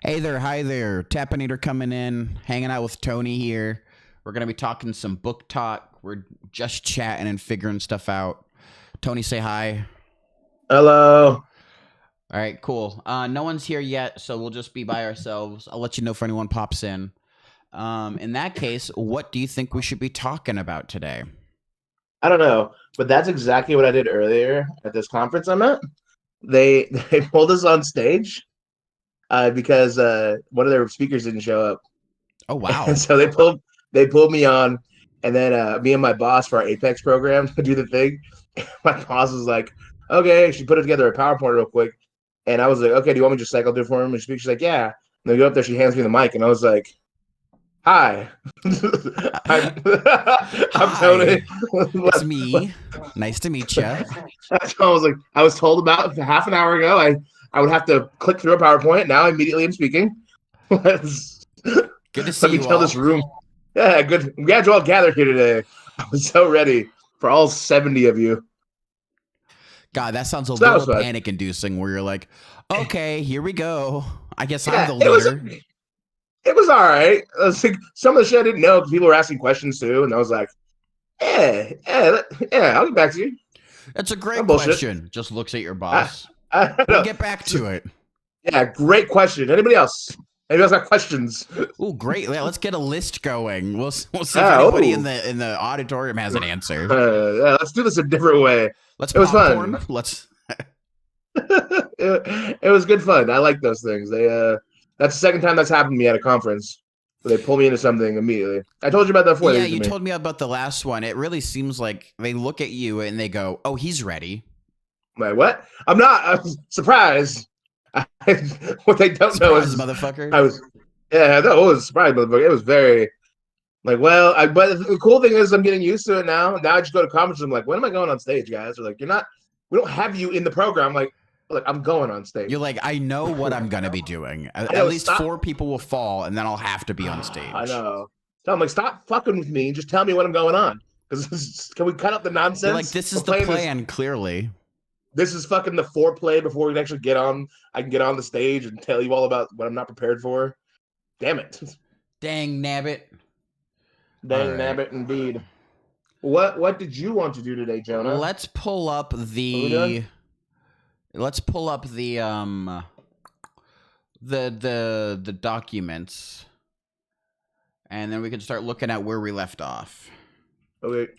Hey there, hi there. Tapinator coming in, hanging out with Tony here. We're going to be talking some book talk. We're just chatting and figuring stuff out. Tony, say hi. Hello. All right, cool. No one's here yet, so we'll just be by ourselves. I'll let you know if anyone pops in. In that case, what do you think we should be talking about today? I don't know, but that's exactly what I did earlier at this conference I'm at. They they pulled us on stage because one of their speakers didn't show up, Oh, and wow. so they pulled me on, and then me and my boss for our Apex program to do the thing. My boss was like, "Okay," she put it together a PowerPoint real quick, and I was like, "Okay, do you want me to just cycle through for him?" And she's like, "Yeah." And they go up there, she hands me the mic, and I was like, "Hi, I'm I'm Tony." Hi, it's me. Nice to meet you. That's what I was like. I was told about half an hour ago. I would have to click through a PowerPoint. Now immediately I'm speaking. Let Good to see me you tell this all. room. Yeah, good. I'm glad you all gathered here today. I was so ready for all 70 of you. God, that sounds a So that was little fun. panic inducing where you're like, okay, here we go. I guess I'm Yeah, the leader. it was all right. I was like, some of the shit I didn't know because people were asking questions too, and I was like, yeah, I'll get back to you. That's a No great bullshit. question. Just looks at your I, boss. I We'll know. get back to it. Yeah, great question. Anybody else? Anybody else got questions? Oh, great. Yeah, let's get a list going. We'll see if anybody in Oh, the auditorium has an answer. yeah, let's do this a different way. Let's It was fun. popcorn. Let's It was good fun. I like those things. That's the second time that's happened to me at a conference. Where they pull me into something immediately. I told you about that before. They Yeah, did to you me. told me about the last one. It really seems like they look at you and they go, "Oh, he's ready." I'm like, what? I'm not. I'm surprised. I, what they don't know Surprise, is motherfucker. I was. Yeah, that was surprised, but it was very like. Well, but the cool thing is I'm getting used to it now. Now I just go to conferences. I'm like, when am I going on stage, guys? They're like, you're not. We don't have you in the program. I'm like, I'm going on You're stage. like, I know what I'm gonna be doing. I At know. least Stop. four people will fall, and then I'll have to be on I stage. know. So I'm like, stop fucking with me. Just tell me what I'm going on. Because can we cut out the You're like, nonsense? this We're is the playing this. plan, clearly. This is fucking the foreplay before we can actually get on. I can get on the stage and tell you all about what I'm not prepared for. Damn it. Dang nabbit. All Dang right. nabbit, indeed. What did you want to do today, Jonah? Let's pull up What are we doing? the let's pull up the documents, and then we can start looking at where we left off. Okay.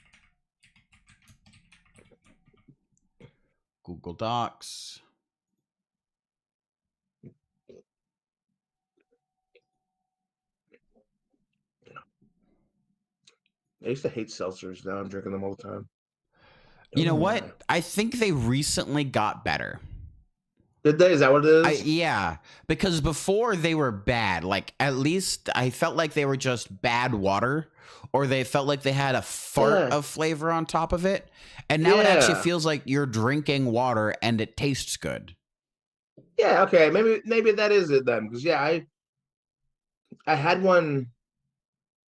Google Docs. I used to hate seltzers. Now I'm drinking them all the time. You Don't know know why. what? I think they recently got better. Did they? Is that what it I is? yeah, because before they were bad. Like at least I felt like they were just bad water, or they felt like they had a fart Yeah. of flavor on top of it. And now it actually Yeah. feels like you're drinking water and it tastes good. Yeah. Okay. Maybe that is it then. Because yeah, I had one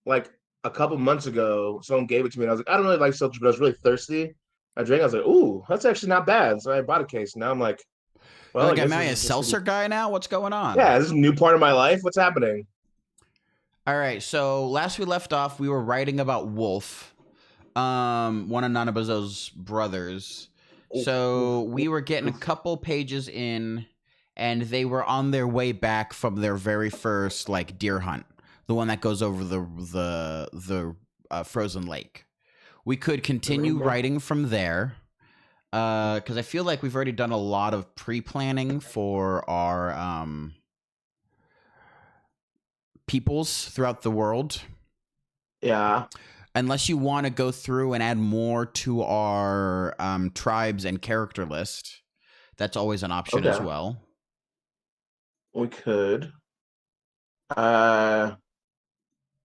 like a couple months ago. Someone gave it to me, and I was like, I don't really like seltzer, but I was really thirsty. I drank. I was like, ooh, that's actually not bad. So I bought a case. Now I'm like, You're well, I like, am guess I this a is just seltzer guy now? What's going on? yeah, this is a new part of my life. What's happening? All right, so last we left off, we were writing about Wolf, one of Nanabazo's brothers. Oof, oof, So we oof, were getting a oof. couple pages in, and they were on their way back from their very first like deer hunt, the one that goes over the frozen lake. We could The continue rainbow. writing from there, because I feel like we've already done a lot of pre-planning for our peoples throughout the world. Yeah. Unless you want to go through and add more to our tribes and character list, that's always an option as Okay. well. We could. Uh,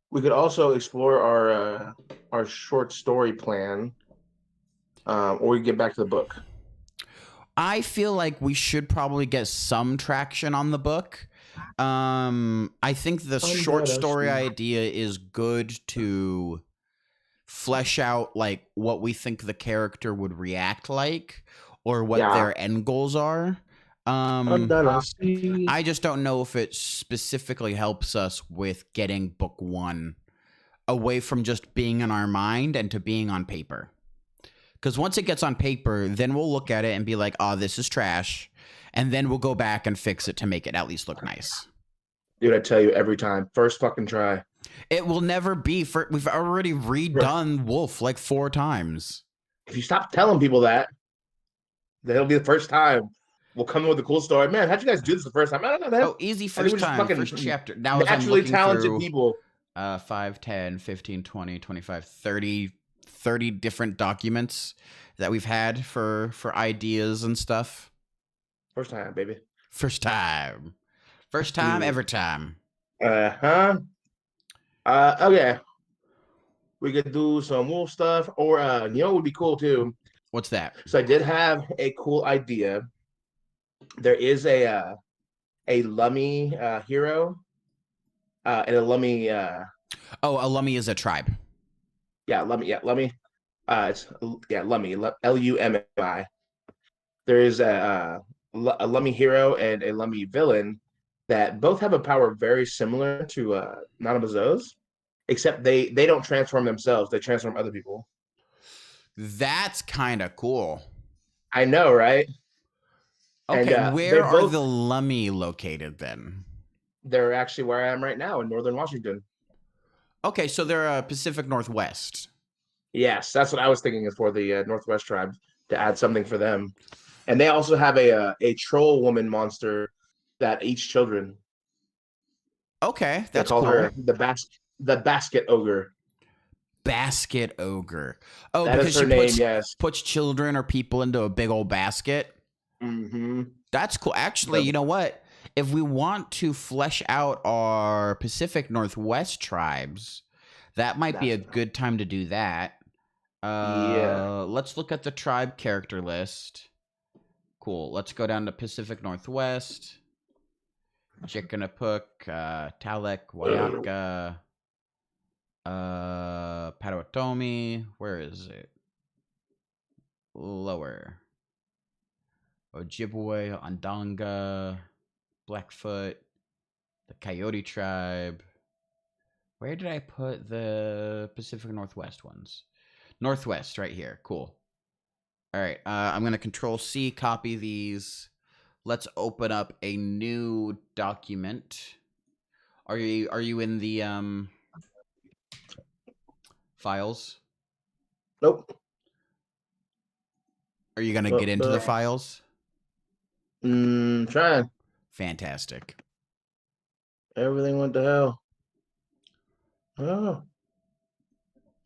we could also explore our short story plan, or we get back to the book. I feel like we should probably get some traction on the book. I think the I'm short badass. story idea is good to flesh out like what we think the character would react like or what Yeah. their end goals are. Um, Under the sea. I just don't know if it specifically helps us with getting book one away from just being in our mind and to being on paper. Because once it gets on paper, then we'll look at it and be like, oh, this is trash. And then we'll go back and fix it to make it at least look nice. Dude, I tell you every time. First fucking try. It will never be. We've already redone Wolf like 4 times. If you stop telling people that, then it'll be the first time. We'll come in with a cool story. Man, how'd you guys do this the first time? I don't know, man. Oh, easy first time, first chapter. Now as I'm naturally looking talented through, people. 5, 10, 15, 20, 25, 30 different documents that we've had for ideas and stuff. First time, baby. First time. First time, every time. Uh-huh. Okay. We could do some wolf stuff, or you know what would be cool too? What's that? So I did have a cool idea. There is a Lummy hero, and a Lummy Oh, a Lummy is a tribe. Lummy. It's Lummy, Lummi. There is a Lummy hero and a Lummy villain that both have a power very similar to Nanabazo's, except they don't transform themselves; they transform other people. That's kind of cool. I know, right? Okay, And where are the Lummy located then? They're actually where I am right now in northern Washington. Okay, so they're Pacific Northwest. Yes, that's what I was thinking is for the Northwest tribe to add something for them. And they also have a troll woman monster that eats children. Okay, They that's call cool. her the basket ogre. Basket ogre. Oh, that because is her she name. Yes, puts children or people into a big old basket. Mm-hmm. That's cool. Actually, you know what? If we want to flesh out our Pacific Northwest tribes, that might be a good time to do that. Yeah. Let's look at the tribe character list. Cool. Let's go down to Pacific Northwest. Chickanapook, Talek, Wayaka, Potawatomi. Where is it? Lower. Ojibwe, Ondanga, Blackfoot, the Coyote tribe. Where did I put the Pacific Northwest ones? Northwest, right here. Cool. All right. I'm going to Control C, copy these. Let's open up a new document. Are you in the files? Nope. Are you going to get into the files? Trying. Fantastic. Everything went to hell. Oh.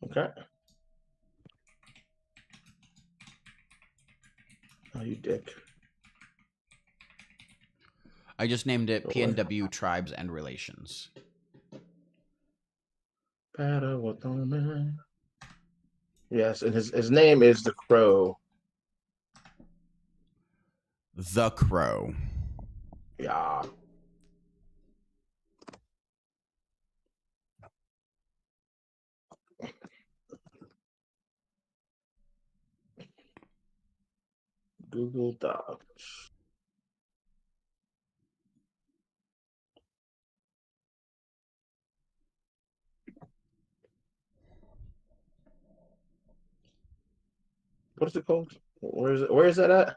Okay. Oh, you dick. I just named it PNW Tribes and Relations. Yes, and his name is the Crow. The Crow. Yeah. Google Docs. What is it called? Where is it? Where is that at?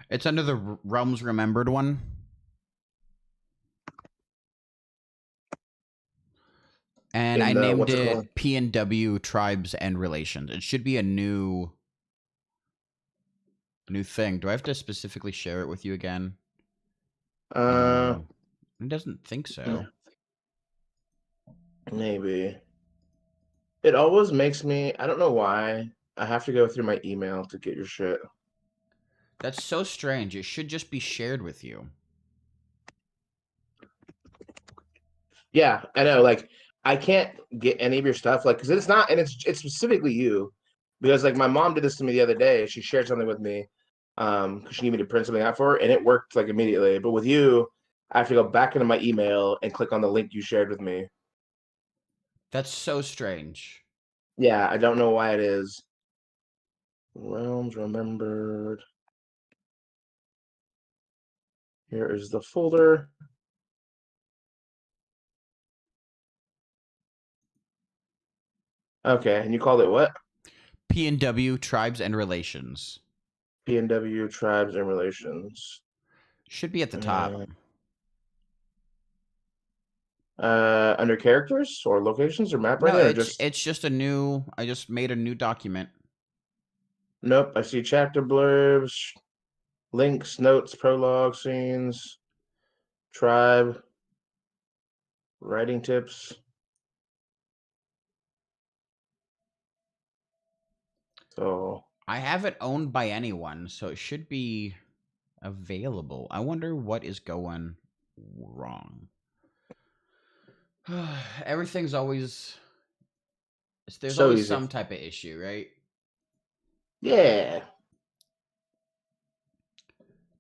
It's under the Realms Remembered one. And I named it PNW Tribes and Relations. It should be a new thing. Do I have to specifically share it with you again? It doesn't think so. Maybe. It always makes me, I don't know why, I have to go through my email to get your shit. That's so strange. It should just be shared with you. Yeah, I know. Like, I can't get any of your stuff, like, because it's not, and it's specifically you, because like my mom did this to me the other day. She shared something with me, because she needed me to print something out for her, and it worked like immediately. But with you, I have to go back into my email and click on the link you shared with me. That's so strange. Yeah, I don't know why it is. Realms Remembered. Here is the folder. Okay, and you called it what? PNW Tribes and Relations. PNW Tribes and Relations. Should be at the top. Under characters or locations or map right No, there? it's just a new. I just made a new document. Nope. I see chapter blurbs, links, notes, prologue, scenes, tribe, writing tips. So I have it owned by anyone, so it should be available. I wonder what is going wrong. Everything's always there's so always easy. some type of issue, right? Yeah.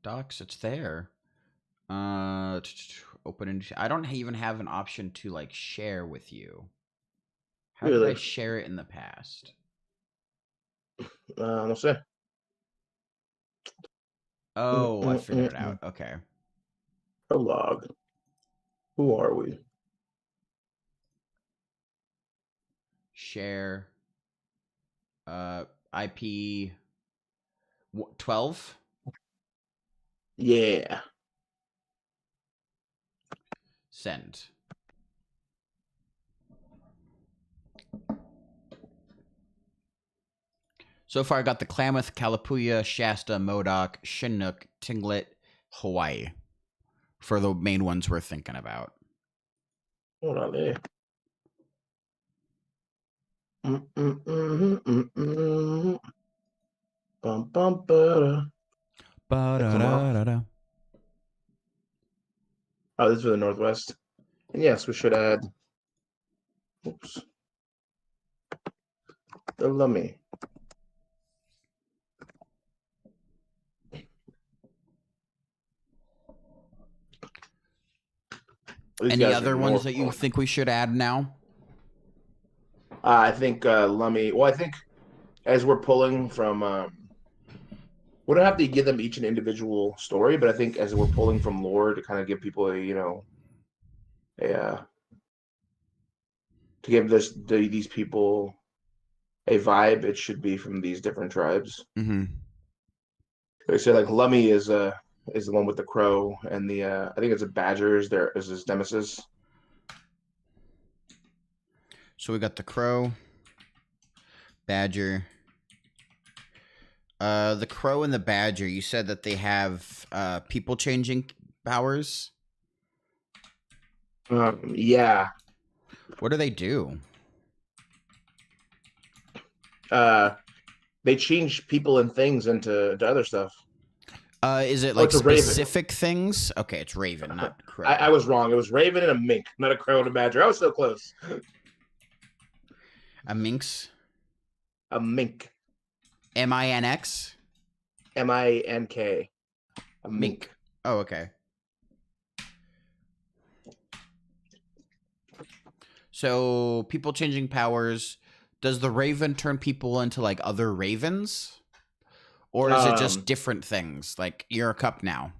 Docs, it's there. Open and I don't even have an option to like share with you. How did I Really? share it in the past? Let's see. Oh, I figured it out. Okay. Prologue. Who are we? Share. IP 12. Yeah. Send. So far, I got the Klamath, Kalapuya, Shasta, Modoc, Chinook, Tinglet, Hawaii for the main ones we're thinking about. Hold on there. Bum, bum, Ba-da-da-da-da. Oh, this is for the Northwest. And yes, we should add. Oops. The Lummi. Any other ones that you think we should add now? I think Lummi. Well, I think as we're pulling from, we don't have to give them each an individual story, but I think as we're pulling from lore to kind of give people to give these people a vibe, it should be from these different tribes. Mm-hmm. They say like Lummi is the one with the crow, and the I think it's a badger is his nemesis. So we got the crow, badger. The crow and the badger. You said that they have people changing powers. Yeah. What do they do? They change people and things into other stuff. Is it like specific things? Okay, it's raven, not crow. I was wrong. It was raven and a mink, not a crow and a badger. I was so close. A minx? A mink. M-I-N-X? M-I-N-K. A mink. Oh, okay. So, people changing powers. Does the raven turn people into, like, other ravens? Or is it just different things? Like, you're a cup now.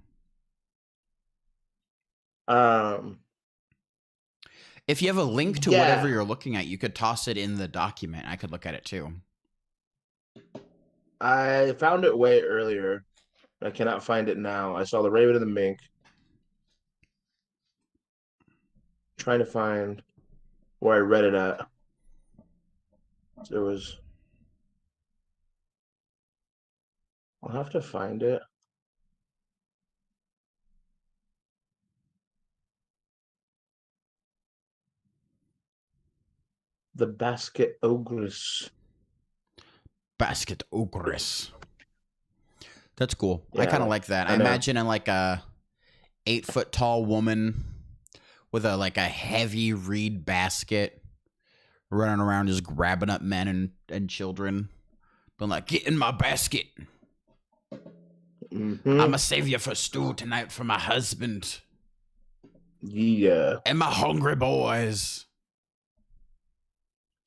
If you have a link to whatever you're looking at, you could toss it in the document. I could look at it, too. I found it way earlier. I cannot find it now. I saw the raven and the mink. Trying to find where I read it at. There was. I'll have to find it. The basket ogress. Basket ogress. That's cool. Yeah, I kind of like that. I imagine in like a 8-foot tall woman with a heavy reed basket running around just grabbing up men and children. Being like, get in my basket. Mm-hmm. I'm gonna save you for stew tonight for my husband. Yeah. And my hungry boys.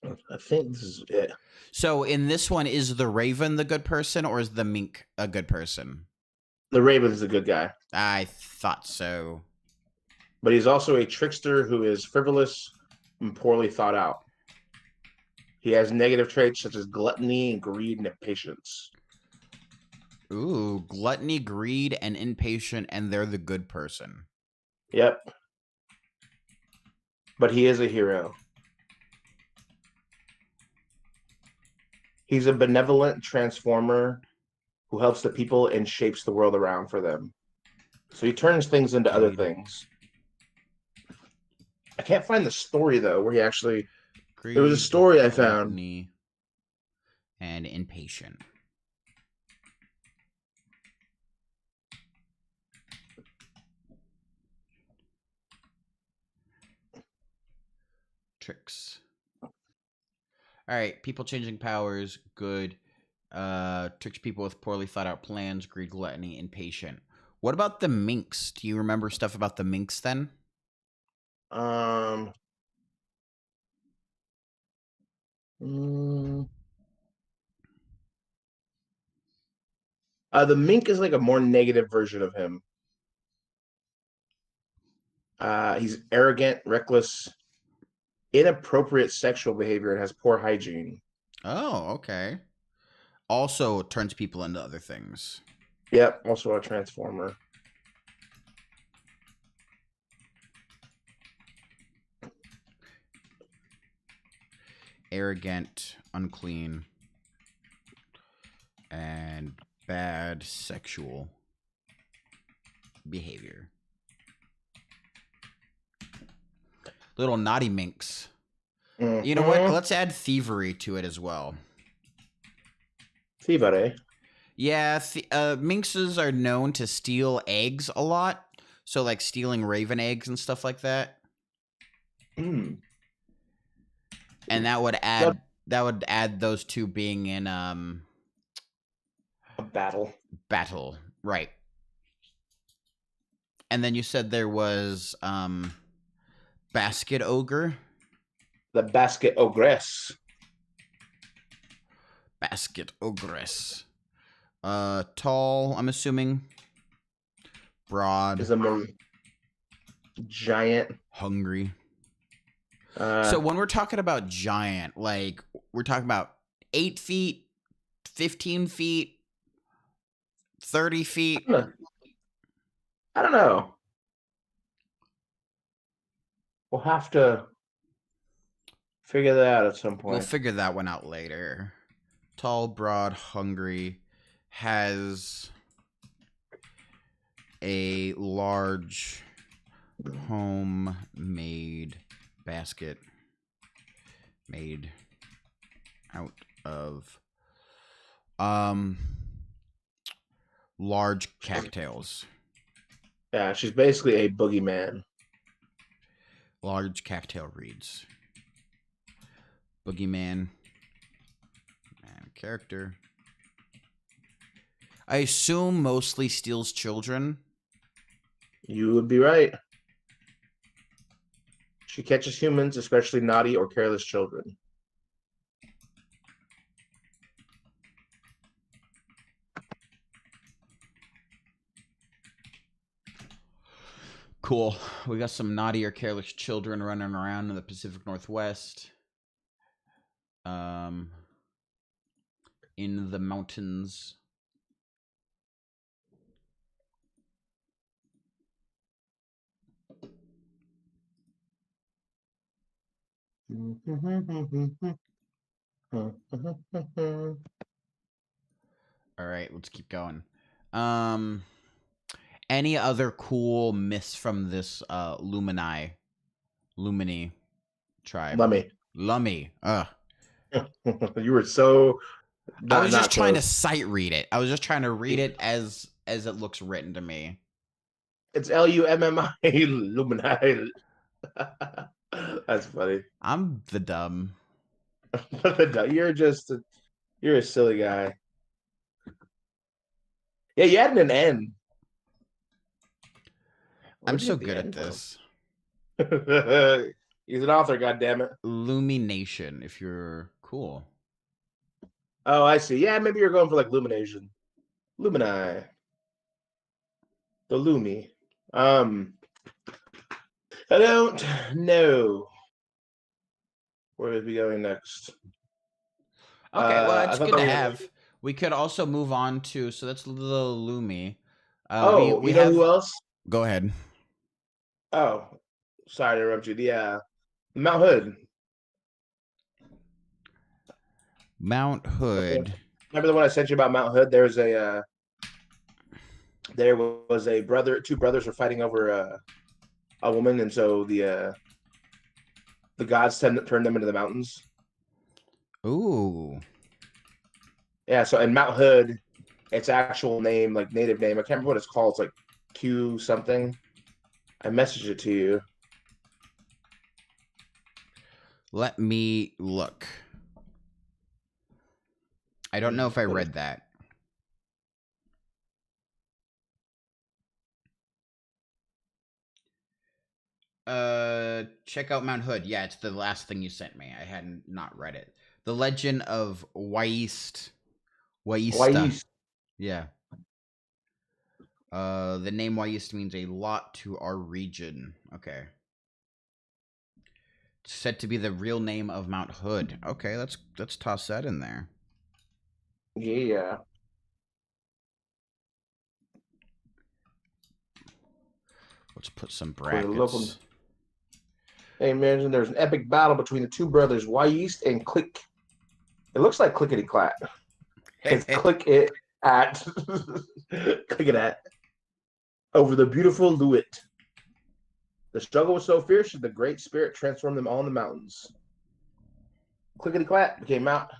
I think this is it. So in this one, is the raven the good person or is the mink a good person? The Raven's a good guy, I thought so. but he's also a trickster who is frivolous and poorly thought out. He has negative traits such as gluttony and greed and impatience. Ooh, gluttony, greed, and impatient, and they're the good person. Yep. But he is a hero. He's a benevolent transformer who helps the people and shapes the world around for them. So he turns things into other Greed. things. I can't find the story though, where he actually. Greed, There was a story I found. gluttony, and impatient. Tricks. All right, people changing powers, good. Tricks people with poorly thought out plans, greed, gluttony, impatient. What about the minx? Do you remember stuff about the minx then? Um. The mink is like a more negative version of him. He's arrogant, reckless, inappropriate sexual behavior, and has poor hygiene. Oh, okay. Also turns people into other things. Yep, also a transformer. Arrogant, unclean, and bad sexual behavior. Little naughty minx. Mm-hmm. You know what? Let's add thievery to it as well. Thievery. Yeah, minxes are known to steal eggs a lot. So, like stealing raven eggs and stuff like that. Mm. And that would add those two being in a battle. Battle, right? And then you said there was basket ogre. The basket ogress. Basket ogress. Tall, I'm assuming. Broad. Is a giant. Hungry. So when we're talking about giant, like we're talking about 8 feet, 15 feet, 30 feet. I don't know. We'll have to figure that out at some point. We'll figure that one out later. Tall, broad, hungry, has a large homemade basket made out of large cattails. Yeah, she's basically a boogeyman. Large cattail reeds. Boogeyman. And character. I assume mostly steals children. You would be right. She catches humans, especially naughty or careless children. Cool. We got some naughty or careless children running around in the Pacific Northwest. In the mountains. All right, let's keep going. Any other cool myths from this Lumini tribe? Lummi. Ugh. You were so. I was just trying to sight read it. I was just trying to read it as it looks written to me. It's Lummi. Lumini. That's funny. I'm the dumb. You're a silly guy. Yeah, you added an N. I'm so good at this. He's an author, goddammit. Lumination, if you're cool. Oh, I see. Yeah, maybe you're going for like Lumination. Lumini. The Lumi. I don't know. Where are we going next? Okay, well, I it's thought good that to was- have. We could also move on to, so that's the Lumi. Oh, We you know have. who else? Go ahead. Oh, sorry to interrupt you. The Mount Hood. Mount Hood. Remember the one I sent you about Mount Hood? There was a brother. Two brothers were fighting over a woman, and so the gods turned them into the mountains. Ooh. Yeah. So in Mount Hood, its actual name, like native name, I can't remember what it's called. It's like Q something. I messaged it to you. Let me look. I don't know if I read that. Check out Mount Hood. Yeah, it's the last thing you sent me. I hadn't not read it. The Legend of Waist. Waista. Yeah. The name Waist means a lot to our region. Okay. It's said to be the real name of Mount Hood. Okay, let's toss that in there. Yeah. Let's put some brackets. Hey, imagine there's an epic battle between the two brothers, Yeast and Click. It looks like Clickety Clack. It's Click It at Click It at over the beautiful Lewitt. The struggle was so fierce that the great spirit transformed them all in the mountains. Clickety Clack became Mount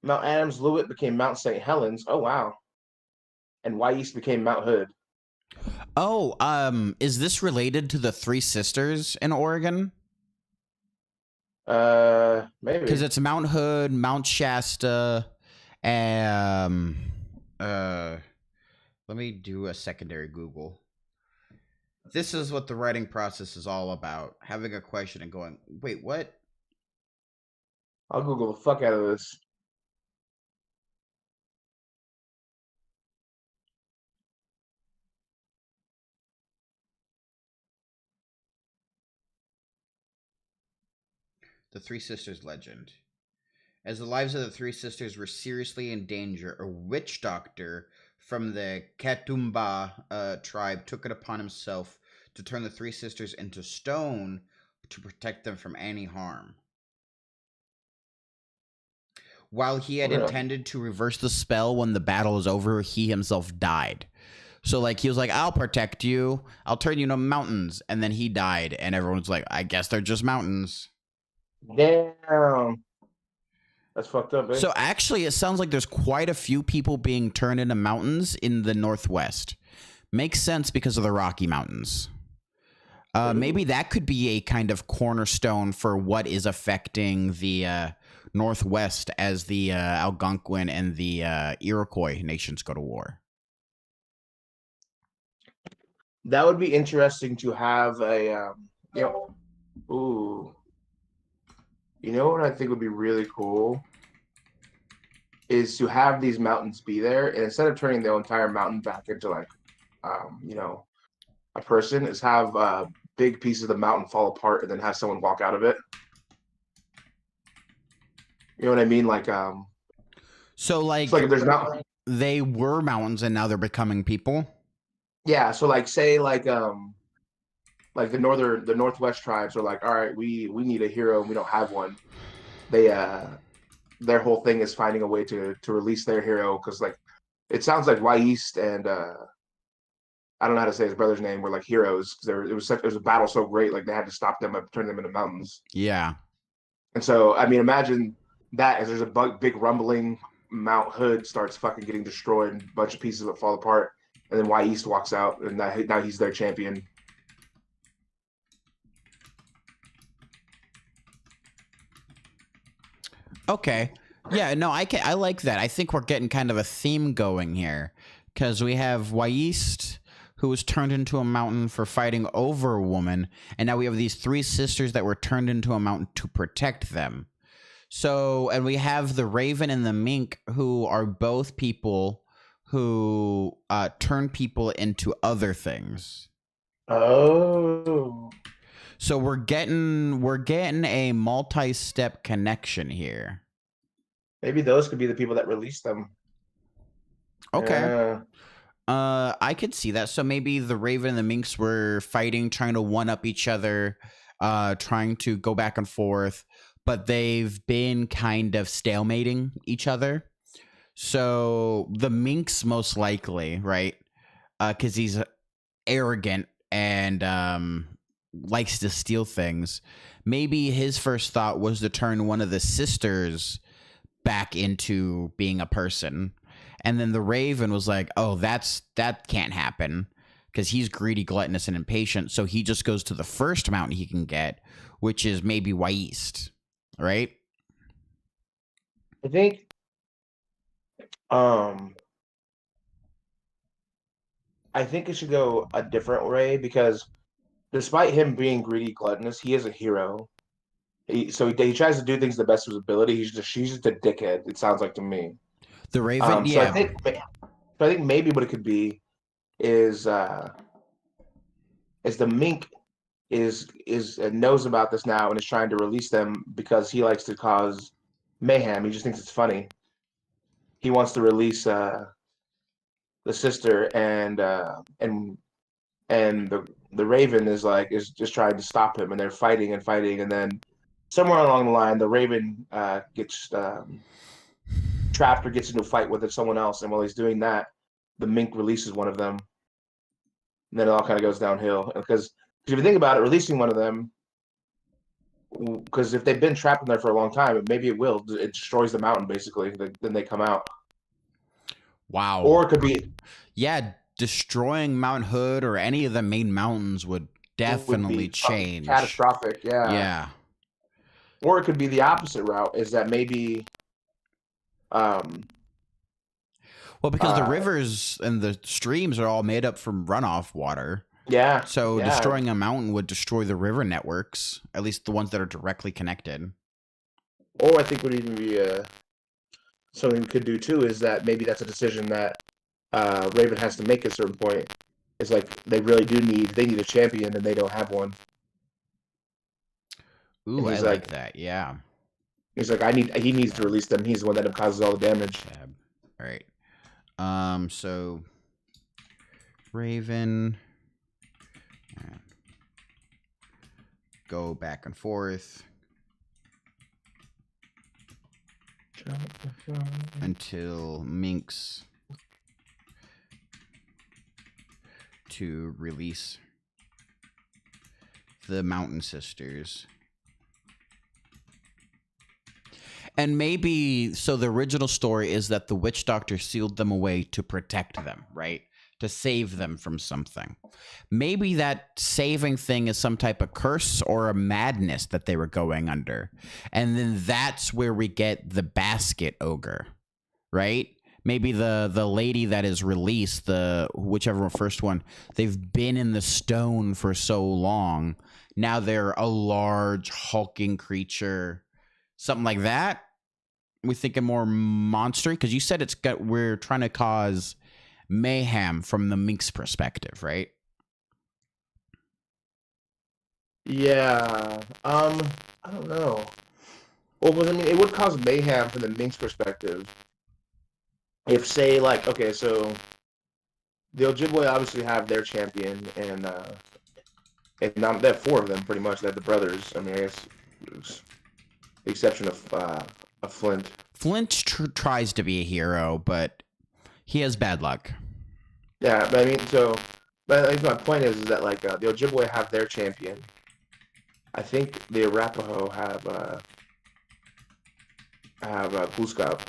Adams. Lewitt became Mount St. Helens. Oh wow. And Yeast became Mount Hood. Oh, is this related to the three sisters in Oregon? Maybe. Because it's Mount Hood, Mount Shasta, and let me do a secondary Google. This is what the writing process is all about. Having a question and going, wait, what? I'll Google the fuck out of this. The Three Sisters legend. As the lives of the three sisters were seriously in danger, a witch doctor from the Ketumba tribe took it upon himself to turn the three sisters into stone to protect them from any harm. While he had intended to reverse the spell when the battle was over, he himself died. So, like, he was like, I'll protect you. I'll turn you into mountains. And then he died. And everyone's like, I guess they're just mountains. Damn. That's fucked up, eh? So, actually, it sounds like there's quite a few people being turned into mountains in the Northwest. Makes sense because of the Rocky Mountains. Maybe that could be a kind of cornerstone for what is affecting the Northwest as the Algonquin and the Iroquois nations go to war. That would be interesting to have a, ooh. You know what I think would be really cool? Is to have these mountains be there, and instead of turning the entire mountain back into like, a person, is have big pieces of the mountain fall apart and then have someone walk out of it. You know what I mean? Like, so like, it's like if there's not, they were mountains and now they're becoming people. Yeah. So like, say like the Northwest tribes are like, all right, we need a hero and we don't have one. They their whole thing is finding a way to release their hero, because like it sounds like Yeast and I don't know how to say his brother's name were like heroes, because it was a battle so great, like they had to stop them and turn them into mountains. Yeah. And so I mean, imagine that as there's a big rumbling, Mount Hood starts fucking getting destroyed, and a bunch of pieces that fall apart, and then Yeast walks out, and now he's their champion. Okay. Yeah, no, I like that. I think we're getting kind of a theme going here, because we have Yeast, who was turned into a mountain for fighting over a woman, and now we have these three sisters that were turned into a mountain to protect them. So, and we have the Raven and the Mink, who are both people who turn people into other things. Oh. So we're getting a multi-step connection here. Maybe those could be the people that release them. Okay. Yeah. I could see that. So maybe the Raven and the Minx were fighting, trying to one up each other, trying to go back and forth, but they've been kind of stalemating each other. So the Minx most likely, right? Because he's arrogant and likes to steal things. Maybe his first thought was to turn one of the sisters back into being a person. And then the Raven was like, oh, that can't happen because he's greedy, gluttonous, and impatient. So he just goes to the first mountain he can get, which is maybe Wyist, right? I think I think it should go a different way because despite him being greedy, gluttonous, he is a hero. He tries to do things to the best of his ability. He's just a dickhead. It sounds like to me. The Raven, So yeah. I think maybe what it could be is the mink is knows about this now and is trying to release them because he likes to cause mayhem. He just thinks it's funny. He wants to release the sister and the Raven is just trying to stop him, and they're fighting and fighting, and then somewhere along the line, the Raven gets trapped or gets into a fight with someone else, and while he's doing that, the mink releases one of them, and then it all kind of goes downhill. Because if you think about it, releasing one of them, because if they've been trapped in there for a long time, maybe it destroys the mountain basically. Then they come out. Wow. Or it could be destroying Mount Hood or any of the main mountains would definitely change. Catastrophic, yeah. Yeah. Or it could be the opposite route, is that maybe well, because the rivers and the streams are all made up from runoff water. Yeah. So destroying a mountain would destroy the river networks, at least the ones that are directly connected. Or I think would even be something we could do too, is that maybe that's a decision that Raven has to make at a certain point. It's like they really need a champion and they don't have one. Ooh, I like that. Yeah. He's like, he needs to release them. He's the one that causes all the damage. All right. So Raven, go back and forth until Minx to release the Mountain Sisters. And maybe, so the original story is that the witch doctor sealed them away to protect them, right? To save them from something. Maybe that saving thing is some type of curse or a madness that they were going under. And then that's where we get the basket ogre, right? Maybe the lady that is released, whichever first one, they've been in the stone for so long. Now they're a large hulking creature. Something like that. We thinking more monster because you said we're trying to cause mayhem from the Minx perspective, right? Yeah. I don't know. Well, I mean, it would cause mayhem from the Minx perspective. If say like, okay, so the Ojibwe obviously have their champion, and they have four of them pretty much. They have the brothers. I mean, I guess the exception of Flint. Flint tries to be a hero, but he has bad luck. Yeah, but I mean, but I think my point is that like the Ojibwe have their champion. I think the Arapaho have Glooskap,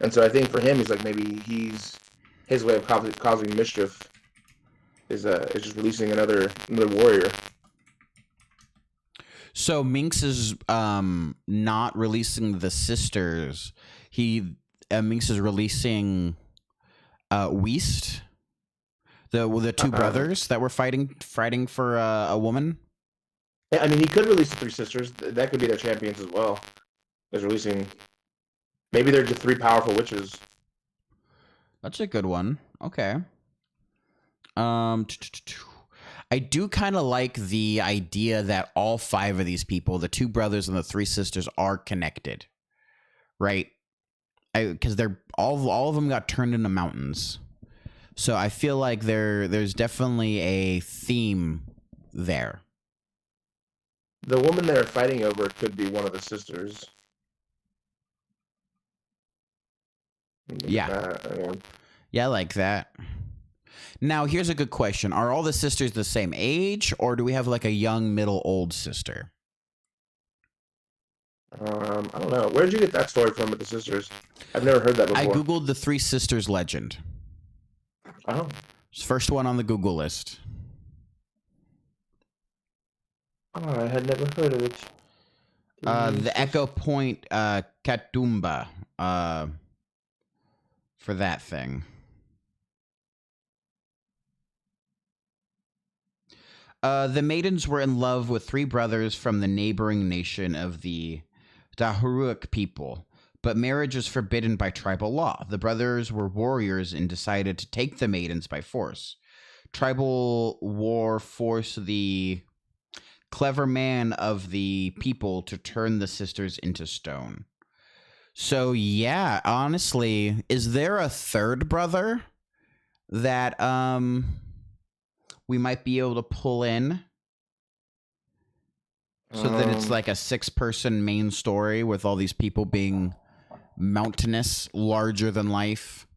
and so I think for him, he's like maybe his way of causing mischief is just releasing another warrior. So Minx is not releasing the sisters. Minx is releasing Wyist, the two brothers that were fighting for a woman. I mean, he could release the three sisters. That could be their champions as well. He's releasing. Maybe they're just three powerful witches. That's a good one. Okay. Um, I do kind of like the idea that all five of these people, the two brothers and the three sisters, are connected, right? Because they're all of them got turned into mountains, so I feel like there's definitely a theme there. The woman they're fighting over could be one of the sisters. Yeah, yeah, I like that. Now, here's a good question: are all the sisters the same age, or do we have like a young, middle, old sister? I don't know. Where did you get that story from with the sisters? I've never heard that before. I googled the Three Sisters legend. Oh. First one on the Google list. Oh, I had never heard of it. The Echo Point Katoomba for that thing. The maidens were in love with three brothers from the neighboring nation of the Dahuruak people, but marriage was forbidden by tribal law. The brothers were warriors and decided to take the maidens by force. Tribal war forced the clever man of the people to turn the sisters into stone. So yeah, honestly, is there a third brother that we might be able to pull in? So then it's like a 6-person main story with all these people being mountainous, larger than life,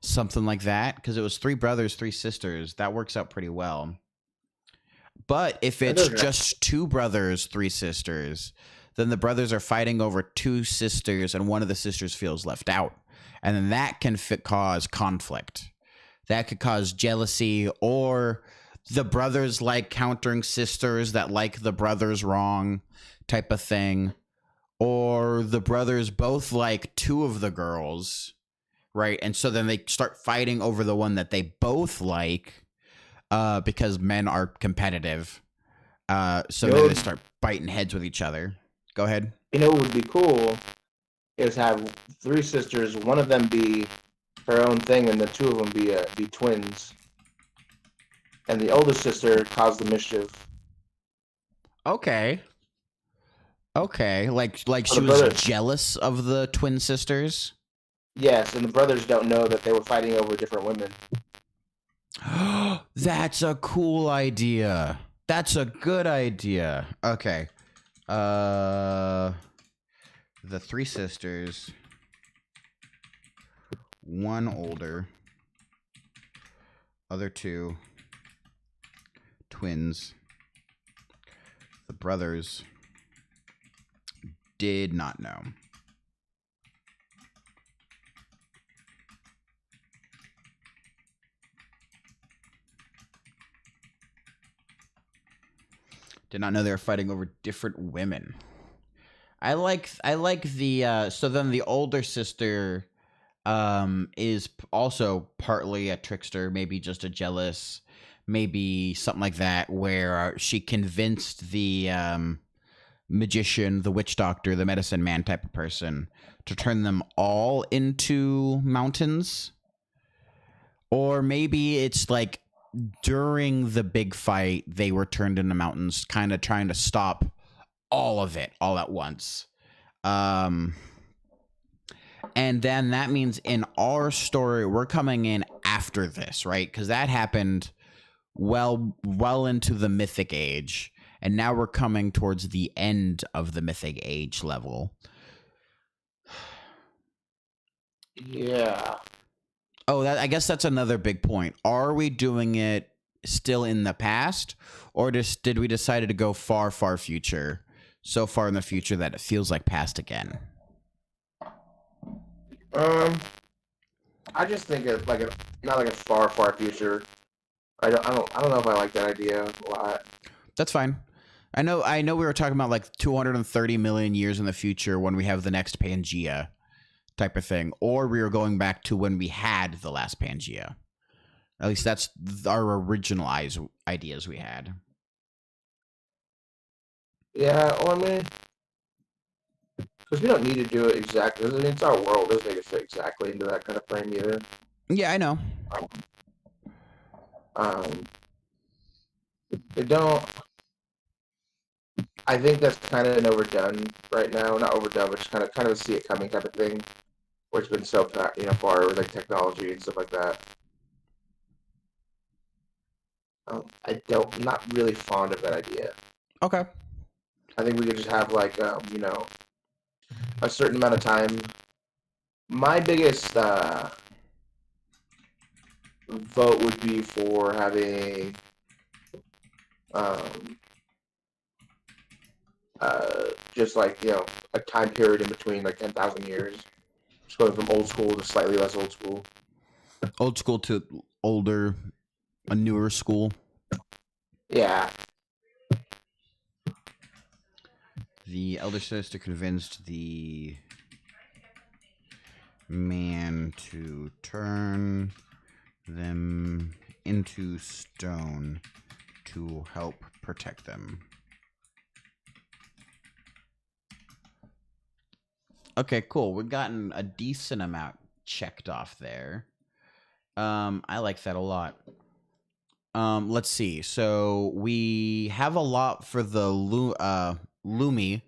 something like that. Because it was 3 brothers, 3 sisters. That works out pretty well. But if it's just 2 brothers, 3 sisters, then the brothers are fighting over 2 sisters, and one of the sisters feels left out, and then that can cause conflict. That could cause jealousy, or the brothers like countering sisters that like the brothers wrong type of thing. Or the brothers both like 2 of the girls, right? And so then they start fighting over the one that they both like because men are competitive. So then they start biting heads with each other. Go ahead. You know what would be cool is have 3 sisters, one of them be her own thing, and the 2 of them be twins. And the oldest sister caused the mischief. Okay. Like she was jealous of the twin sisters? Yes, and the brothers don't know that they were fighting over different women. That's a cool idea. That's a good idea. Okay. The 3 sisters. One older. Other 2 twins. The brothers did not know. Did not know they were fighting over different women. I like the so then the older sister is also partly a trickster, maybe just a jealous, maybe something like that, where she convinced the magician, the witch doctor, the medicine man type of person to turn them all into mountains. Or maybe it's like during the big fight, they were turned into mountains, kind of trying to stop all of it all at once. And then that means in our story, we're coming in after this, right? Because that happened well into the Mythic Age. And now we're coming towards the end of the Mythic Age level. Yeah. Oh, I guess that's another big point. Are we doing it still in the past, or did we decide to go far, far future? So far in the future that it feels like past again. I just think it's like not like a far, far future. I don't know if I like that idea a lot. That's fine. I know we were talking about like 230 million years in the future when we have the next Pangea type of thing, or we were going back to when we had the last Pangea. At least that's our original ideas we had. Yeah, well, I mean, because we don't need to do it exactly. I mean, it's our world. It doesn't need to fit exactly into that kind of frame either. Yeah, I know. Um, they don't. I think that's kind of an overdone right now. Not overdone, but just kind of see it coming type of thing. Where it's been so far with like technology and stuff like that. I'm not really fond of that idea. Okay. I think we could just have like a certain amount of time. My biggest vote would be for having um, just like a time period in between like 10,000 years, just going from old school to slightly less old school. Old school to older, a newer school. Yeah, The elder sister convinced the man to turn them into stone to help protect them. Okay, cool. We've gotten a decent amount checked off there. I like that a lot. Let's see. So we have a lot for the Lumi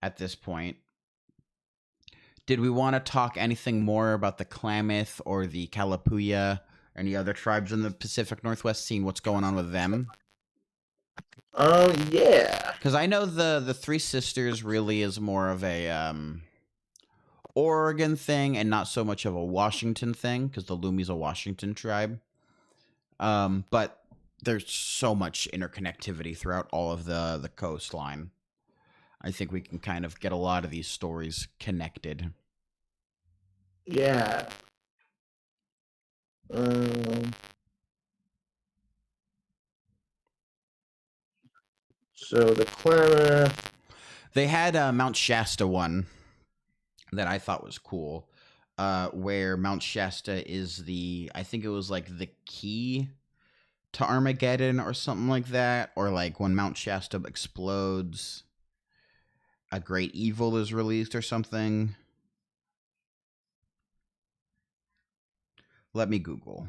at this point. Did we want to talk anything more about the Klamath or the Kalapuya or any other tribes in the Pacific Northwest, seeing what's going on with them? yeah. Because I know the Three Sisters really is more of a Oregon thing and not so much of a Washington thing, because the Lumi's a Washington tribe. But there's so much interconnectivity throughout all of the coastline. I think we can kind of get a lot of these stories connected. Yeah. Um, so the Klamath. They had Mount Shasta one that I thought was cool, where Mount Shasta is I think it was like the key to Armageddon or something like that, or like when Mount Shasta explodes, a great evil is released or something. Let me Google.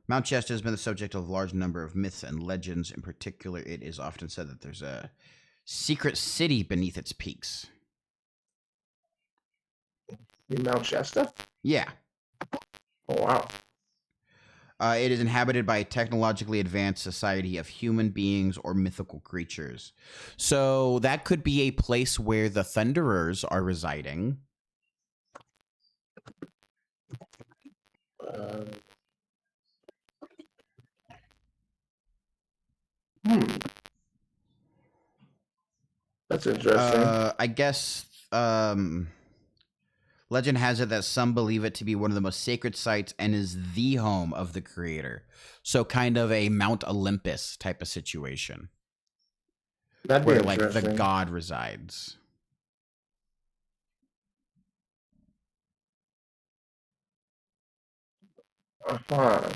Mount Shasta has been the subject of a large number of myths and legends. In particular, it is often said that there's a secret city beneath its peaks. In Mount Shasta? Yeah. Oh, wow. It is inhabited by a technologically advanced society of human beings or mythical creatures. So that could be a place where the Thunderers are residing. Uh, hmm. That's interesting. I guess legend has it that some believe it to be one of the most sacred sites and is the home of the creator. So kind of a Mount Olympus type of situation That'd be where like the interesting. god resides. Uh-huh.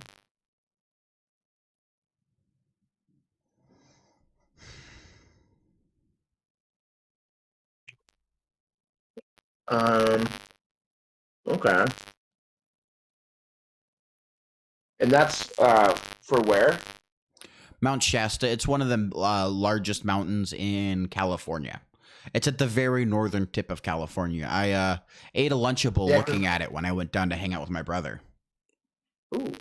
Um, okay. And that's for where? Mount Shasta, it's one of the largest mountains in California. It's at the very northern tip of California. I ate a Lunchable Yeah, looking at it when I went down to hang out with my brother. ooh,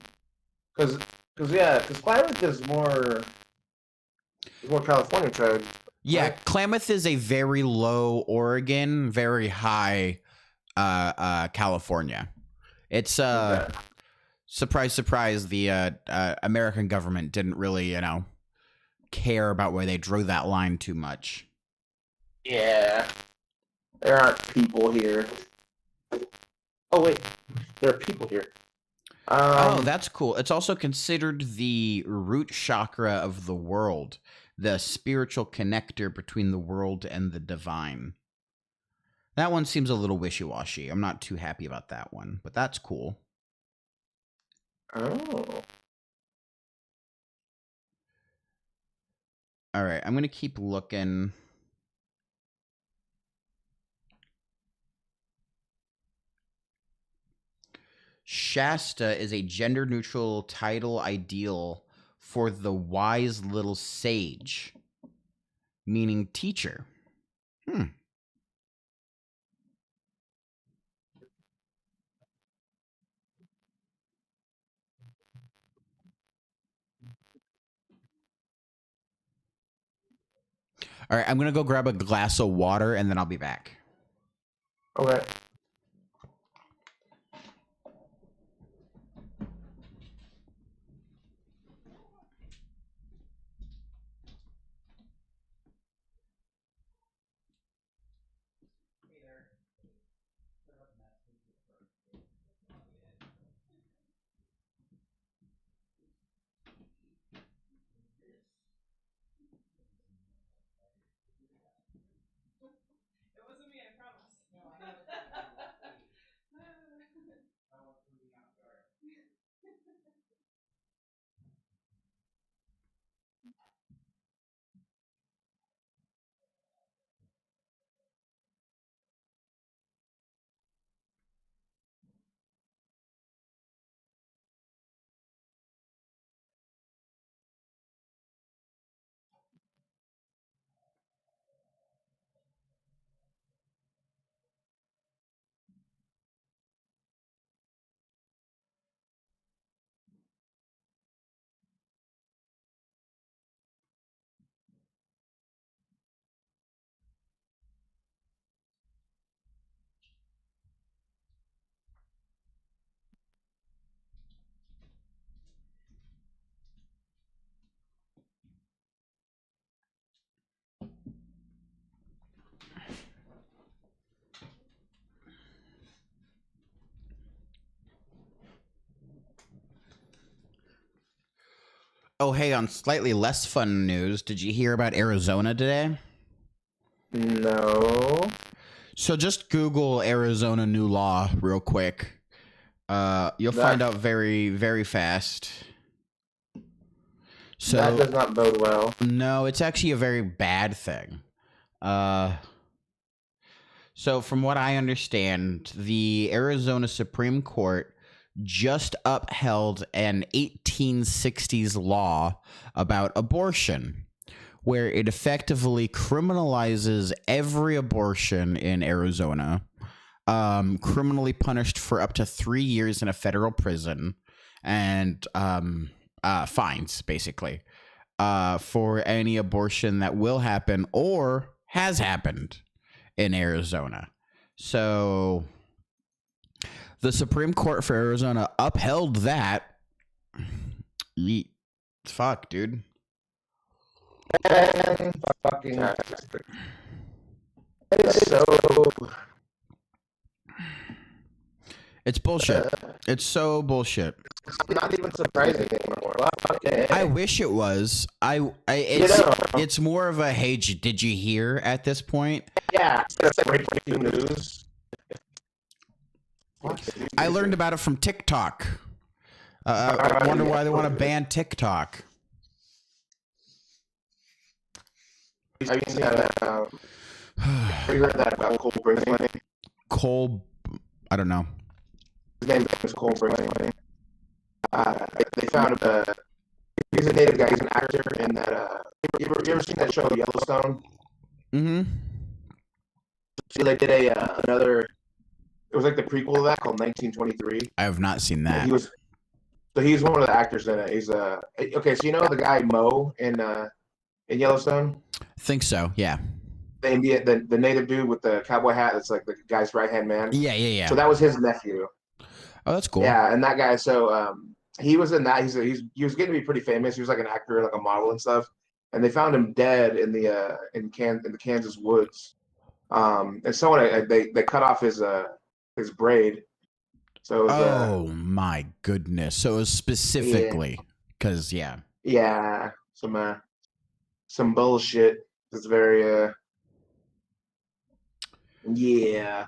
because Klamath is more California tribe, Yeah, right? Klamath is a very low Oregon, very high California. It's Okay. surprise, surprise. The American government didn't really, care about where they drew that line too much. Yeah. There aren't people here. Oh wait, there are people here. Oh, Um, that's cool. It's also considered the root chakra of the world, the spiritual connector between the world and the divine. That one seems a little wishy washy. I'm not too happy about that one, but that's cool. oh, All right, I'm going to keep looking. Shasta is a gender-neutral title ideal for the wise little sage, meaning teacher. All right, I'm gonna go grab a glass of water and then I'll be back. Okay. Oh, hey, on slightly less fun news, did you hear about Arizona today? No. So just Google Arizona new law real quick. You'll find out very, very fast. So that does not bode well. No, it's actually a very bad thing. So from what I understand, the Arizona Supreme Court just upheld an 1860s law about abortion, where it effectively criminalizes every abortion in Arizona, criminally punished for up to 3 years in a federal prison, and fines, basically, for any abortion that will happen or has happened in Arizona. So the Supreme Court for Arizona upheld that. Fuck, dude. Fucking. It is so. It's bullshit. It's so bullshit. It's not even surprising anymore. I wish it was. It's more of a hey, did you hear at this point? Yeah, it's like breaking news. I learned about it from TikTok. I wonder why they want to ban TikTok. Have you seen that? Have you heard that about Cole Brinkman? Cole, I don't know. His name is Cole Brinkman. They found he's a native guy. He's an actor in that. You ever seen that show Yellowstone? Mm-hmm. So they did another. It was like the prequel to that called 1923. I have not seen that. He's one of the actors in it. He's okay. So you know the guy Mo in Yellowstone? I think so. Yeah. The native dude with the cowboy hat. That's like the guy's right hand man. Yeah. So that was his nephew. Oh, that's cool. Yeah, and that guy. So he was in that. He was getting to be pretty famous. He was like an actor, like a model and stuff. And they found him dead in the Kansas woods. And someone they cut off his braid. So it was, my goodness! So it was specifically because yeah, some bullshit. It's very yeah,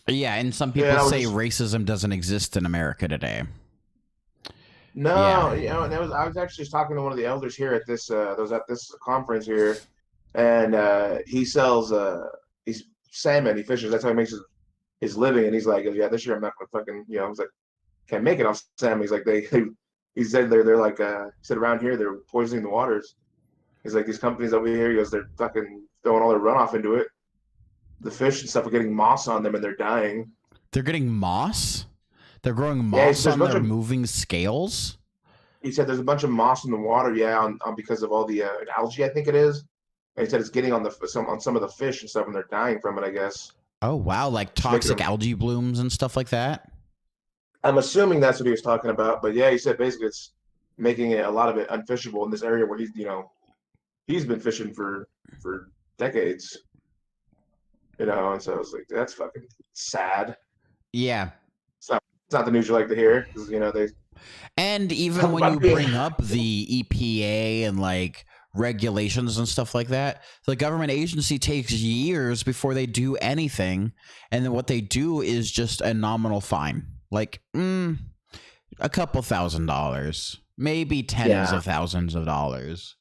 and some people say racism doesn't exist in America today. No, you know, and I was actually talking to one of the elders here at this conference here, and he sells he's salmon. He fishes. That's how he makes his living, and he's like, yeah, this year I'm not gonna fucking, I was like, can't make it. I'll send him. He's like, he said they're like, he said around here they're poisoning the waters. He's like, these companies over here, he goes, they're fucking throwing all their runoff into it. The fish and stuff are getting moss on them and they're dying. They're getting moss? They're growing moss on their moving scales? He said there's a bunch of moss in the water, on because of all the algae, I think it is. And he said it's getting on some of the fish and stuff, and they're dying from it, I guess. Oh wow, like toxic algae blooms and stuff like that. I'm assuming that's what he was talking about, but yeah, he said basically it's making it a lot of it unfishable in this area where he's been fishing for decades. And so I was like, that's fucking sad. Yeah. It's not the news you like to hear, because they. And even when you bring up the EPA and like regulations and stuff like that, the government agency takes years before they do anything, and then what they do is just a nominal fine, like a couple $1,000, maybe tens of thousands of dollars.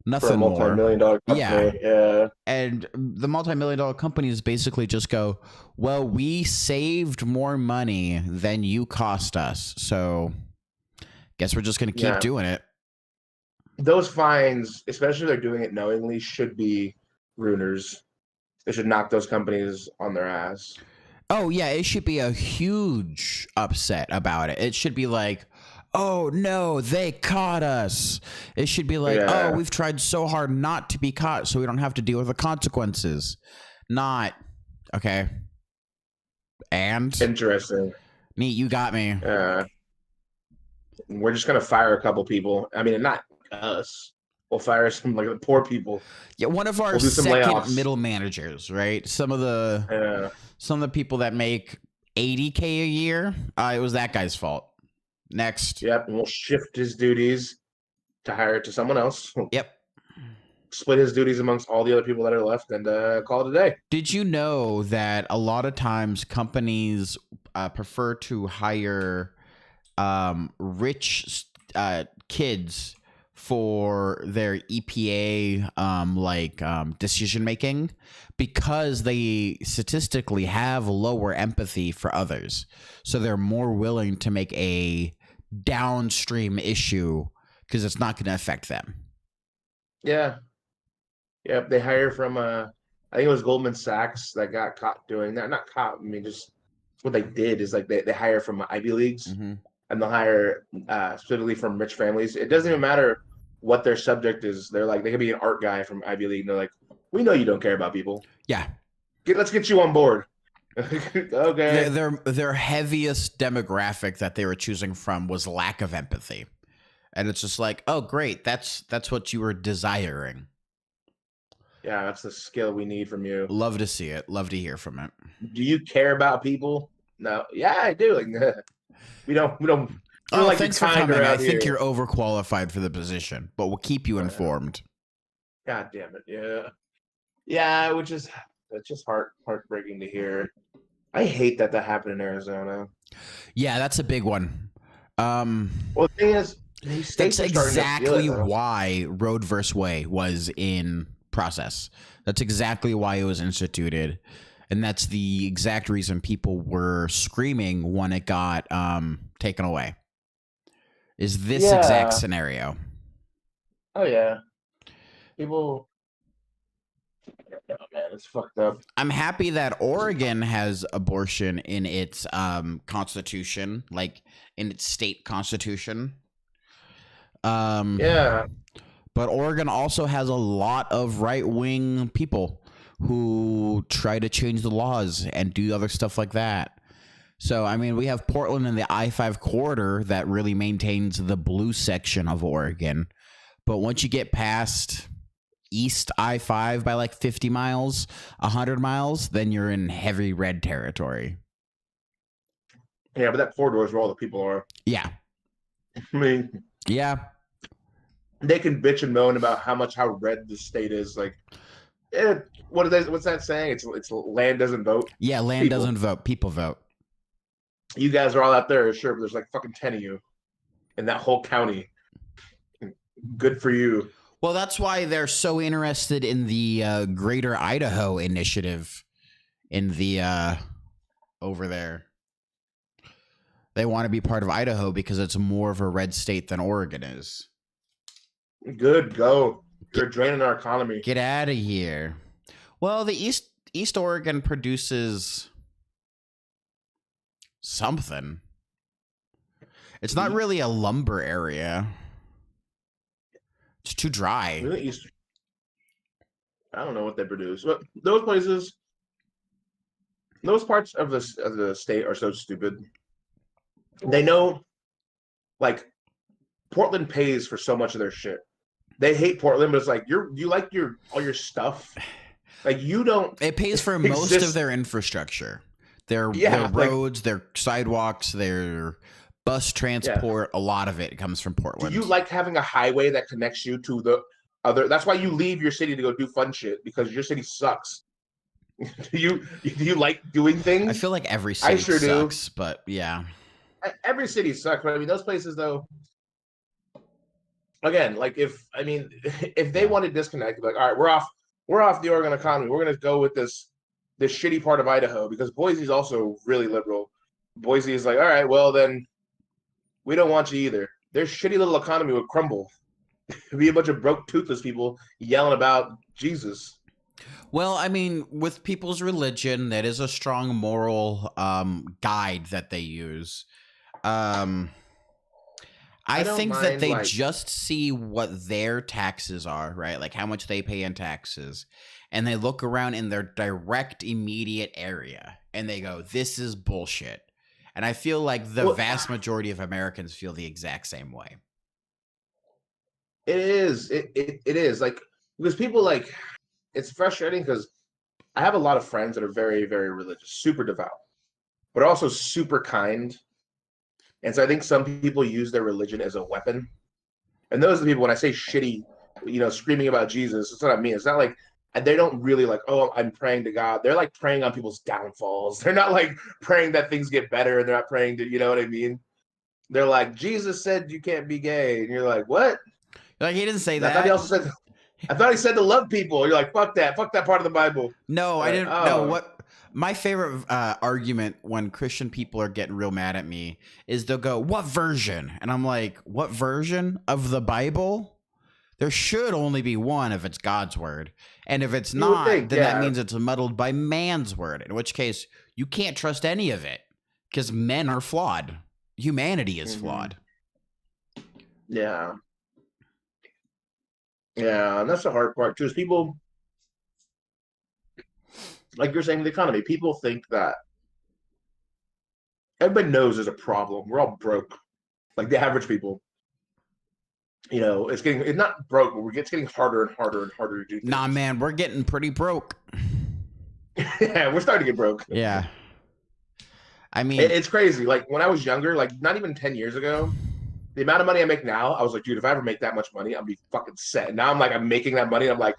Nothing more. For a multi-million-dollar company. Yeah. And the multi-million-dollar companies basically just go, well, we saved more money than you cost us, so guess we're just going to keep doing it. Those fines, especially if they're doing it knowingly, should be ruiners. They should knock those companies on their ass. Oh, yeah, it should be a huge upset about it. It should be like, oh, no, they caught us. It should be like, oh, we've tried so hard not to be caught so we don't have to deal with the consequences. Not, okay. And? Interesting. Neat, you got me. We're just going to fire a couple people. I mean, not us. We'll fire some like poor people. Yeah, one of our second middle managers, right? Some of the people that make $80K a year, it was that guy's fault. Next. Yep, and we'll shift his duties to hire it to someone else. Yep. Split his duties amongst all the other people that are left and call it a day. Did you know that a lot of times companies prefer to hire rich kids for their EPA decision making, because they statistically have lower empathy for others, so they're more willing to make a downstream issue because it's not going to affect them. Yeah. Yep. They hire from I think it was Goldman Sachs that got caught doing that. Not caught. I mean, just what they did is like they hire from Ivy Leagues, and they'll hire specifically from rich families. It doesn't even matter what their subject is. They're like, they could be an art guy from Ivy League, and they're like, we know you don't care about people. Yeah. Let's get you on board. Okay. Their heaviest demographic that they were choosing from was lack of empathy. And it's just like, oh, great. That's what you were desiring. Yeah, that's the skill we need from you. Love to see it. Love to hear from it. Do you care about people? No. Yeah, I do. Like, we don't. Oh, like, thanks for coming. I think you're overqualified for the position, but we'll keep you informed. God damn it. Yeah. Yeah, that's just heartbreaking to hear. I hate that happened in Arizona. Yeah, that's a big one. Well, the thing is, that's exactly why Roe v. Wade was in process. That's exactly why it was instituted. And that's the exact reason people were screaming when it got taken away. Is this exact scenario. Oh, yeah. People... Oh, man, it's fucked up. I'm happy that Oregon has abortion in its constitution, like in its state constitution. Yeah. But Oregon also has a lot of right-wing people who try to change the laws and do other stuff like that. So, I mean, we have Portland in the I-5 corridor that really maintains the blue section of Oregon. But once you get past east I-5 by like 50 miles, 100 miles, then you're in heavy red territory. Yeah, but that corridor is where all the people are. Yeah. I mean... Yeah. They can bitch and moan about how red the state is. Like, what's that saying? It's land doesn't vote. Yeah, land doesn't vote. People vote. You guys are all out there, sure, but there's like fucking 10 of you in that whole county. Good for you. Well, that's why they're so interested in the Greater Idaho Initiative in the over there. They want to be part of Idaho because it's more of a red state than Oregon is. Good, go. You're draining our economy. Get out of here. Well, the East Oregon produces something. It's not really a lumber area. It's too dry. Really East. I don't know what they produce, but those places, those parts of the state are so stupid. They know, like, Portland pays for so much of their shit. They hate Portland, but it's like you like all your stuff. Like, you don't. It pays for most of their infrastructure. Their roads, their sidewalks, their bus transport. A lot of it comes from Portland. Do you like having a highway that connects you to the other? That's why you leave your city to go do fun shit, because your city sucks. do you like doing things? I feel like every city sucks, but yeah. Every city sucks, but I mean, those places though. Again, like if they want to disconnect, like, all right, we're off the Oregon economy. We're gonna go with this shitty part of Idaho, because Boise is also really liberal. Boise is like, all right, well then, we don't want you either. Their shitty little economy would crumble. It'd be a bunch of broke, toothless people yelling about Jesus. Well, I mean, with people's religion, that is a strong moral guide that they use. I think that they just see what their taxes are, right? Like how much they pay in taxes. And they look around in their direct, immediate area and they go, this is bullshit. And I feel like the vast majority of Americans feel the exact same way. It is. It is. Like, because people, like, it's frustrating because I have a lot of friends that are very, very religious, super devout, but also super kind. And so I think some people use their religion as a weapon. And those are the people, when I say shitty, screaming about Jesus, it's what I mean. It's not like they don't really like, oh, I'm praying to God. They're like praying on people's downfalls. They're not like praying that things get better. And they're not praying to, you know what I mean? They're like, Jesus said you can't be gay. And you're like, what? Like, he didn't say that. I thought he said to love people. You're like, fuck that part of the Bible. No, I didn't know what. My favorite argument when Christian people are getting real mad at me is they'll go, what version? And I'm like, what version of the Bible? There should only be one if it's God's word. And if it's not, then that means it's muddled by man's word, in which case you can't trust any of it because men are flawed. Humanity is flawed. Yeah. Yeah, and that's the hard part too, is people, like you're saying, the economy, people think that everybody knows there's a problem. We're all broke. Like the average people. It's not broke, but it's getting harder and harder and harder to do things. Nah, man, we're getting pretty broke. Yeah, we're starting to get broke. Yeah. I mean, it's crazy. Like when I was younger, like not even 10 years ago, the amount of money I make now, I was like, dude, if I ever make that much money, I'll be fucking set. Now I'm making that money. And I'm like,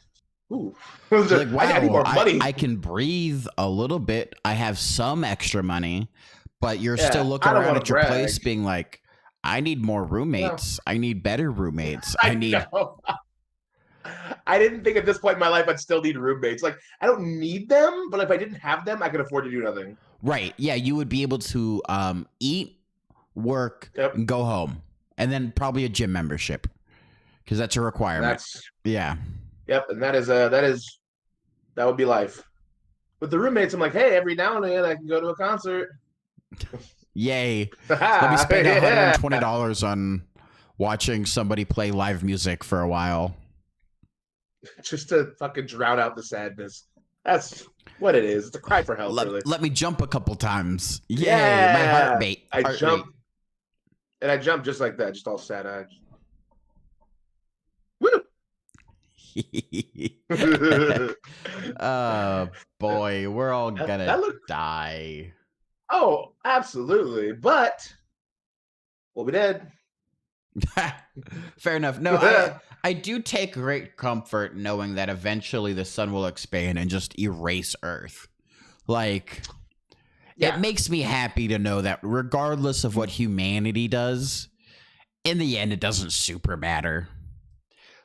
ooh, like, wow, I need more money. I can breathe a little bit. I have some extra money, but you're still looking around at your place being like, I need more roommates. No. I need better roommates. I didn't think at this point in my life I'd still need roommates. Like, I don't need them, but if I didn't have them, I could afford to do nothing. Right. Yeah, you would be able to eat, work, and go home. And then probably a gym membership, because that's a requirement. Yeah. Yep, and that would be life. With the roommates, I'm like, hey, every now and then I can go to a concert. Yay! Let me spend $120 on watching somebody play live music for a while, just to fucking drown out the sadness. That's what it is. It's a cry for help. Let me jump a couple times. Yay! My heartbeat. I jump. And I jumped just like that, just all sad-eyed. Woo! Oh, boy. We're all gonna die. Oh, absolutely. But we'll be dead. Fair enough. No, I do take great comfort knowing that eventually the sun will expand and just erase Earth. Like... Yeah. It makes me happy to know that regardless of what humanity does, in the end, it doesn't super matter.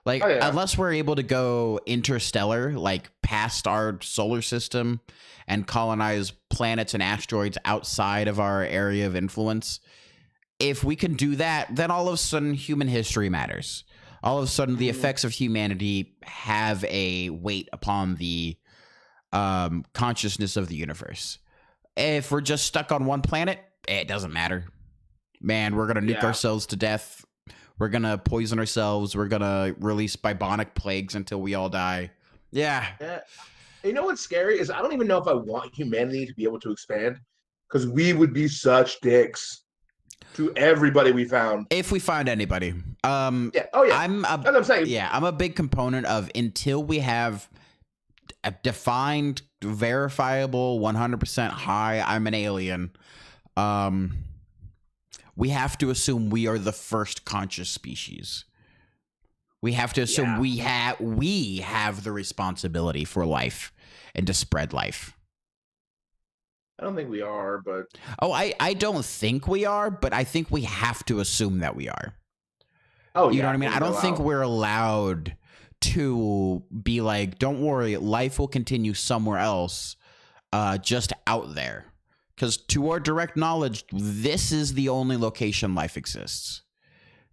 Oh Like, yeah. unless we're able to go interstellar, like past our solar system and colonize planets and asteroids outside of our area of influence, if we can do that, then all of a sudden human history matters. All of a sudden, the Mhm. effects of humanity have a weight upon the consciousness of the universe. If we're just stuck on one planet, it doesn't matter. Man, we're going to nuke Yeah. ourselves to death. We're going to poison ourselves. We're going to release bubonic plagues until we all die. Yeah. Yeah. You know what's scary is I don't even know if I want humanity to be able to expand because we would be such dicks to everybody we found. If we find anybody. Yeah. Oh yeah. I'm That's a what I'm saying. yeah, I'm a big component of until we have a defined, verifiable, 100% hi, I'm an alien. Um, we have to assume we are the first conscious species. We have to assume Yeah. we have the responsibility for life and to spread life. I don't think we are, but Oh, I don't think we are, but I think we have to assume that we are. oh You know yeah, what I mean? we'll I don't go think out. we're allowed to be like, don't worry, life will continue somewhere else, just out there. Because to our direct knowledge, this is the only location life exists.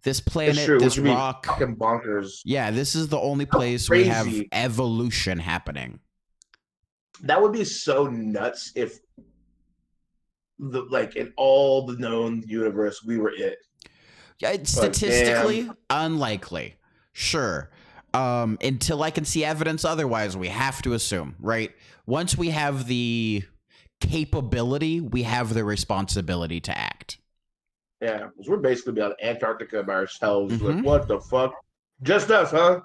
This It's planet, true, which this would be rock, fucking bonkers. yeah, this is the only How place we have crazy. evolution happening. That would be so nuts if the like in all the known universe we were it. Yeah, it's Like, statistically damn. unlikely. Sure. Until I can see evidence otherwise, we have to assume, right? Once we have the capability, we have the responsibility to act. Yeah. 'Cause we're basically be out Antarctica by ourselves. Like, Mm-hmm. what the fuck? Just us, huh?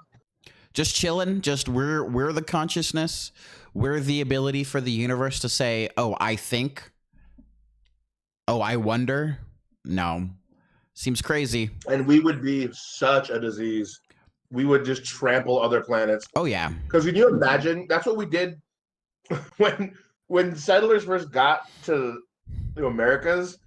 Just chilling. Just we're the consciousness. We're the ability for the universe to say, "Oh, I think. Oh, I wonder." No, seems crazy. And we would be such a disease. We would just trample other planets. Oh yeah. Because can you imagine? That's what we did when when settlers first got to the Americas.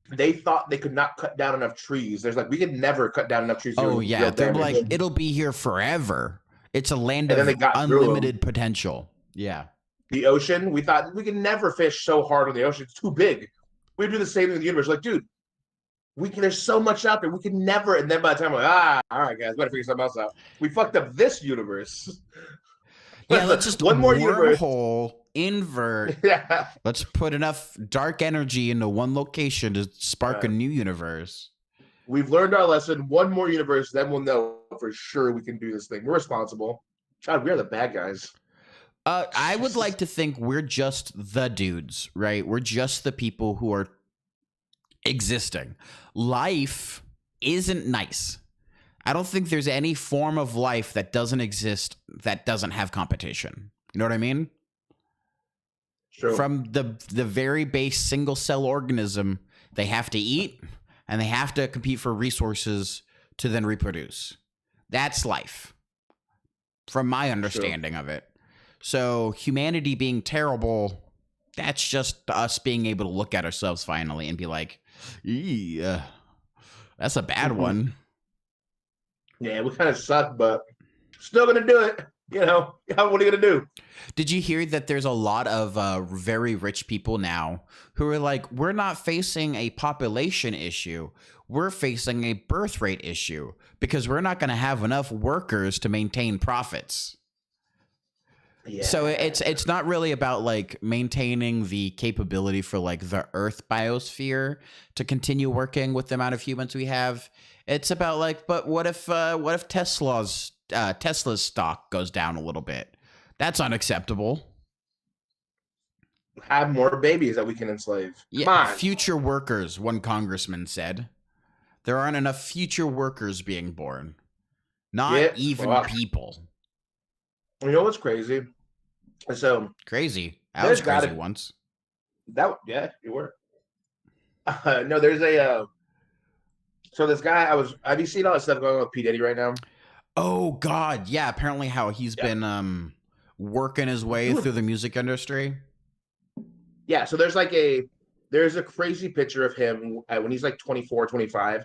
They thought they could not cut down enough trees. There's like we could never cut down enough trees. Oh yeah. Real They're damage. like, it'll be here forever. It's a land And then they of got through them. unlimited potential. Yeah. The ocean, we thought we could never fish so hard on the ocean. It's too big. We do the same thing in the universe. Like, dude, we can. There's so much out there. We can never. And then by the time we're like, all right, guys, better figure something else out. We fucked up this universe. Yeah, let's just One more universe. wormhole, invert. Yeah. Let's put enough dark energy into one location to spark a Right. new universe. We've learned our lesson. One more universe, then we'll know for sure we can do this thing. We're responsible. God, we are the bad guys. I would like to think we're just the dudes, right? We're just the people who are existing. Life isn't nice. I don't think there's any form of life that doesn't exist that doesn't have competition. You know what I mean? True. From the very base single cell organism, they have to eat and they have to compete for resources to then reproduce. That's life, from my understanding of it. So humanity being terrible, that's just us being able to look at ourselves finally and be like, yeah, that's a bad one. Yeah, we kind of suck, but still gonna do it. You know, what are you gonna do? Did you hear that there's a lot of very rich people now who are like, we're not facing a population issue. We're facing a birth rate issue because we're not going to have enough workers to maintain profits. Yeah. So it's not really about like maintaining the capability for like the Earth biosphere to continue working with the amount of humans we have. It's about like, but what if Tesla's stock goes down a little bit? That's unacceptable. Have more babies that we can enslave. Yeah, Come on. future workers, one congressman said. There aren't enough future workers being born. Not Get even fucked. people. You know what's crazy? So Crazy. I There's was crazy gotta- once. that yeah, you were. No, there's a so this guy have you seen all that stuff going on with P. Diddy right now? Oh God, yeah. Apparently, how he's Yeah. been working his way through the music industry. Yeah, so there's a crazy picture of him when he's like 24, 25,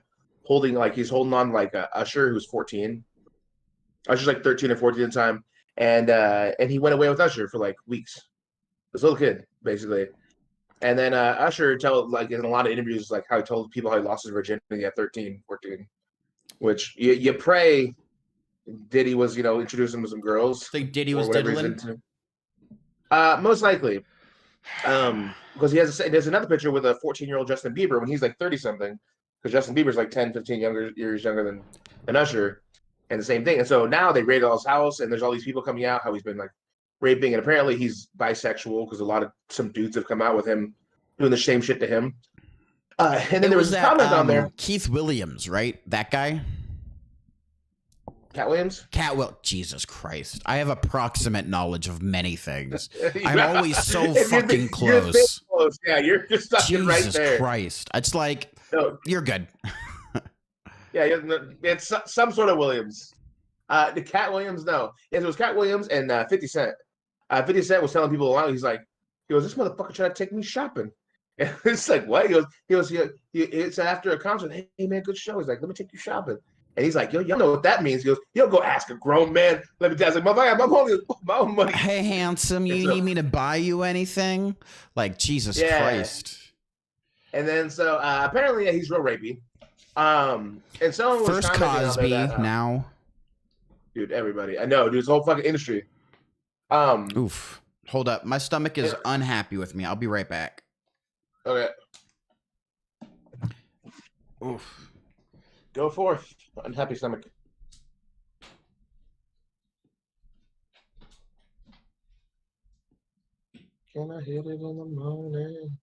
he's holding on like a Usher who's 14. Usher's like 13 or 14 at the time, and he went away with Usher for like weeks. This little kid, basically. And then Usher tell like in a lot of interviews like how he told people how he lost his virginity at 13, 14, which you pray Diddy was introducing him to some girls Think Diddy or was whatever he's diddling? into. Most likely, because there's another picture with a 14-year-old Justin Bieber when he's like 30 something, because Justin Bieber's like 10, 15 years younger than Usher, and the same thing. And so now they raided all his house, and there's all these people coming out how he's been like raping, and apparently he's bisexual because some dudes have come out with him doing the same shit to him. And then It there was was this that comment on there, Keith Williams, right? That guy? Cat Williams. Jesus Christ. I have approximate knowledge of many things. Yeah. I'm always so If you're fucking You're close. close. Yeah, you're just fucking right Jesus there. Christ. It's like, No, you're good. yeah, it's some sort of Williams. The Cat Williams, no. Yes, it was Cat Williams and 50 Cent. 50 Cent was telling people along, he goes, this motherfucker trying to take me shopping. And it's like, what? It's after a concert. Hey, man, good show. He's like, let me take you shopping. And he's like, yo, you know what that means? He goes, yo, go ask a grown man. Let me tell you. I was like, motherfucker, my own money. Hey, handsome, you need me to buy you anything? Like, Jesus Christ. And then so apparently he's real rapey. And someone was First Cosby, that, now. Dude, everybody. I know, dude, this whole fucking industry. Oof. Hold up. My stomach is unhappy with me. I'll be right back. Okay. Oof. Go forth. Unhappy stomach. Can I hit it in the morning?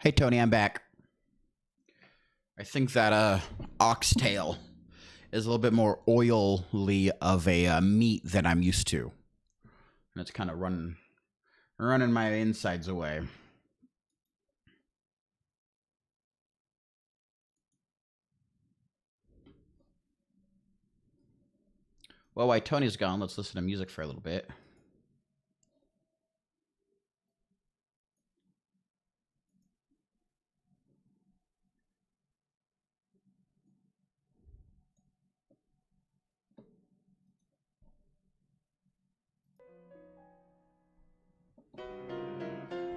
Hey Tony, I'm back. I think that oxtail is a little bit more oily of a meat than I'm used to, and it's kind of running my insides away. Well, while Tony's gone, let's listen to music for a little bit.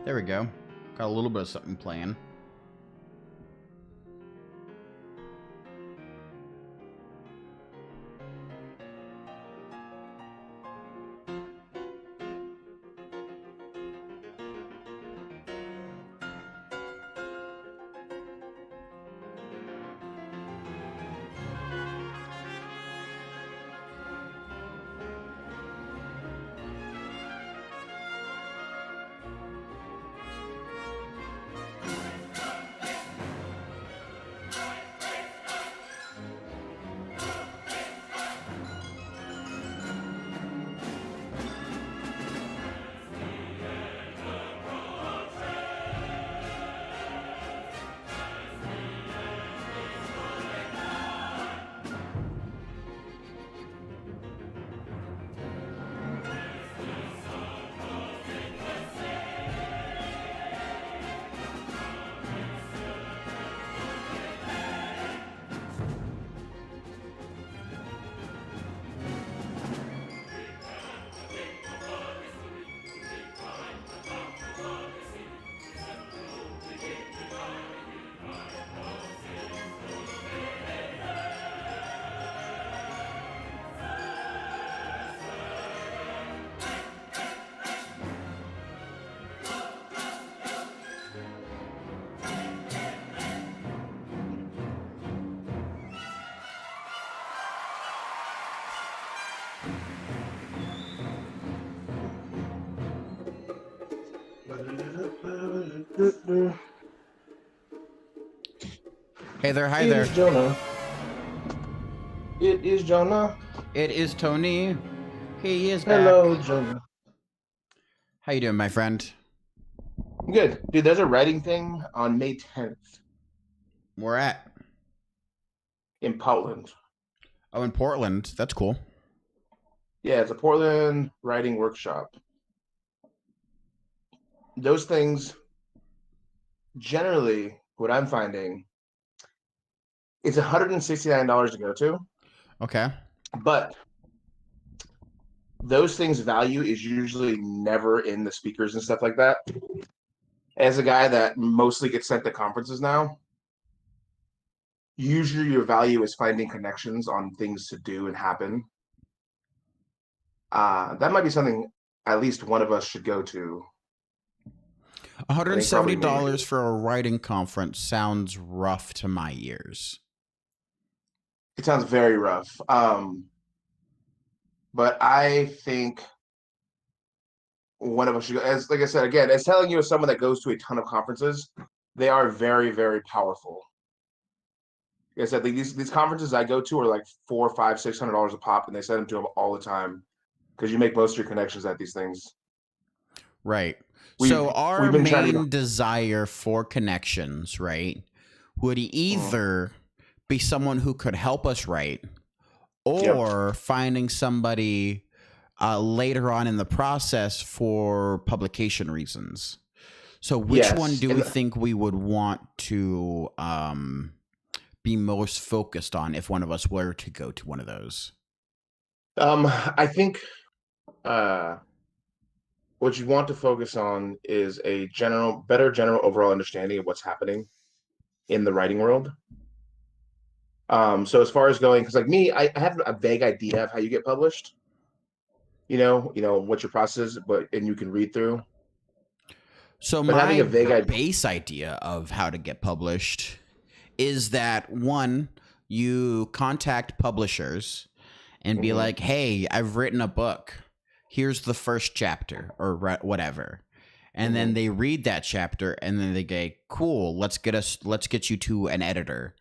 There we go. Got a little bit of something playing. Hey there, hi there. It is Jonah. It is Jonah. It is Tony. He is back. Hello, Jonah. How you doing, my friend? Good. Dude, there's a writing thing on May 10th Where at? in Portland. Oh, in Portland. That's cool. Yeah, it's a Portland writing workshop. Those things, generally, what I'm finding, it's $169 to go to. Okay. But those things' value is usually never in the speakers and stuff like that. As a guy that mostly gets sent to conferences now, usually your value is finding connections on things to do and happen. That might be something at least one of us should go to. $170 for a writing conference sounds rough to my ears. It sounds very rough. But I think one of us should go. As like I said, again, as telling you as someone that goes to a ton of conferences, they are very, very powerful. Like I said, like these conferences I go to are like $400, $500, $600 a pop, and they send them to them all the time because you make most of your connections at these things. Right. We've So we've our been trying to get. main desire for connections, right, would Mhm. either be someone who could help us write, Yep. or finding somebody later on in the process for publication reasons. So which one Yes, do we and think we would want to be most focused on if one of us were to go to one of those? I think uh, what you want to focus on is a better general overall understanding of what's happening in the writing world. So as far as going, because like me, I have a vague idea of how you get published. What your process is, and you can read through. So But having my a vague idea, base idea of how to get published is that one, you contact publishers and be Mhm. like, "Hey, I've written a book. Here's the first chapter or whatever." And then Mhm. they read that chapter and then they go, "Cool, let's get you to an editor."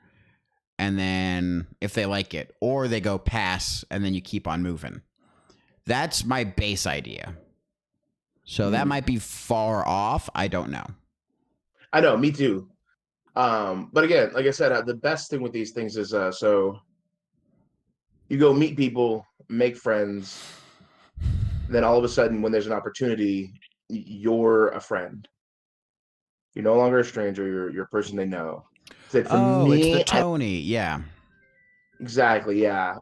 And then if they like it, or they go pass and then you keep on moving. That's my base idea. So that Mhm. might be far off. I don't know. I know, me too. But again, like I said, the best thing with these things is so you go meet people, make friends, then all of a sudden, when there's an opportunity, you're a friend. You're no longer a stranger. You're a person they know. So for Oh, it's the me, Tony. Yeah. exactly, yeah.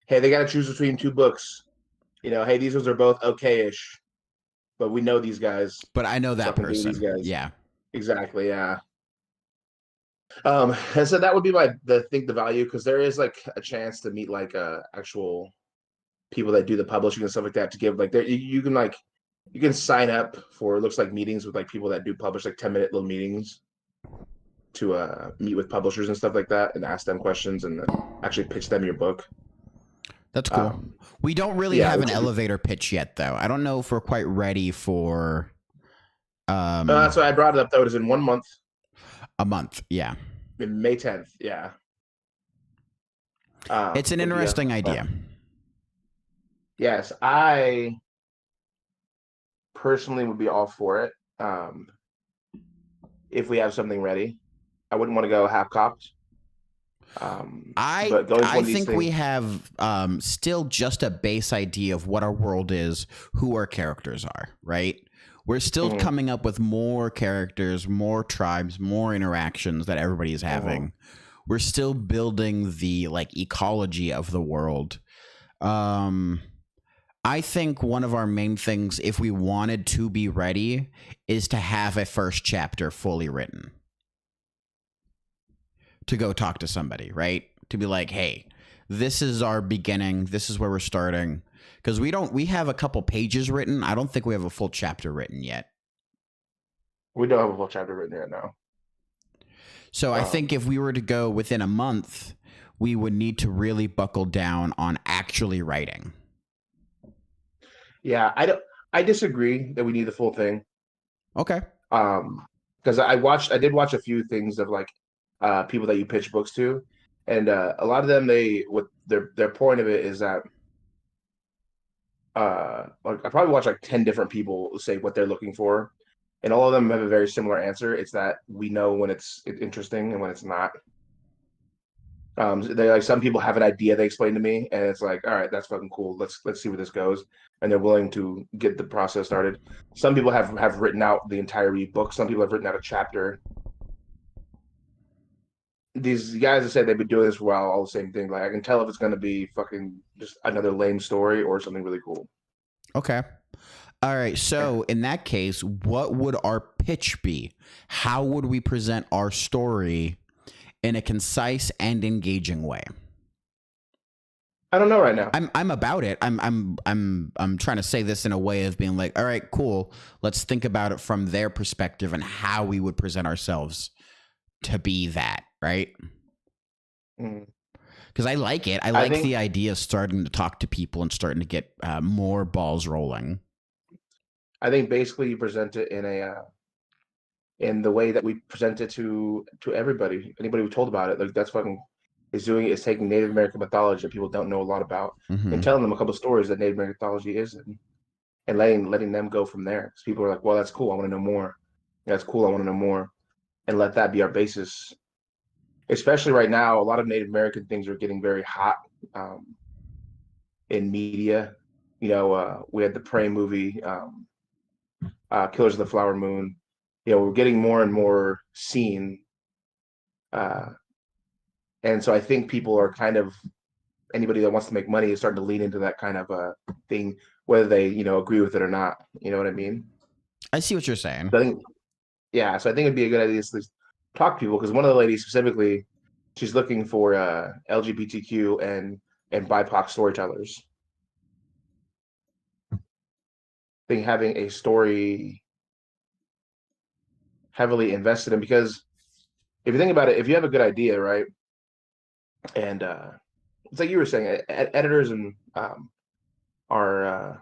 Hey, they got to choose between two books. Hey, these ones are both okay-ish, but we know these guys, But I know so I that can do these person. guys. Yeah. Exactly, yeah. And so that would be the value because there is like a chance to meet like actual people that do the publishing and stuff like that to give like there you can like you can sign up for it looks like meetings with like people that do publish like 10-minute little meetings to meet with publishers and stuff like that and ask them questions and then actually pitch them your book. That's cool. Um, We don't really yeah, have an which would be, elevator pitch yet, though. I don't know if we're quite ready for that's why I brought it up though. It is in 1 month, a month. Yeah. in May 10th. Yeah, It's an would be a interesting idea. yes. I personally would be all for it. If we have something ready, I wouldn't want to go half cocked. I But going to I one of these think we things, have still just a base idea of what our world is, who our characters are, right? We're still mhm, coming up with more characters, more tribes, more interactions that everybody is mhm. having. We're still building the like ecology of the world. Um I think one of our main things if we wanted to be ready is to have a first chapter fully written, to go talk to somebody, right? To be like, hey, this is our beginning. This is where we're starting. Because we have a couple pages written. I don't think we have a full chapter written yet. We don't have a full chapter written yet now. So I think Um, if we were to go within a month, we would need to really buckle down on actually writing. yeah, I disagree that we need the full thing. Okay. Because I did watch a few things of like people that you pitch books to, and a lot of them what their point of it is that like I probably watched like 10 different people say what they're looking for, and all of them have a very similar answer. It's that we know when it's interesting and when it's not. They like some people have an idea they explain to me, and it's like, all right, that's fucking cool. Let's see where this goes, and they're willing to get the process started. Some people have written out the entire book. Some people have written out a chapter. These guys have said they've been doing this for a while, all the same thing. Like I can tell if it's going to be fucking just another lame story or something really cool. Okay. All right. So in that case, what would our pitch be? How would we present our story in a concise and engaging way? I don't know right now. I'm about it. I'm trying to say this in a way of being like, all right, cool. Let's think about it from their perspective and how we would present ourselves to be that, right? Mm. Because I like it. I I like think the idea of starting to talk to people and starting to get more balls rolling. I think basically you present it in in the way that we present it to everybody. Anybody who told about it, like that's fucking is taking Native American mythology that people don't know a lot about and Mm-hmm. telling them a couple stories that Native American mythology is, and letting them go from there. Because people are like, well, that's cool. I want to know more. That's cool. I want to know more, and let that be our basis. Especially right now, a lot of Native American things are getting very hot um, in media. We had the Prey movie, Killers of the Flower Moon. We're getting more and more seen, uh, and so I think people are kind of anybody that wants to make money is starting to lean into that kind of thing, whether they agree with it or not. You know what I mean? I see what you're saying. So I think yeah, so I think it'd be a good idea to talk to people because one of the ladies specifically, she's looking for LGBTQ and BIPOC storytellers. I think having a story heavily invested in because if you think about it, if you have a good idea, right, and it's like you were saying, editors and are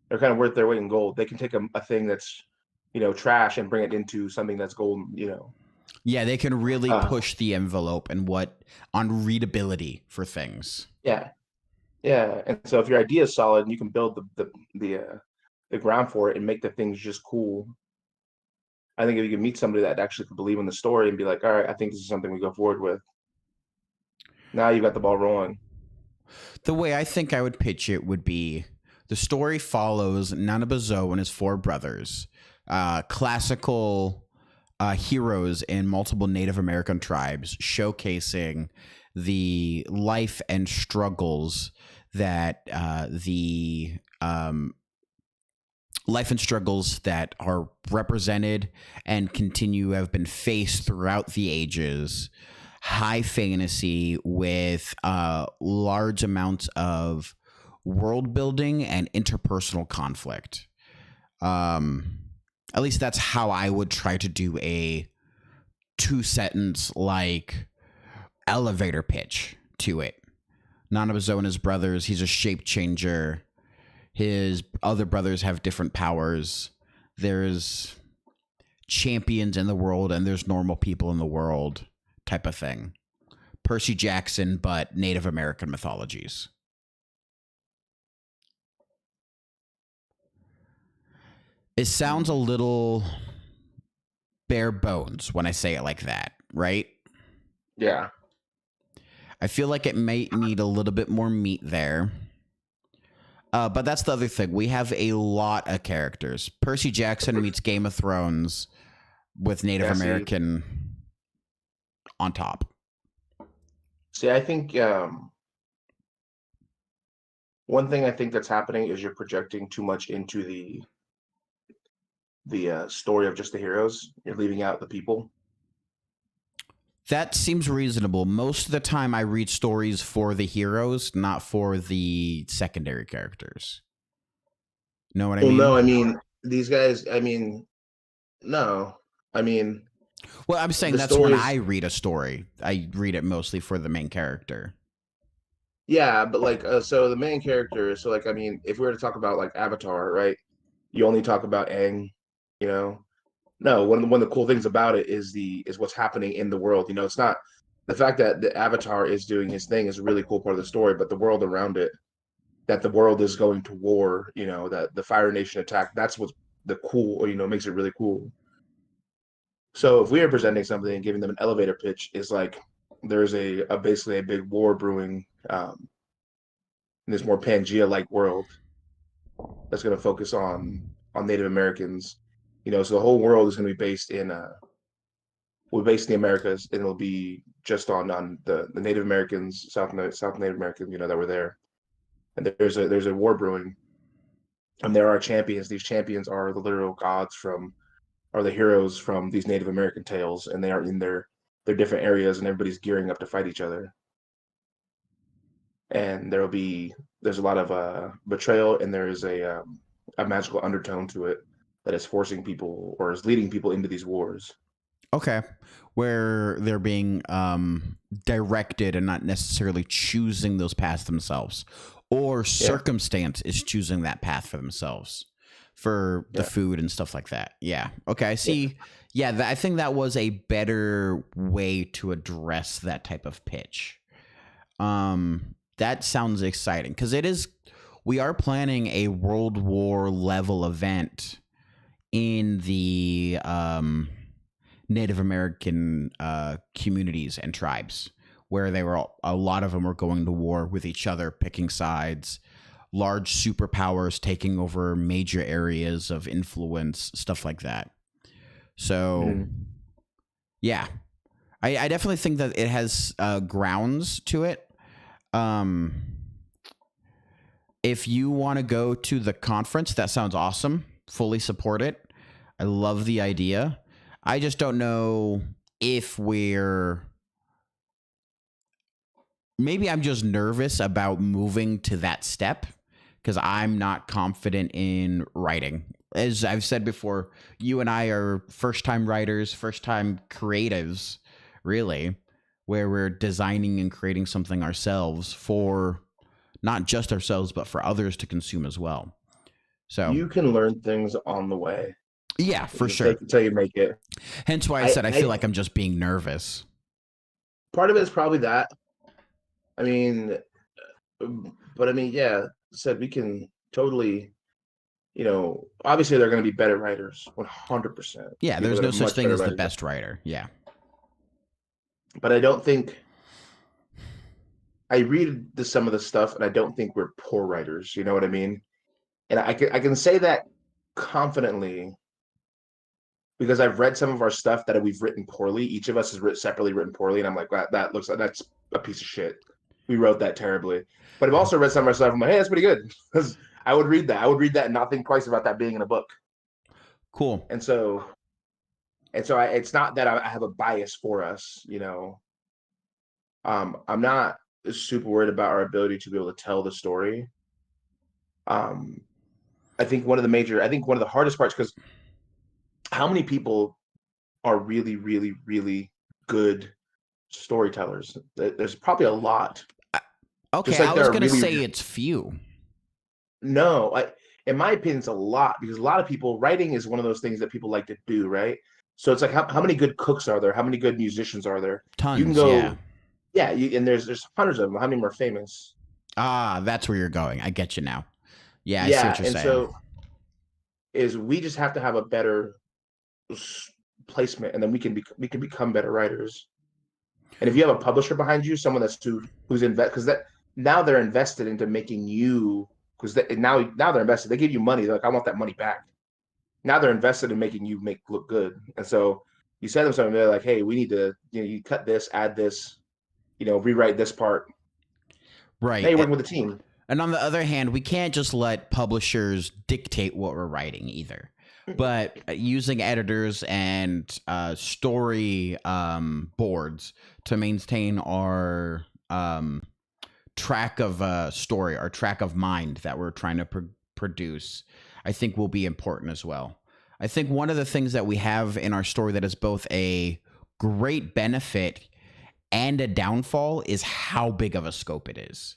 they're kind of worth their weight in gold. They can take a thing that's trash and bring it into something that's gold. Yeah, they can really Uh, push the envelope and on readability for things. yeah, yeah. And so if your idea is solid and you can build the ground for it and make the things just cool, I think if you can meet somebody that actually could believe in the story and be like, all right, I think this is something we go forward with. Now you got the ball rolling. The way I think I would pitch it would be the story follows Nanabuzo and his four brothers, classical heroes in multiple Native American tribes, showcasing the life and struggles that life and struggles that are represented and continue have been faced throughout the ages. High fantasy with large amounts of world building and interpersonal conflict. At least that's how I would try to do a 2-sentence like elevator pitch to it. Nanabuzo and his brothers, he's a shape changer. His other brothers have different powers. There's champions in the world and there's normal people in the world type of thing. Percy Jackson, but Native American mythologies. It sounds a little bare bones when I say it like that, right? Yeah. I feel like it might need a little bit more meat there. But that's the other thing. We have a lot of characters. Percy Jackson meets Game of Thrones with Native American on top. See, I think one thing I think that's happening is you're projecting too much into the story of just the heroes. You're leaving out the people. That seems reasonable. Most of the time I read stories for the heroes, not for the secondary characters. Know what I mean? Well, no, I mean, these guys, no. Well, I'm saying that's when I read a story. I read it mostly for the main character. Yeah, but like, so the main character, so like, if we were to talk about like Avatar, right? You only talk about Aang, you know? No, one of the cool things about it is what's happening in the world. It's not the fact that the Avatar is doing his thing is a really cool part of the story, but the world around it, that the world is going to war, that the Fire Nation attack, that's what's the cool, makes it really cool. So if we are presenting something and giving them an elevator pitch, is like there's basically a big war brewing in this more Pangea-like world that's going to focus on Native Americans. So the whole world is going to be based in the Americas, and it'll be just on the Native Americans, South Native Americans, that were there. And there's a war brewing, and there are champions. These champions are the literal gods are the heroes from these Native American tales, and they are in their different areas, and everybody's gearing up to fight each other. And there's a lot of betrayal, and there is a magical undertone to it that is forcing people or is leading people into these wars. Okay. Where they're being directed and not necessarily choosing those paths themselves, or circumstance is choosing that path for themselves. for the Yeah. food and stuff like that. Yeah. Okay. I see. Yeah. I think that was a better way to address that type of pitch. That sounds exciting because we are planning a World War level event in the Native American communities and tribes, where a lot of them were going to war with each other, picking sides, large superpowers taking over major areas of influence, stuff like that. So, yeah, I definitely think that it has grounds to it. If you want to go to the conference, that sounds awesome. Fully support it. I love the idea. I just don't know if maybe I'm just nervous about moving to that step because I'm not confident in writing. As I've said before, you and I are first-time writers, first-time creatives, really, where we're designing and creating something ourselves for not just ourselves, but for others to consume as well. So You can learn things on the way. yeah, for sure. Until you make it. Hence why I said I feel like I'm just being nervous. Part of it is probably that. I mean, but I mean, yeah, said we can totally, obviously they're going to be better writers, 100%. Yeah, People there's that no are such much thing better as the writers. best writer. Yeah. But I don't think I read some of the stuff, and I don't think we're poor writers. You know what I mean? And I can say that confidently because I've read some of our stuff that we've written poorly. Each of us has separately written poorly, and I'm like, that looks like that's a piece of shit. We wrote that terribly. But I've also read some of our stuff. I'm like, hey, that's pretty good, because I would read that. I would read that and not think twice about that being in a book. Cool. And so it's not that I have a bias for us. I'm not super worried about our ability to be able to tell the story. I think one of the hardest parts, because how many people are really, really, really good storytellers? There's probably a lot. Okay, I was going to say it's few. No, in my opinion, it's a lot, because a lot of people, writing is one of those things that people like to do, right? So it's like, how many good cooks are there? How many good musicians are there? Tons, you can go, yeah, and there's hundreds of them. How many more famous? Ah, that's where you're going. I get you now. Yeah, I yeah, see what you're saying. So we just have to have a better placement, and then we can become better writers. And if you have a publisher behind you, someone who's because now they're invested into making you, because now they're invested. They give you money. They're like, I want that money back. Now they're invested in making you look good. And so you send them something, they're like, hey, we need to, you cut this, add this, rewrite this part. Right. Now you're working with a team. And on the other hand, we can't just let publishers dictate what we're writing either. But using editors and story boards to maintain our track of story, our track of mind that we're trying to produce, I think will be important as well. I think one of the things that we have in our story that is both a great benefit and a downfall is how big of a scope it is.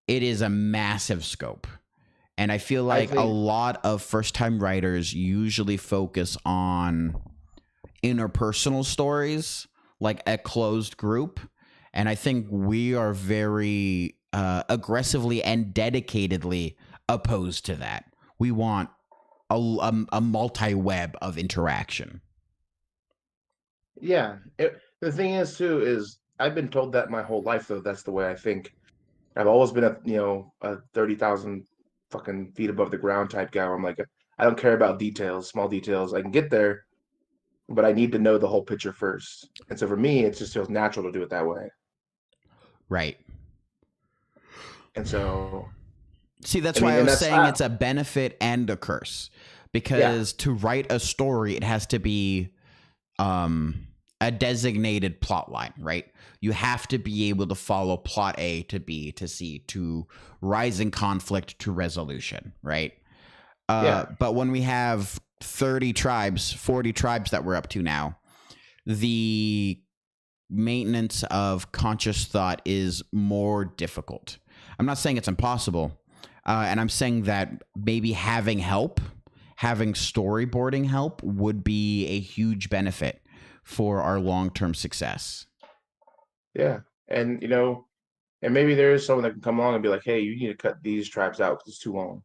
It is a massive scope. And I feel like a lot of first-time writers usually focus on interpersonal stories, like a closed group. And I think we are very aggressively and dedicatedly opposed to that. We want a multi-web of interaction. Yeah. The thing is, too, is I've been told that my whole life, though. That's the way I think. I've always been a 30,000 fucking feet above the ground type guy. I'm like, I don't care about details, small details. I can get there, but I need to know the whole picture first. And so for me, it just feels natural to do it that way. Right. And so, see, that's why I was saying it's a benefit and a curse, because to write a story, it has to be a designated plot line, right? You have to be able to follow plot A to B to C to rising conflict to resolution, right? But when we have 30 tribes, 40 tribes that we're up to now, the maintenance of conscious thought is more difficult. I'm not saying it's impossible. And I'm saying that maybe having help, having storyboarding help would be a huge benefit for our long-term success. Yeah, and and maybe there is someone that can come along and be like, "Hey, you need to cut these tribes out because it's too long."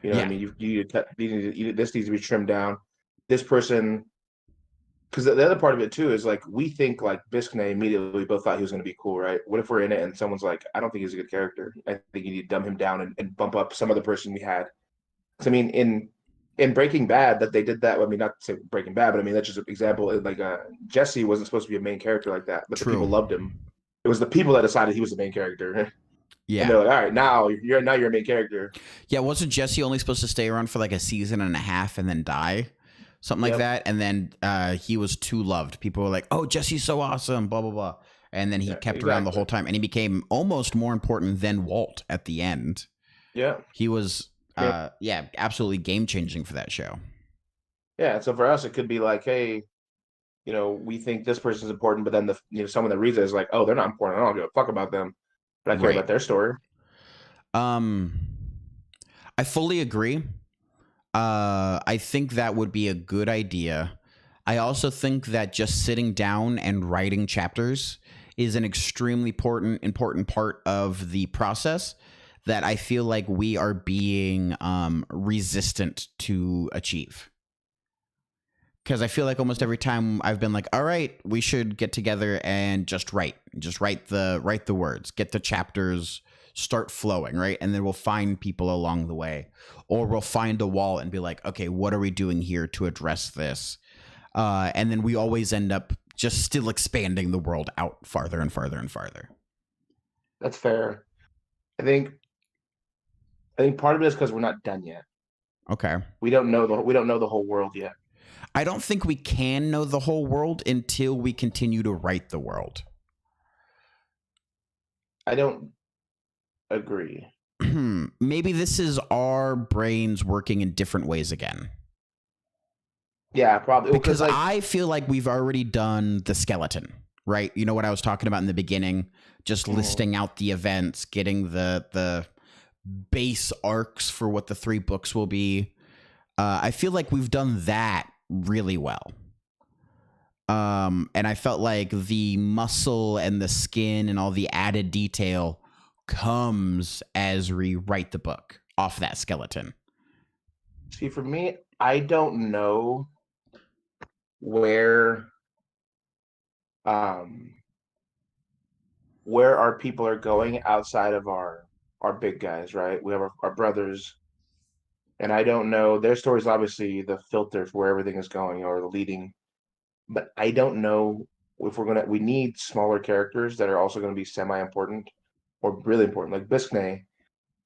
You know what I Yeah, mean? You need to cut. This needs to be trimmed down. This person, because the other part of it too is like we think like Biskne immediately both thought he was going to be cool, right? What if we're in it and someone's like, "I don't think he's a good character. I think you need to dumb him down and bump up some other person we had." Because I mean, in Breaking Bad, that they did that. I mean, not to say Breaking Bad, but I mean that's just an example. Like Jesse wasn't supposed to be a main character like that, but the people true. loved him. It was the people that decided he was the main character. And Yeah. they're like, all right, now you're a main character. Yeah, wasn't Jesse only supposed to stay around for like a season and a half and then die? Something like Yep. that. And then he was too loved. People were like, oh, Jesse's so awesome, blah, blah, blah. And then he Yeah, kept around the exactly. whole time and he became almost more important than Walt at the end. Yeah. He was, I mean, yeah, absolutely game changing for that show. yeah. So for us, it could be like, hey, we think this person's important, but then someone that reads it is like, oh, they're not important. I don't give a fuck about them, but I care Right. about their story. Um, I fully agree. I think that would be a good idea. I also think that just sitting down and writing chapters is an extremely important part of the process that I feel like we are being resistant to achieve. Because I feel like almost every time I've been like, all right, we should get together and just write the words, get the chapters start flowing, right? And then we'll find people along the way, or we'll find a wall and be like, okay, what are we doing here to address this? And then we always end up just still expanding the world out farther and farther and farther. That's fair. I think part of it is because we're not done yet. Okay. We don't know the whole world yet. I don't think we can know the whole world until we continue to write the world. I don't agree. Maybe this is our brains working in different ways again. Yeah, probably Because like I feel like we've already done the skeleton, right? You know what I was talking about in the beginning, just listing out the events, getting the base arcs for what the 3 books will be. I feel like we've done that really well. And I felt like the muscle and the skin and all the added detail comes as we write the book off that skeleton. see, for me, I don't know where um where our people are going outside of our big guys, right? We have our brothers, and I don't know their stories. Obviously, the filter for where everything is going or the leading, but I don't know if we're gonna. We need smaller characters that are also going to be semi-important or really important. Like Biskne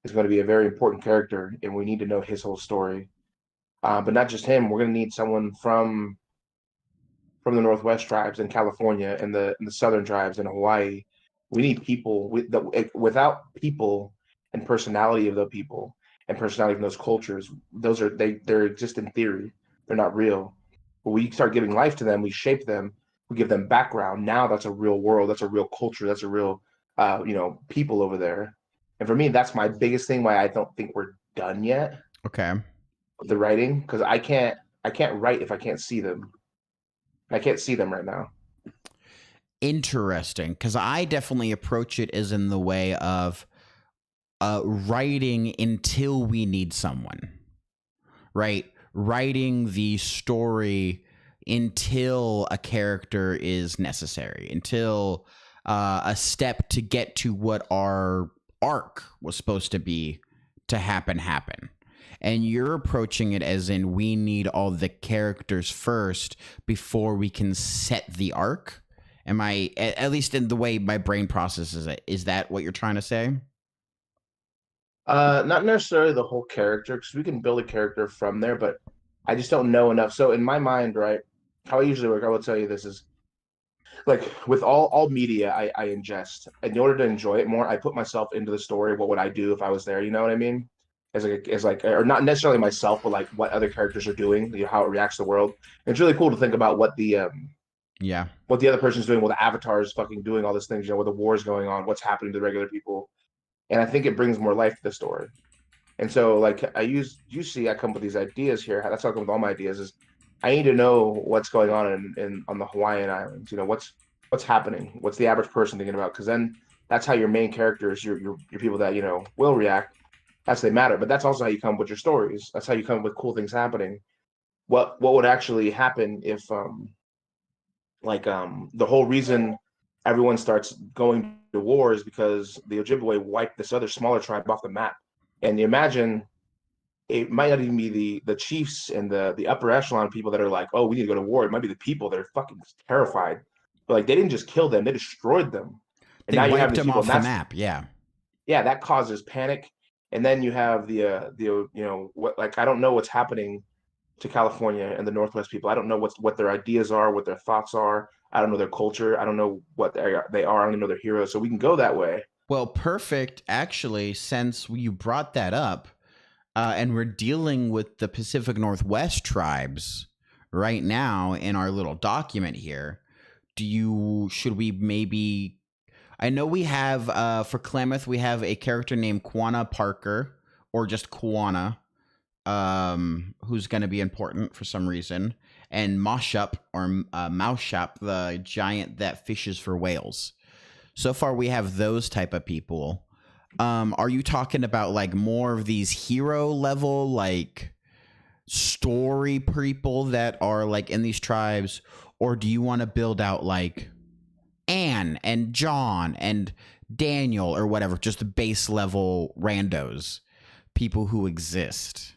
is going to be a very important character, and we need to know his whole story. But not just him. We're going to need someone from the Northwest tribes in California and the Southern tribes in Hawaii. We need people without people and personality of the people and personality from those cultures. Those are they exist in theory. They're not real. But we start giving life to them. We shape them. We give them background. Now that's a real world. That's a real culture. That's a real people over there. And for me, that's my biggest thing. Why I don't think we're done yet Okay. with the writing because I can't write if I can't see them. I can't see them right now. Interesting, because I definitely approach it as in the way of writing until we need someone, right? Writing the story until a character is necessary, until a step to get to what our arc was supposed to be to happen. And you're approaching it as in we need all the characters first before we can set the arc. Am I, at least in the way my brain processes it, is that what you're trying to say? Not necessarily the whole character, because we can build a character from there, but I just don't know enough. So in my mind, right, how I usually work, I will tell you this is like with all media I ingest. In order to enjoy it more, I put myself into the story. What would I do if I was there? You know what I mean? As like, or not necessarily myself, but like what other characters are doing, how it reacts to the world. And it's really cool to think about Yeah. what the other person's doing, what the avatar is fucking doing, all these things, what the war is going on, what's happening to the regular people. and I think it brings more life to the story. And so, like I come up with these ideas here. That's how I come with all my ideas. Is I need to know what's going on in on the Hawaiian Islands. You know, what's happening. What's the average person thinking about? Because then that's how your main characters, your people that will react. That's they matter. But that's also how you come up with your stories. That's how you come up with cool things happening. What would actually happen if the whole reason everyone starts going to war is because the Ojibwe wiped this other smaller tribe off the map. And you imagine it might not even be the chiefs and the upper echelon people that are like, oh, we need to go to war. It might be the people that are fucking terrified. But like they didn't just kill them, they destroyed them. And They now you have wiped these him people, and off the that's map. Yeah. yeah, that causes panic. And then you have what, like I don't know what's happening to California and the Northwest people. I don't know what their ideas are, what their thoughts are. I don't know their culture. I don't know what they are. I don't know their heroes. So we can go that way. Well, perfect. Actually, since you brought that up, and we're dealing with the Pacific Northwest tribes right now in our little document here. Should we maybe? I know we have for Klamath we have a character named Quanah Parker, or just Quanah, who's going to be important for some reason, and Moshup or Moushap, the giant that fishes for whales. So far, we have those type of people. Are you talking about like more of these hero level, like story people that are like in these tribes, or do you want to build out like Anne and John and Daniel or whatever, just the base level randos, people who exist?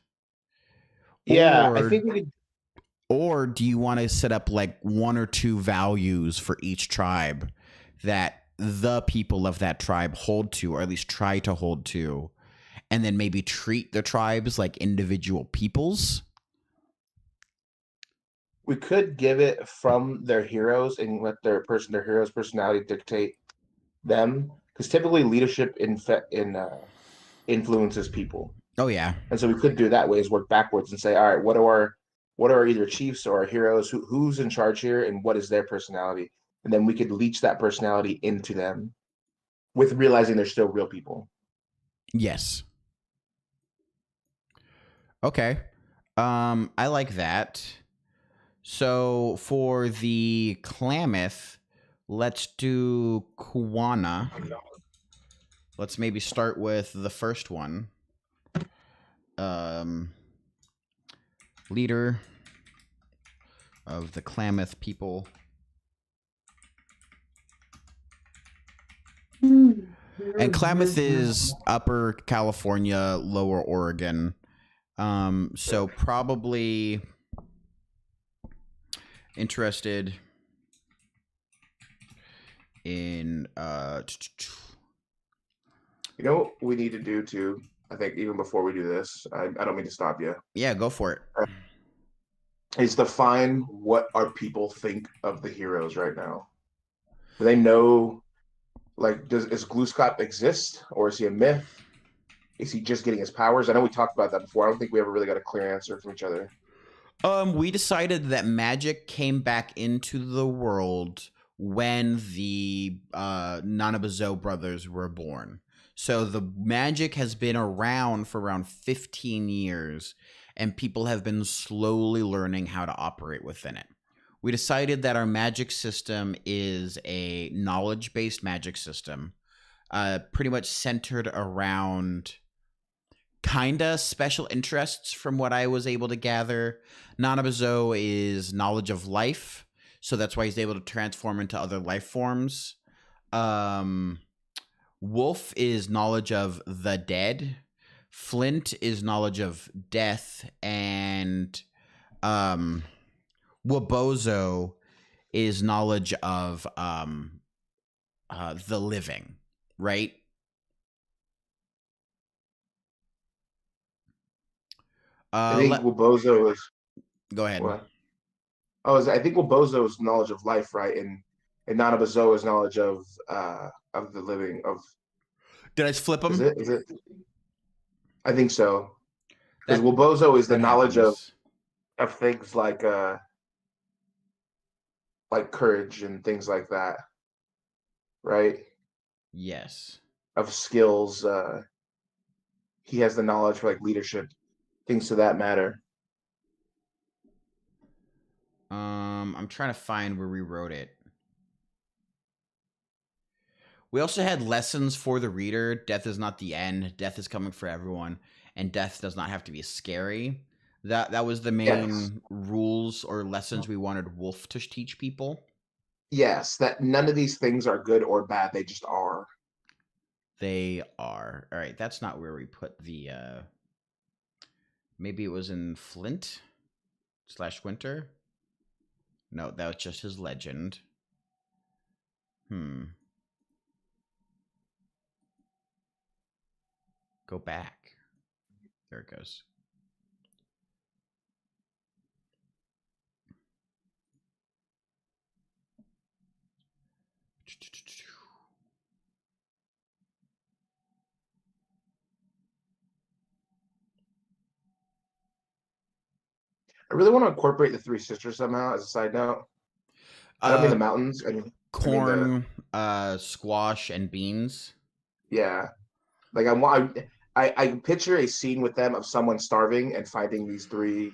Yeah, I Or think we could. or do you want to set up like one or two values for each tribe that the people of that tribe hold to, or at least try to hold to, and then maybe treat the tribes like individual peoples? We could give it from their heroes and let their heroes' personality dictate them, because typically leadership influences people, Oh yeah. and so we could do it that way is work backwards and say, all right, what are either chiefs or our heroes, who's in charge here, and what is their personality, and then we could leech that personality into them, with realizing they're still real people. Yes. Okay. I like that. So for the Klamath, let's do Quanah. Let's maybe start with the first one. Um, leader of the Klamath people. And Klamath is Upper California, Lower Oregon. So probably interested in You know what we need to do too? I think even before we do this, I don't mean to stop you. yeah, go for it. Is define what our people think of the heroes right now. Do they know, like, is Gluskop exist, or is he a myth? Is he just getting his powers? I know we talked about that before. I don't think we ever really got a clear answer from each other. We decided that magic came back into the world when the Nanabazo brothers were born. So the magic has been around for around 15 years, and people have been slowly learning how to operate within it. We decided that our magic system is a knowledge-based magic system, pretty much centered around kinda special interests from what I was able to gather. Nanabazo is knowledge of life, so that's why he's able to transform into other life forms. Wolf is knowledge of the dead. Flint is knowledge of death, and Wabozo is knowledge of the living, right? I think Wabozo is Go ahead. what? Oh, I think Wabozo is knowledge of life, right? And Nanabazo is knowledge of the living. Of Did I flip them? Is it? Is it? I think so. Because That Wabozo is the that knowledge happens. of things like courage and things like that, right? Yes. of skills. He has the knowledge for like leadership, things to that matter. I'm trying to find where we wrote it. We also had lessons for the reader. Death is not the end. Death is coming for everyone, and death does not have to be scary. That was the main Yes. rules or lessons we wanted Wolf to teach people. Yes, that none of these things are good or bad. They just are. They are. All right, that's not where we put the maybe it was in Flint / Winter. No, that was just his legend. Go back. There it goes. I really want to incorporate the Three Sisters somehow. As a side note, I don't mean the mountains. I mean corn, squash, and beans. yeah. Like I picture a scene with them of someone starving and finding these three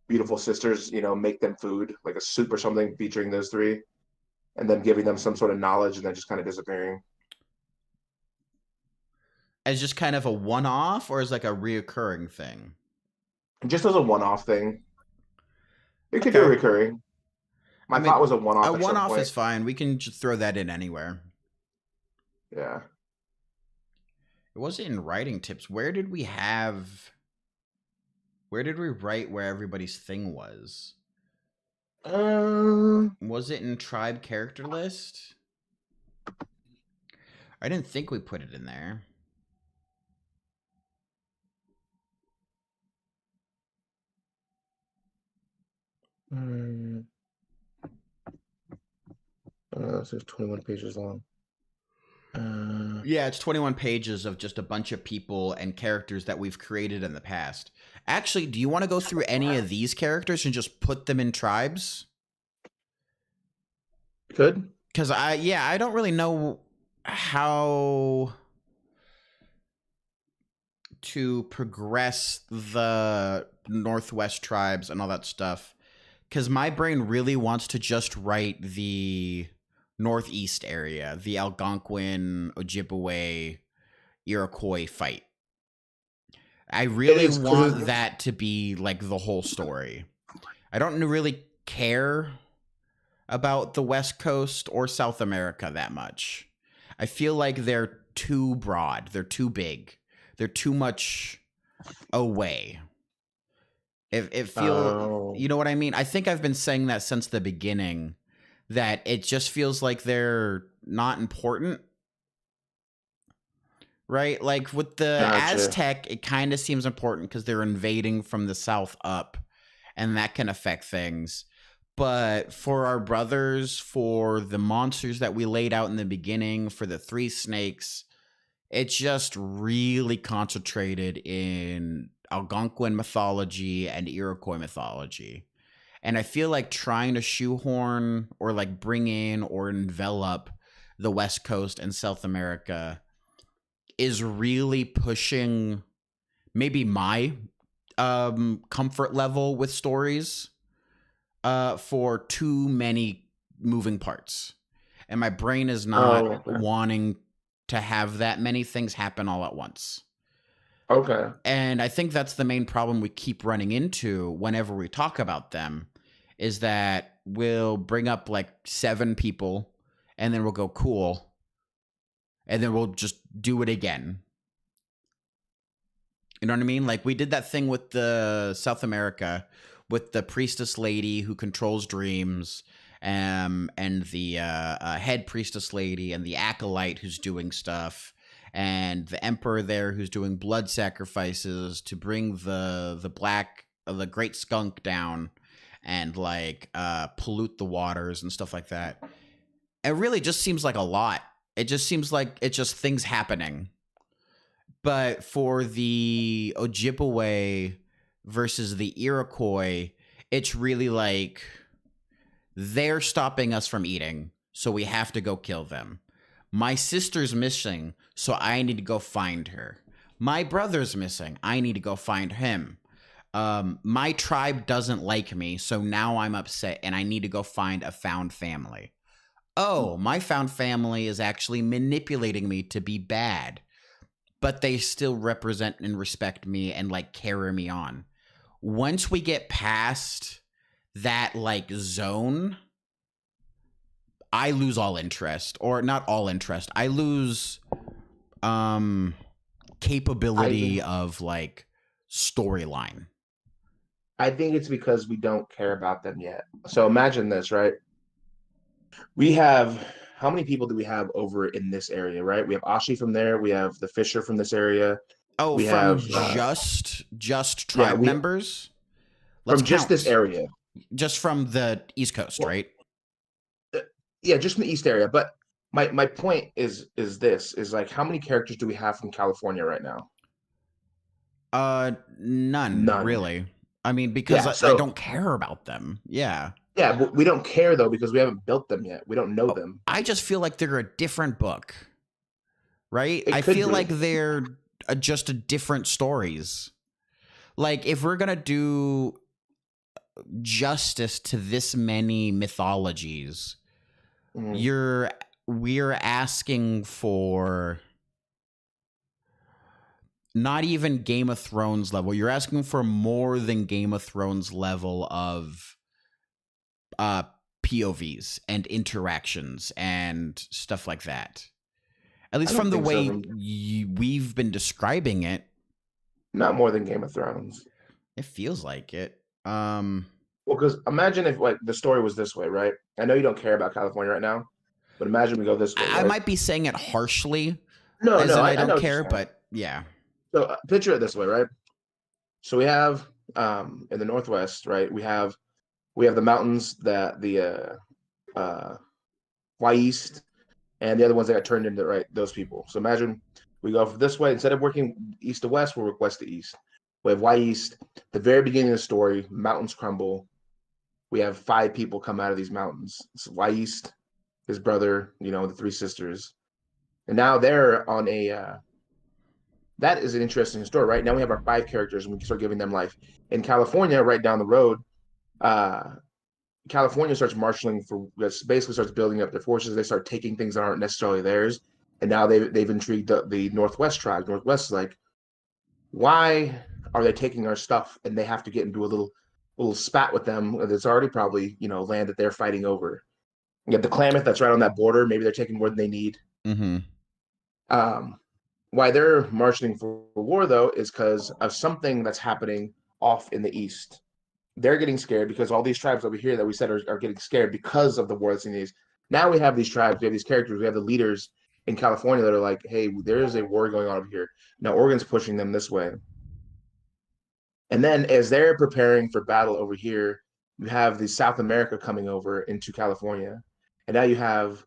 beautiful sisters. You know, make them food, like a soup or something featuring those three, and then giving them some sort of knowledge, and then just kind of disappearing. As just kind of a one-off, or as like a reoccurring thing? Just as a one-off thing. It could be Okay. recurring. My I mean, thought was a one-off. a At some one-off point. is fine. We can just throw that in anywhere. Yeah. It wasn't in writing tips. Where did we write where everybody's thing was? Was it in tribe character list? I didn't think we put it in there. This is 21 pages long. Yeah, it's 21 pages of just a bunch of people and characters that we've created in the past. Actually, do you want to go through any of these characters and just put them in tribes? Good. Because I don't really know how to progress the Northwest tribes and all that stuff. Because my brain really wants to just write the Northeast area, the Algonquin, Ojibwe, Iroquois fight. I really want that to be like the whole story. I don't really care about the West Coast or South America that much. I feel like they're too broad. They're too big. They're too much away. It feels, you know what I mean? I think I've been saying that since the beginning, that it just feels like they're not important. Right? Like with the Aztec, it kind of seems important because they're invading from the south up, and that can affect things. But for our brothers, for the monsters that we laid out in the beginning, for the three snakes, it's just really concentrated in Algonquin mythology and Iroquois mythology. And I feel like trying to shoehorn or like bring in or envelop the West Coast and South America is really pushing maybe my comfort level with stories for too many moving parts. And my brain is not wanting to have that many things happen all at once. Okay. And I think that's the main problem we keep running into whenever we talk about them, is that we'll bring up like 7 people and then we'll go cool. And then we'll just do it again. You know what I mean? Like we did that thing with the South America with the priestess lady who controls dreams, and the head priestess lady and the acolyte who's doing stuff, and the emperor there who's doing blood sacrifices to bring the great skunk down and like pollute the waters and stuff like that. It really just seems like a lot. It just seems like it's just things happening. But for the Ojibwe versus the Iroquois, it's really like they're stopping us from eating, so we have to go kill them. My sister's missing, so I need to go find her. My brother's missing. I need to go find him. My tribe doesn't like me, so now I'm upset and I need to go find a found family. Oh, my found family is actually manipulating me to be bad, but they still represent and respect me and like carry me on. Once we get past that like zone, I lose all interest, or not all interest. I lose capability of like storyline. I think it's because we don't care about them yet. So imagine this, right? We have how many people do we have over in this area, right? We have Ashi from there. We have the Fisher from this area. Oh, We from have just tribe members? Let's from just this count. area. Just from the East Coast, right? Yeah, just from the East area. But my point is like how many characters do we have from California right now? None. Really. I mean, because I don't care about them. Yeah. Yeah, but we don't care though because we haven't built them yet. We don't know them. I just feel like they're a different book, right? I feel like they're just different stories. Like if we're gonna do justice to this many mythologies, we're asking for not even Game of Thrones level. You're asking for more than Game of Thrones level of POVs and interactions and stuff like that. At least from the way we've been describing it. Not more than Game of Thrones. It feels like it. Well, because imagine if like the story was this way, right? I know you don't care about California right now, but imagine we go this way. I might be saying it harshly. No, I don't care, but yeah. So picture it this way, right? So we have in the Northwest, right? We have the mountains that the East and the other ones that got turned into those people. So imagine we go this way. Instead of working east to west, we'll work west to east. We have East. The very beginning of the story, mountains crumble. We have 5 people come out of these mountains. It's East, his brother, the 3 sisters. And now they're on a that is an interesting story, right? Now we have our 5 characters and we can start giving them life. In California, right down the road, California starts marshaling basically starts building up their forces. They start taking things that aren't necessarily theirs. And now they've intrigued the Northwest tribe. Northwest is like, why are they taking our stuff? And they have to get into a little spat with them. It's already probably, land that they're fighting over. You get the Klamath that's right on that border. Maybe they're taking more than they need. Mm-hmm. Why they're marshaling for war, though, is because of something that's happening off in the east. They're getting scared because all these tribes over here that we said are getting scared because of the war that's in the east. Now we have these tribes, we have these characters, we have the leaders in California that are like, hey, there is a war going on over here. Now Oregon's pushing them this way. And then as they're preparing for battle over here, you have the South America coming over into California. And now you have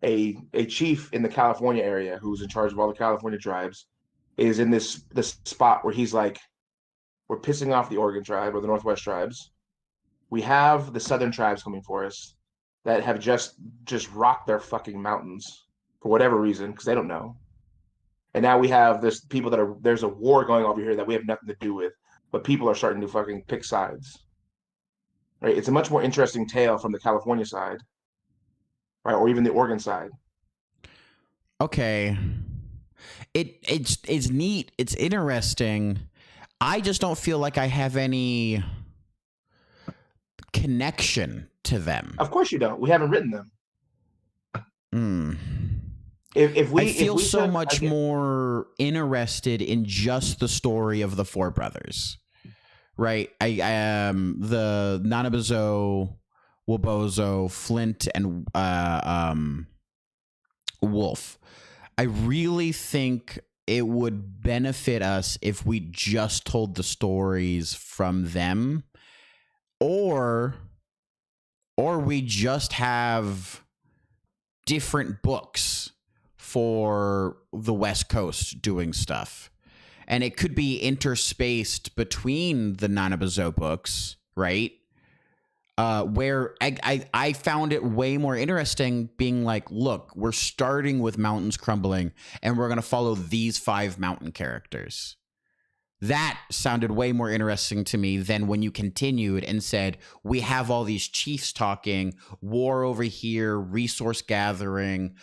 a chief in the California area who's in charge of all the California tribes is in this spot where he's like, we're pissing off the Oregon tribe or the Northwest tribes. We have the Southern tribes coming for us that have just rocked their fucking mountains for whatever reason, because they don't know. And now we have there's a war going over here that we have nothing to do with, but people are starting to fucking pick sides. Right? It's a much more interesting tale from the California side, right? Or even the Oregon side. Okay. It's neat. It's interesting. I just don't feel like I have any connection to them. Of course you don't. We haven't written them. I feel so much more interested in just the story of the 4 brothers, right? I the Nanabuzo, Wobozo, Flint, and Wolf. I really think it would benefit us if we just told the stories from them, or we just have different books for the West Coast doing stuff. And it could be interspaced between the Nanabuzo books, right? where I found it way more interesting being like, look, we're starting with mountains crumbling and we're going to follow these 5 mountain characters. That sounded way more interesting to me than when you continued and said, we have all these chiefs talking, war over here, resource gathering.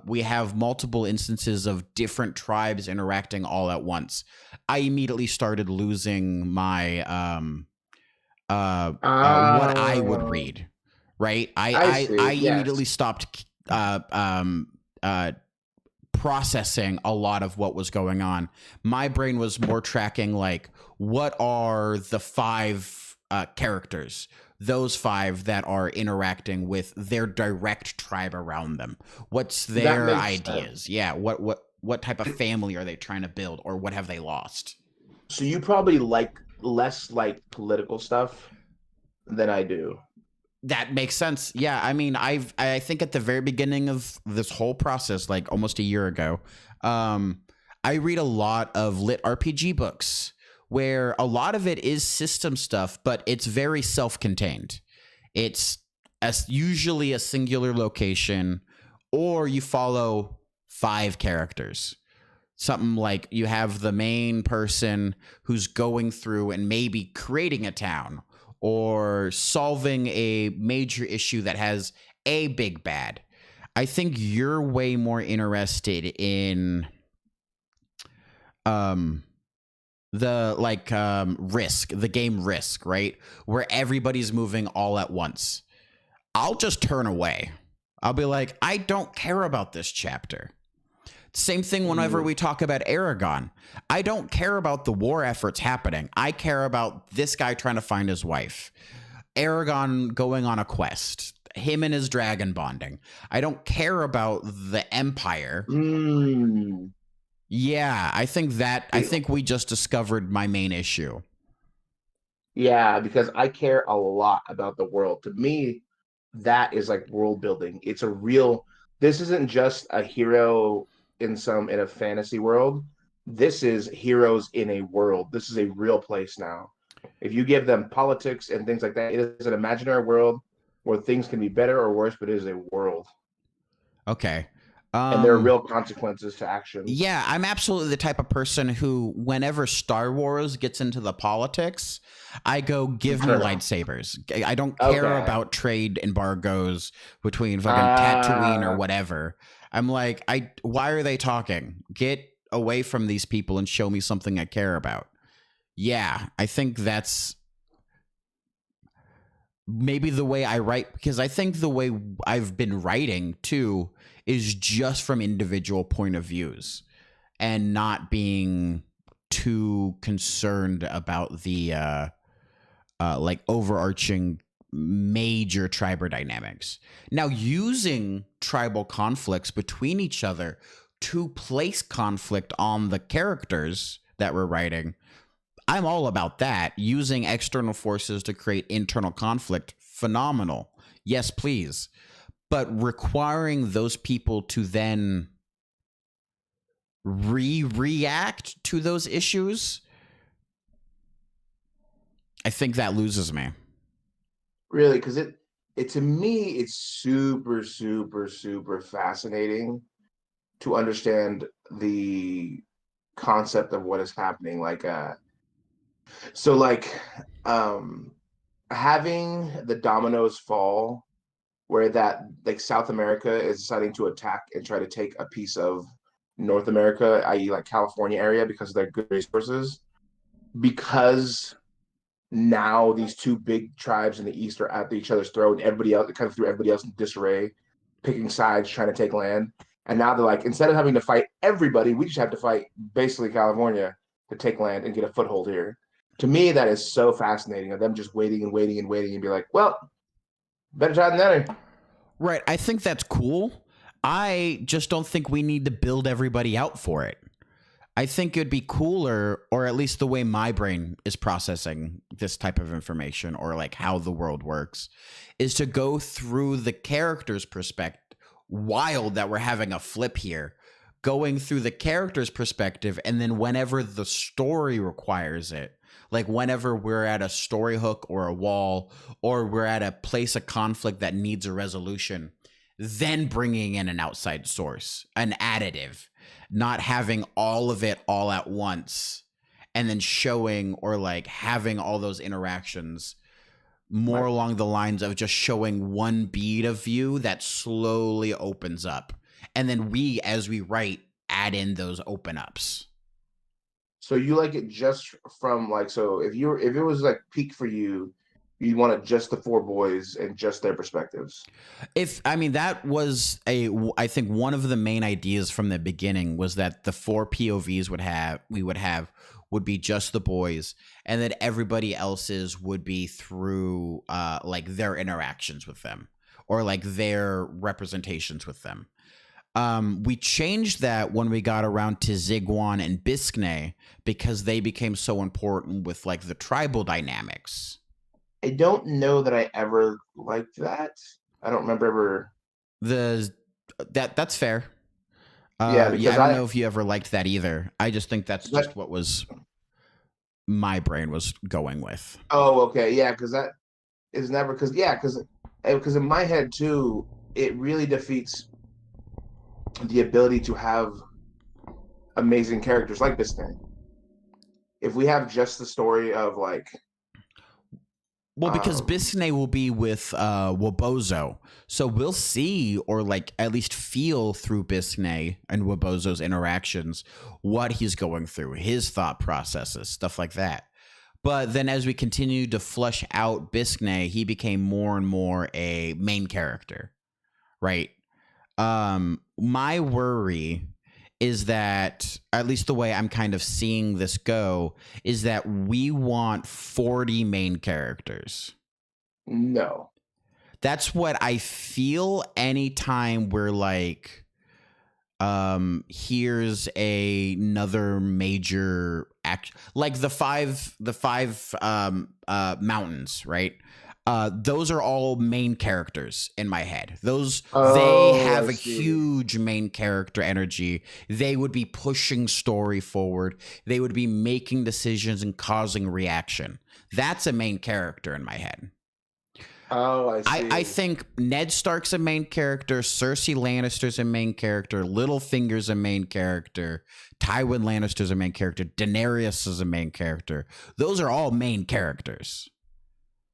We have multiple instances of different tribes interacting all at once. I immediately started losing my what I would read, right? I see. I Yes. immediately stopped processing a lot of what was going on. My brain was more tracking like, what are the 5 characters, those 5 that are interacting with their direct tribe around them? What's their ideas? Sense. Yeah, what type of family are they trying to build, or what have they lost? So you probably like less like political stuff than I do. That makes sense. Yeah, I mean, I think at the very beginning of this whole process, like almost a year ago, I read a lot of lit RPG books where a lot of it is system stuff, but it's very self-contained. It's usually a singular location, or you follow 5 characters. Something like you have the main person who's going through and maybe creating a town or solving a major issue that has a big bad. I think you're way more interested in Risk, the game Risk, right? Where everybody's moving all at once. I'll just turn away. I'll be like, I don't care about this chapter. Same thing whenever we talk about Aragon. I don't care about the war efforts happening. I care about this guy trying to find his wife. Aragon going on a quest. Him and his dragon bonding. I don't care about the Empire. Yeah, I think we just discovered my main issue. Yeah, because I care a lot about the world. To me, that is like world building. It's a real, this isn't just a hero in a fantasy world. This is heroes in a world. This is a real place now. If you give them politics and things like that, it is an imaginary world where things can be better or worse, but it is a world. Okay. And there are real consequences to actions. Yeah, I'm absolutely the type of person who, whenever Star Wars gets into the politics, I go, give me lightsabers. I don't care about trade embargoes between fucking Tatooine or whatever. I'm like, why are they talking? Get away from these people and show me something I care about. Yeah, I think that's maybe the way I write, because I think the way I've been writing too is just from individual point of views and not being too concerned about the like overarching major tribal dynamics. Now, using tribal conflicts between each other to place conflict on the characters that we're writing, I'm all about that. Using external forces to create internal conflict, phenomenal. Yes, please. But requiring those people to then react to those issues, I think that loses me. Really, because it to me, it's super, super, super fascinating to understand the concept of what is happening. Like, so like, having the dominoes fall, where that like South America is deciding to attack and try to take a piece of North America, i.e., like California area, because of their good resources, because now these 2 big tribes in the east are at each other's throat, and everybody else kind of threw everybody else in disarray, picking sides, trying to take land. And now they're like, instead of having to fight everybody, we just have to fight basically California to take land and get a foothold here. To me, that is so fascinating, of them just waiting and waiting and waiting and be like, well, better try than that. Right. I think that's cool. I just don't think we need to build everybody out for it. I think it'd be cooler, or at least the way my brain is processing this type of information, or like how the world works, is to go through the character's perspective. Wild that we're having a flip here, going through the character's perspective, and then whenever the story requires it, like whenever we're at a story hook or a wall, or we're at a place of conflict that needs a resolution, then bringing in an outside source, an additive, not having all of it all at once, and then showing or like having all those interactions more Right. along the lines of just showing one bead of view that slowly opens up. And then we, as we write, add in those open ups. So you like it just from like, so if it was like peak for you, you wanted just the four boys and just their perspectives. If I mean that was I think one of the main ideas from the beginning was that the four POVs would be just the boys, and that everybody else's would be through like their interactions with them, or like their representations with them. We changed that when we got around to Ziguan and Biscne, because they became so important with like the tribal dynamics. I don't know that I ever liked that. I don't remember ever. That's fair. Yeah, Yeah, because I don't know if you ever liked that either. I just think that's that, just what was my brain was going with. oh, okay, yeah, because that is never because in my head too, it really defeats the ability to have amazing characters like this thing. If we have just the story of like, Well, because Biscne will be with Wabozo, so we'll see or like at least feel through Biscne and Wabozo's interactions what he's going through, his thought processes, stuff like that. But then as we continued to flesh out Biscne, he became more and more a main character, right? My worry is that, at least the way I'm kind of seeing this go, is that we want 40 main characters. no. That's what I feel anytime we're like, here's another major act, like the five mountains, right? Those are all main characters in my head. They have a huge main character energy. They would be pushing story forward. They would be making decisions and causing reaction. That's a main character in my head. Oh, I see. I think Ned Stark's a main character. Cersei Lannister's a main character. Littlefinger's a main character. Tywin Lannister's a main character. Daenerys is a main character. Those are all main characters.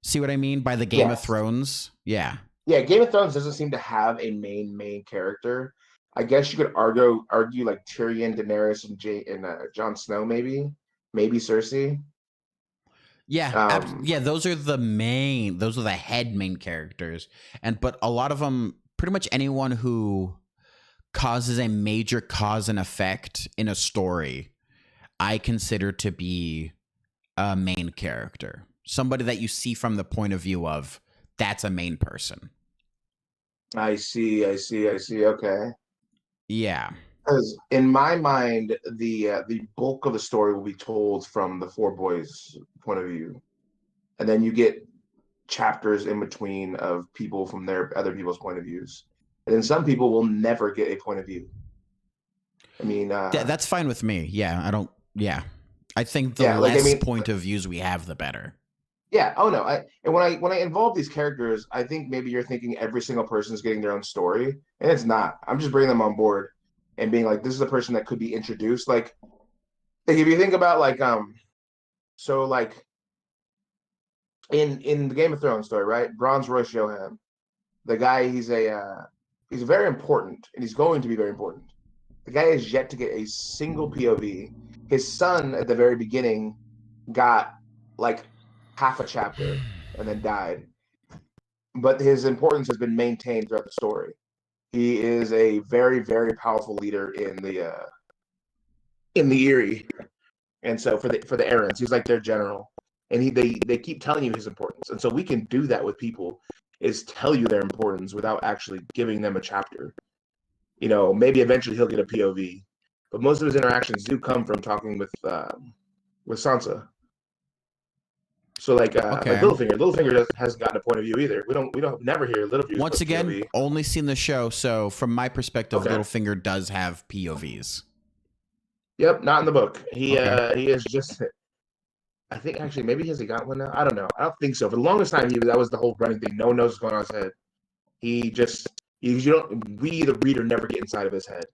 See what I mean by the Game of Thrones? Yeah. Yeah, Game of Thrones doesn't seem to have a main character. I guess you could argue like Tyrion, Daenerys, and Jon Snow, maybe Cersei. Yeah, yeah. Those are the head main characters, but a lot of them, pretty much anyone who causes a major cause and effect in a story, I consider to be a main character. Somebody that you see from the point of view of, that's a main person. I see. Okay. Yeah. Because in my mind, the bulk of the story will be told from the four boys' point of view, and then you get chapters in between of people from their other people's point of views, and then some people will never get a point of view. I mean, that's fine with me. Yeah, I don't. Yeah, I think the less point of views we have, the better. Yeah. Oh no. When I involve these characters, I think maybe you're thinking every single person is getting their own story, and it's not. I'm just bringing them on board and being like, this is a person that could be introduced. Like if you think about like so like in the Game of Thrones story, right? Bronze Royce Johan, the guy, he's very important, and he's going to be very important. The guy has yet to get a single POV. His son at the very beginning got like half a chapter and then died, but his importance has been maintained throughout the story. He is a very, very powerful leader in the Eyrie, and so for the Arryns, he's like their general, and they keep telling you his importance, and so we can do that with people, is tell you their importance without actually giving them a chapter. You know, maybe eventually he'll get a POV, but most of his interactions do come from talking with Sansa. So like Okay. Littlefinger hasn't gotten a point of view either. We don't never hear Littlefinger's Once again, POV. only seen the show, so from my perspective, Okay. Littlefinger does have POVs. Yep, not in the book. He Okay. he is just. I think actually maybe has he got one now? I don't know. I don't think so. For the longest time, that was the whole running thing. No one knows what's going on in his head. He just you don't. We the reader never get inside of his head.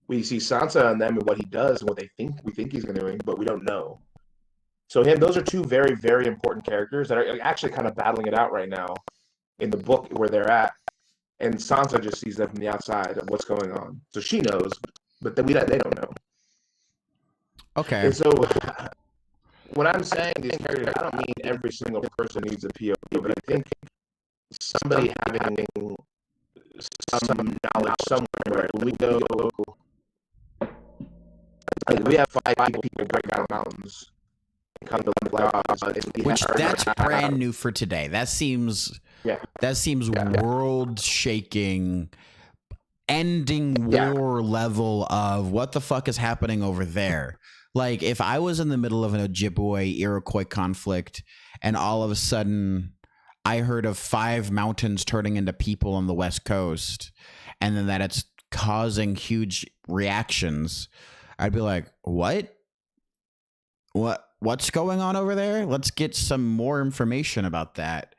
We see Sansa and them and what he does and what we think he's doing, but we don't know. So those are two very, very important characters that are actually kind of battling it out right now in the book where they're at. And Sansa just sees them from the outside of what's going on. So she knows, but they don't know. Okay. And so when I'm saying these characters, I don't mean every single person needs a POV, but I think somebody having some knowledge somewhere. When we go, like we have 5 people break down mountains. Which that's brand new for today. That seems world shaking, ending war level of what the fuck is happening over there. Like if I was in the middle of an Ojibwe Iroquois conflict and all of a sudden I heard of 5 mountains turning into people on the West Coast and then that it's causing huge reactions, I'd be like, what's going on over there? Let's get some more information about that.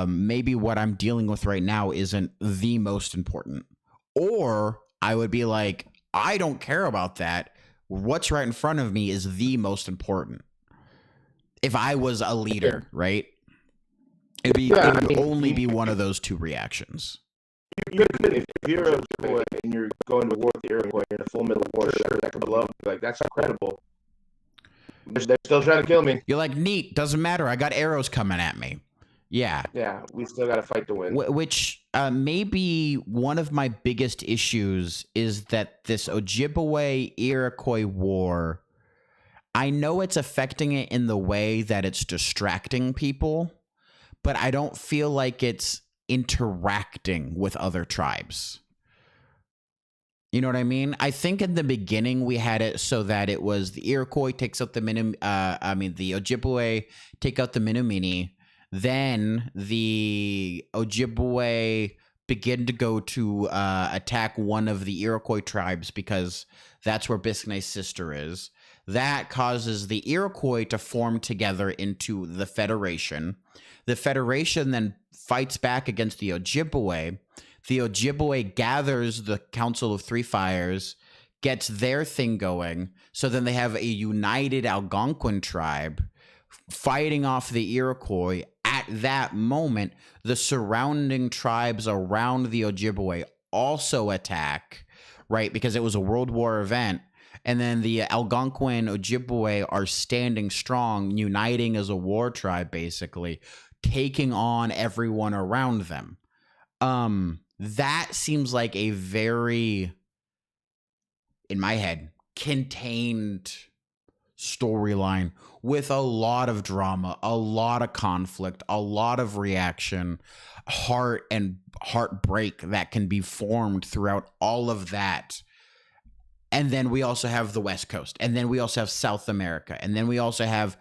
Maybe what I'm dealing with right now isn't the most important. Or I would be like, I don't care about that. What's right in front of me is the most important. If I was a leader, right? It would only be one of those two reactions. If you're a boy and you're going to war with the Iroquois in the full middle of war, sure, that could be love. Like, that's incredible. They're still trying to kill me. You're like, neat, doesn't matter. I got arrows coming at me. Yeah. Yeah, we still got to fight to win. Which maybe one of my biggest issues is that this Ojibwe Iroquois war, I know it's affecting it in the way that it's distracting people, but I don't feel like it's interacting with other tribes. You know what I mean? I think in the beginning we had it so that it was the Iroquois takes out the the Ojibwe take out the Menominee. Then the Ojibwe begin to go to attack one of the Iroquois tribes because that's where Biscayne's sister is. That causes the Iroquois to form together into the Federation. The Federation then fights back against the Ojibwe. The Ojibwe gathers the Council of Three Fires, gets their thing going. So then they have a united Algonquin tribe fighting off the Iroquois. At that moment, the surrounding tribes around the Ojibwe also attack, right? Because it was a World War event. And then the Algonquin Ojibwe are standing strong, uniting as a war tribe, basically, taking on everyone around them. That seems like a very, in my head, contained storyline with a lot of drama, a lot of conflict, a lot of reaction, heart and heartbreak that can be formed throughout all of that. And then we also have the West Coast, and then we also have South America, and then we also have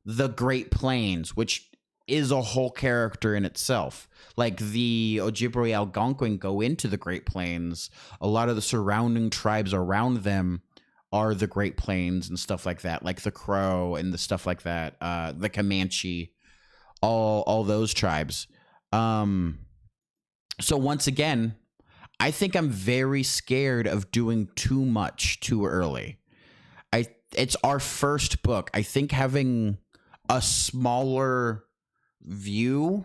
the Great Plains, which is a whole character in itself. Like the Ojibwe Algonquin go into the Great Plains. A lot of the surrounding tribes around them are the Great Plains and stuff like that, like the Crow and the stuff like that, the Comanche, all those tribes. So once again, I think I'm very scared of doing too much too early. It's our first book. I think having a smaller view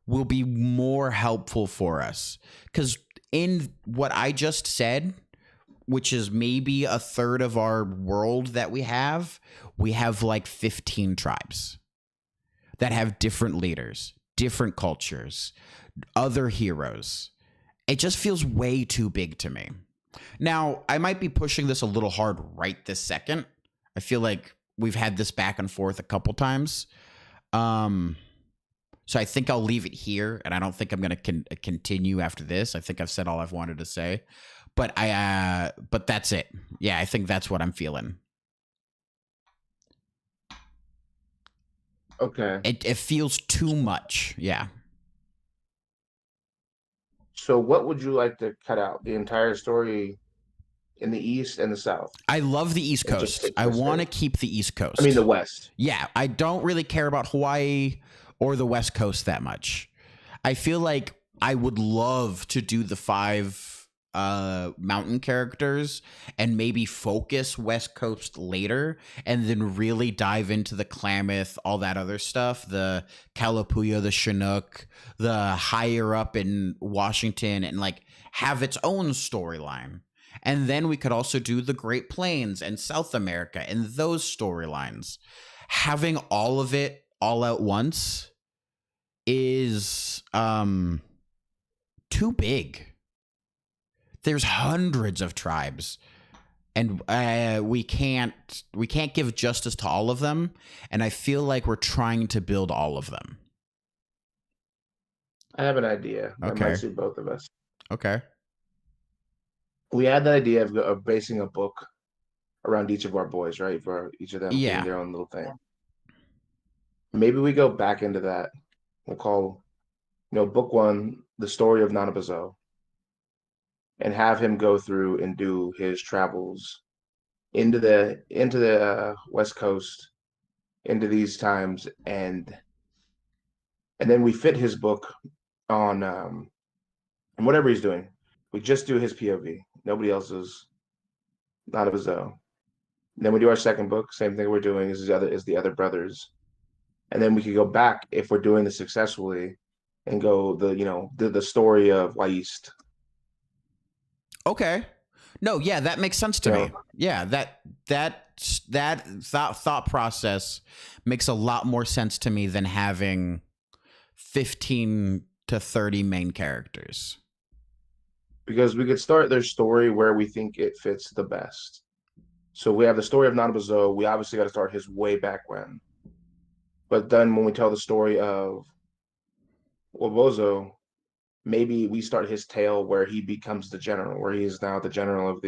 will be more helpful for us. Because in what I just said, which is maybe a third of our world that we have like 15 tribes that have different leaders, different cultures, other heroes. It just feels way too big to me. Now, I might be pushing this a little hard right this second. I feel like we've had this back and forth a couple times. So I think I'll leave it here, and I don't think I'm going to continue after this. I think I've said all I've wanted to say. But but that's it. Yeah, I think that's what I'm feeling. Okay. It feels too much. Yeah. So what would you like to cut out? The entire story in the East and the South, I love the East and just Coast. take I place want there. to keep the East I mean, the Coast. West. Yeah, I don't really care about Hawaii or the West Coast that much. I feel like I would love to do the 5 mountain characters and maybe focus West Coast later and then really dive into the Klamath, all that other stuff, the Kalapuya, the Chinook, the higher up in Washington, and like have its own storyline. And then we could also do the Great Plains and South America and those storylines. Having all of it all at once is too big. There's hundreds of tribes, and we can't give justice to all of them, and I feel like we're trying to build all of them. I have an idea that might Okay. suit both of us. Okay. We had the idea of basing a book around each of our boys, right? For each of them getting Yeah. their own little thing. Maybe we go back into that. We'll call, book 1, the story of Nanabuzo, and have him go through and do his travels into the West Coast, into these times, and then we fit his book on whatever he's doing. We just do his POV, nobody else's, Nanabuzo. Then we do our second book, same thing we're doing is the other brothers, and then we could go back if we're doing this successfully, and go the story of Waist. Okay. No, yeah, that makes sense to me. Yeah, that thought process makes a lot more sense to me than having 15 to 30 main characters. Because we could start their story where we think it fits the best. So we have the story of Nanabuzo. We obviously got to start his way back when. But then when we tell the story of Wabozo, maybe we start his tale where he becomes the general, where he is now the general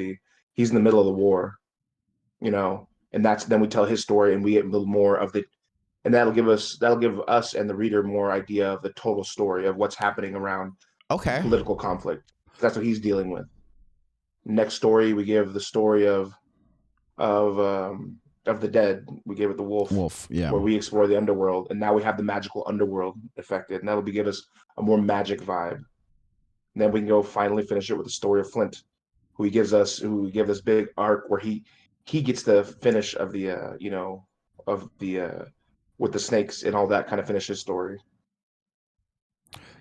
he's in the middle of the war, and then we tell his story and we get a little more of and that'll give us and the reader more idea of the total story of what's happening around political conflict. That's what he's dealing with. Next story, we give the story of the dead. We gave it the wolf, yeah, where we explore the underworld, and now we have the magical underworld affected, and that'll give us a more magic vibe. And then we can go finally finish it with the story of Flint, who gives us big arc where he gets the finish of the with the snakes and all that, kind of finish his story.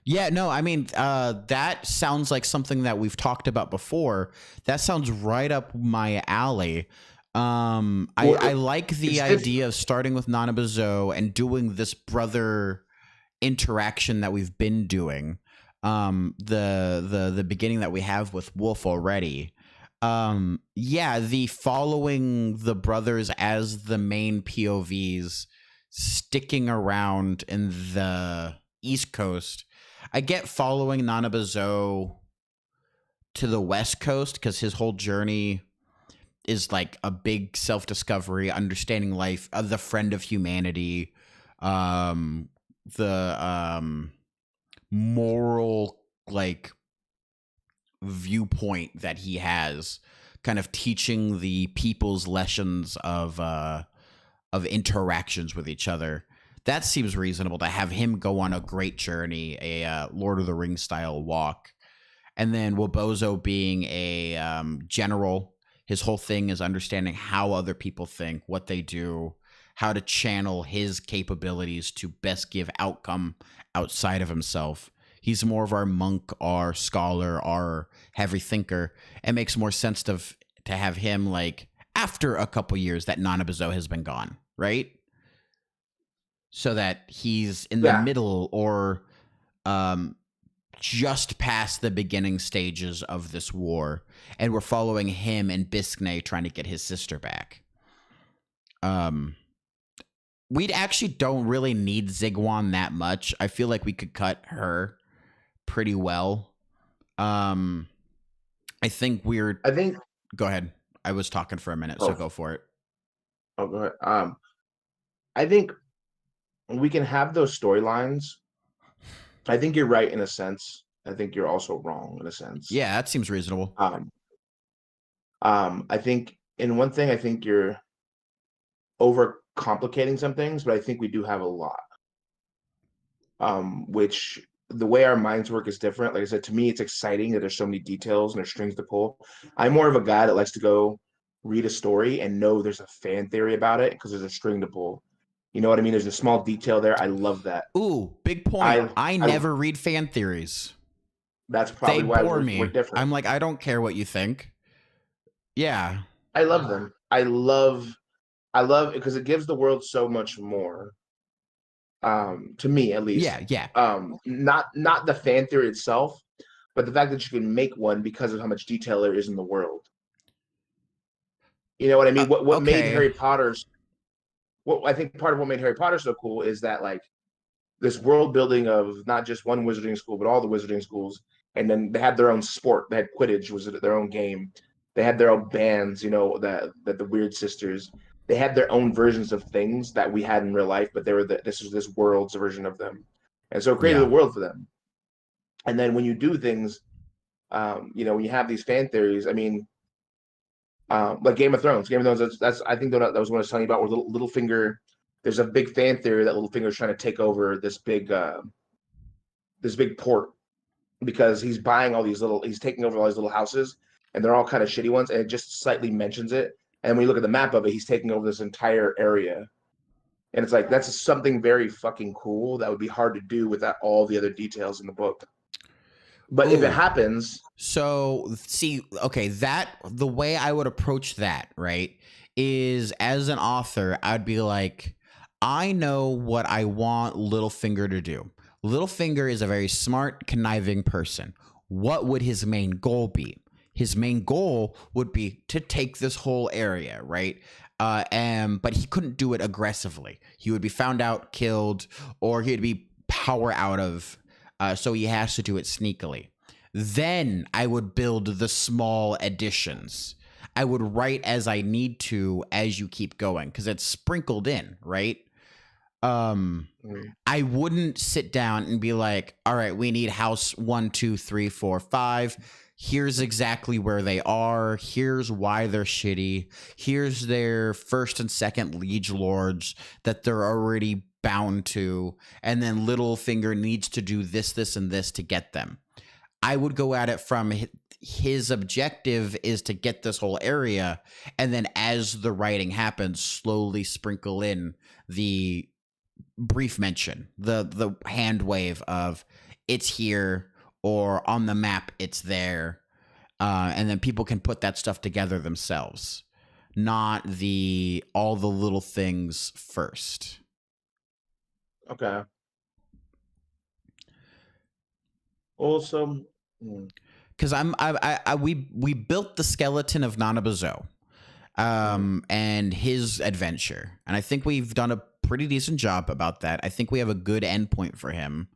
Yeah, no, I mean, that sounds like something that we've talked about before. That sounds right up my alley. I like the idea of starting with Nanabuzo and doing this brother interaction that we've been doing. The beginning that we have with Wolf already. Yeah, the following the brothers as the main POVs, sticking around in the East Coast. I get following Nanabuzo to the West Coast because his whole journey is like a big self-discovery, understanding life, the friend of humanity, the moral like viewpoint that he has, kind of teaching the people's lessons of interactions with each other. That seems reasonable to have him go on a great journey, a Lord of the Rings style walk. And then Wabozo being a general, his whole thing is understanding how other people think, what they do, how to channel his capabilities to best give outcome outside of himself. He's more of our monk, our scholar, our heavy thinker. It makes more sense to have him like after a couple years that Nanabuzo has been gone, right? So that he's in the middle or just past the beginning stages of this war, and we're following him and Biscay trying to get his sister back. We actually don't really need Zigwan that much. I feel like we could cut her pretty well. I think go ahead. I was talking for a minute, so go for it. Oh, go ahead. I think we can have those storylines. I think you're right in a sense. I think you're also wrong in a sense. Yeah, that seems reasonable. Um, I think in one thing, I think you're over complicating some things, but I think we do have a lot. Which the way our minds work is different. Like I said, to me, it's exciting that there's so many details and there's strings to pull. I'm more of a guy that likes to go read a story and know there's a fan theory about it because there's a string to pull. You know what I mean? There's a small detail there. I love that. Ooh, big point. I, I I never read fan theories. that's They probably why bore we're me. different. I'm like, I don't care what you think. Yeah. I love them. I love it because it gives the world so much more. To me at least. Yeah, yeah. Not the fan theory itself, but the fact that you can make one because of how much detail there is in the world. You know what I mean? What made Okay. Harry Potter's what I think part of what made Harry Potter so cool is that like this world building of not just one wizarding school, but all the wizarding schools. And then they had their own sport. They had Quidditch was their own game. They had their own bands, that the Weird Sisters. They had their own versions of things that we had in real life, but they were this was this world's version of them. And so it created a Yeah. world for them. And then when you do things, when you have these fan theories, I mean, like Game of Thrones. Game of Thrones. That's I think that was what I was telling you about. Where Littlefinger, there's a big fan theory that Littlefinger's trying to take over this big port because he's taking over all these little houses, and they're all kind of shitty ones, and it just slightly mentions it. And when you look at the map of it, he's taking over this entire area, and it's like that's something very fucking cool that would be hard to do without all the other details in the book. But if it Ooh. happens, So, see, okay, the way I would approach that, right, is as an author, I'd be like, I know what I want Littlefinger to do. Littlefinger is a very smart, conniving person. What would his main goal be? His main goal would be to take this whole area, right? But he couldn't do it aggressively. He would be found out, killed, or he'd be power out of. So he has to do it sneakily. Then I would build the small additions. I would write as I need to as you keep going because it's sprinkled in, right? I wouldn't sit down and be like, all right, we need house 1, 2, 3, 4, 5. Here's exactly where they are. Here's why they're shitty. Here's their first and second liege lords that they're already bound to. And then Littlefinger needs to do this, this, and this to get them. I would go at it from his objective is to get this whole area, and then as the writing happens, slowly sprinkle in the brief mention, the hand wave of it's here or on the map it's there, and then people can put that stuff together themselves, not all the little things first. Okay. Also, because we built the skeleton of Nana Bazo, and his adventure, and I think we've done a pretty decent job about that. I think we have a good endpoint for him,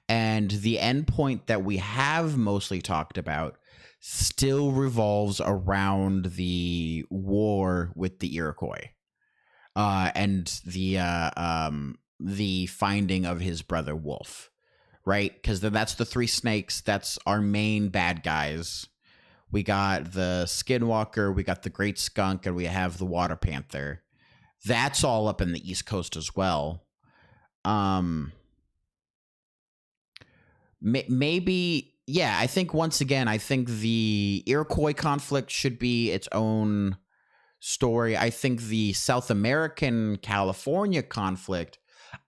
and the endpoint that we have mostly talked about still revolves around the war with the Iroquois, and the finding of his brother Wolf. Right? Because that's the three snakes. That's our main bad guys. We got the Skinwalker, we got the Great Skunk, and we have the Water Panther. That's all up in the East Coast as well. Maybe, yeah, I think once again, I think the Iroquois conflict should be its own story. I think the South American California conflict,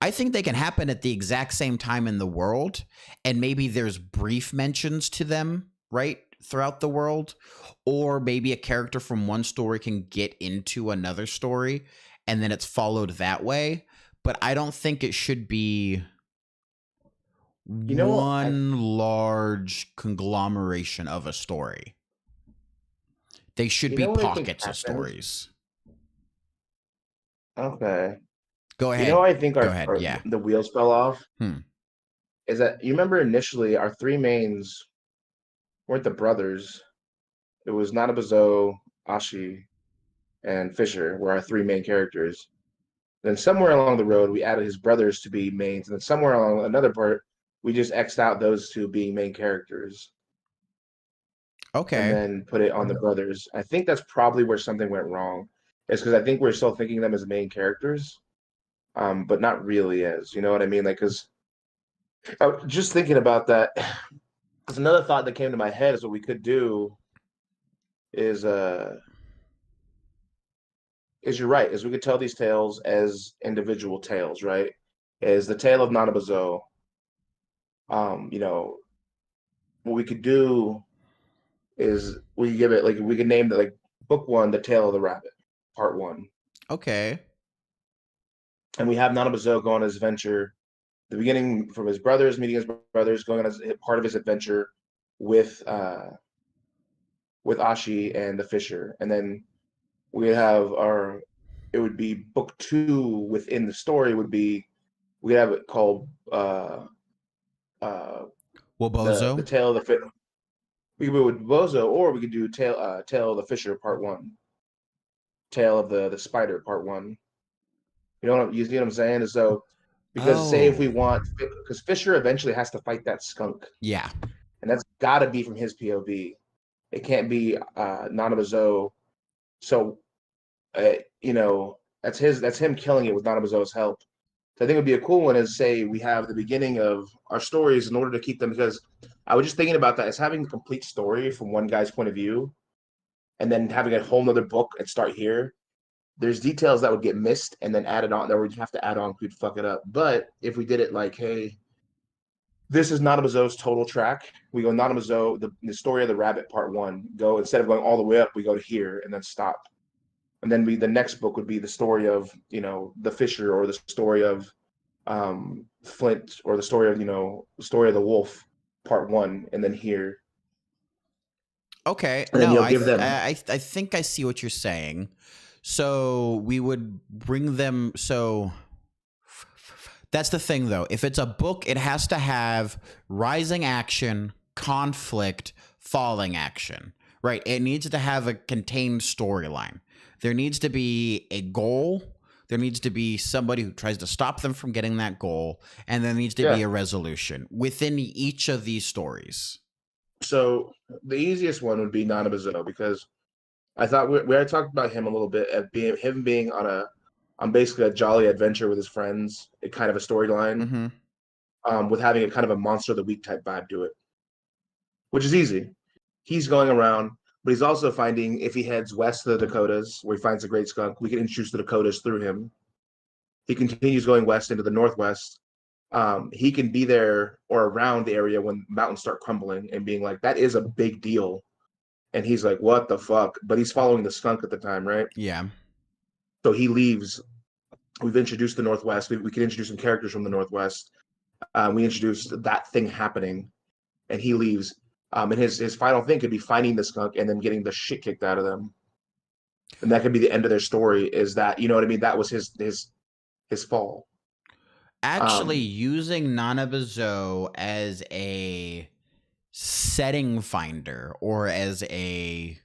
I think they can happen at the exact same time in the world, and maybe there's brief mentions to them, right, throughout the world, or maybe a character from one story can get into another story, and then it's followed that way. But I don't think it should be one large conglomeration of a story. They should be pockets of stories. Okay. Go ahead. I think yeah. the wheels fell off. Is that you remember initially our three mains weren't the brothers. It was Nana Bazo, Ashi, and Fisher were our three main characters. Then somewhere along the road, we added his brothers to be mains, and then somewhere along another part, we just xed out those two being main characters, and Okay. then put it on the brothers. I think that's probably where something went wrong. Is because I think we're still thinking of them as main characters, but not really as. You know what I mean? Like, because just thinking about that, there's another thought that came to my head is what we could do is you're right, is we could tell these tales as individual tales, right? Is the tale of Nanabazo. You know, what we could do is we give it like we could name it like book one, The Tale of the Rabbit, part one. Okay. And we have Nanabazo go on his adventure, the beginning from his brothers, meeting his brothers, going on as part of his adventure with Ashi and the Fisher. And then we have our it would be book two within the story would be we have it called uh the Wobozo. tale of the we could go with Bozo, or we could do tale of the Fisher part one, tale of the spider part one. You see what I'm saying? Is so because say if we Oh. want because Fisher eventually has to fight that skunk, Yeah. and that's got to be from his POV. It can't be Nanabazo. So you know that's him killing it with Nanabazo's help. So I think it would be a cool one is say we have the beginning of our stories in order to keep them because I was just thinking about that as having a complete story from one guy's point of view and then having a whole nother book and start here. There's details that would get missed and then added on that we'd have to add on, we'd fuck it up. But if we did it like, hey, this is Nanamazo's total track. We go Nanamazo, the story of the rabbit part one. Go instead of going all the way up, we go to here and then stop. And then the next book would be the story of the Fisher or the story of Flint or the story of the story of the wolf part one, and then here, Okay. and then No, give them. I think I see what you're saying. So we would bring them. So that's the thing, though. If it's a book, it has to have rising action, conflict, falling action. Right. It needs to have a contained storyline. There needs to be a goal. There needs to be somebody who tries to stop them from getting that goal, and there needs to be Yeah. a resolution within each of these stories. So the easiest one would be Nanabazo because I thought we already talked about him a little bit at being on basically a jolly adventure with his friends, a kind of a storyline, Mm-hmm. with having a kind of a monster of the week type vibe to it, which is easy. He's going around, but he's also finding if he heads west to the Dakotas, where he finds the Great Skunk, we can introduce the Dakotas through him. He continues going west into the Northwest. He can be there or around the area when mountains start crumbling and being like, that is a big deal. And he's like, what the fuck? But he's following the skunk at the time, right? Yeah. So he leaves. We've introduced the Northwest. We can introduce some characters from the Northwest. We introduced that thing happening, and he leaves. And his final thing could be finding the skunk and then getting the shit kicked out of them. And that could be the end of their story. Is that you know what I mean? That was his fall. Actually, using Nanabazo as a setting finder or as a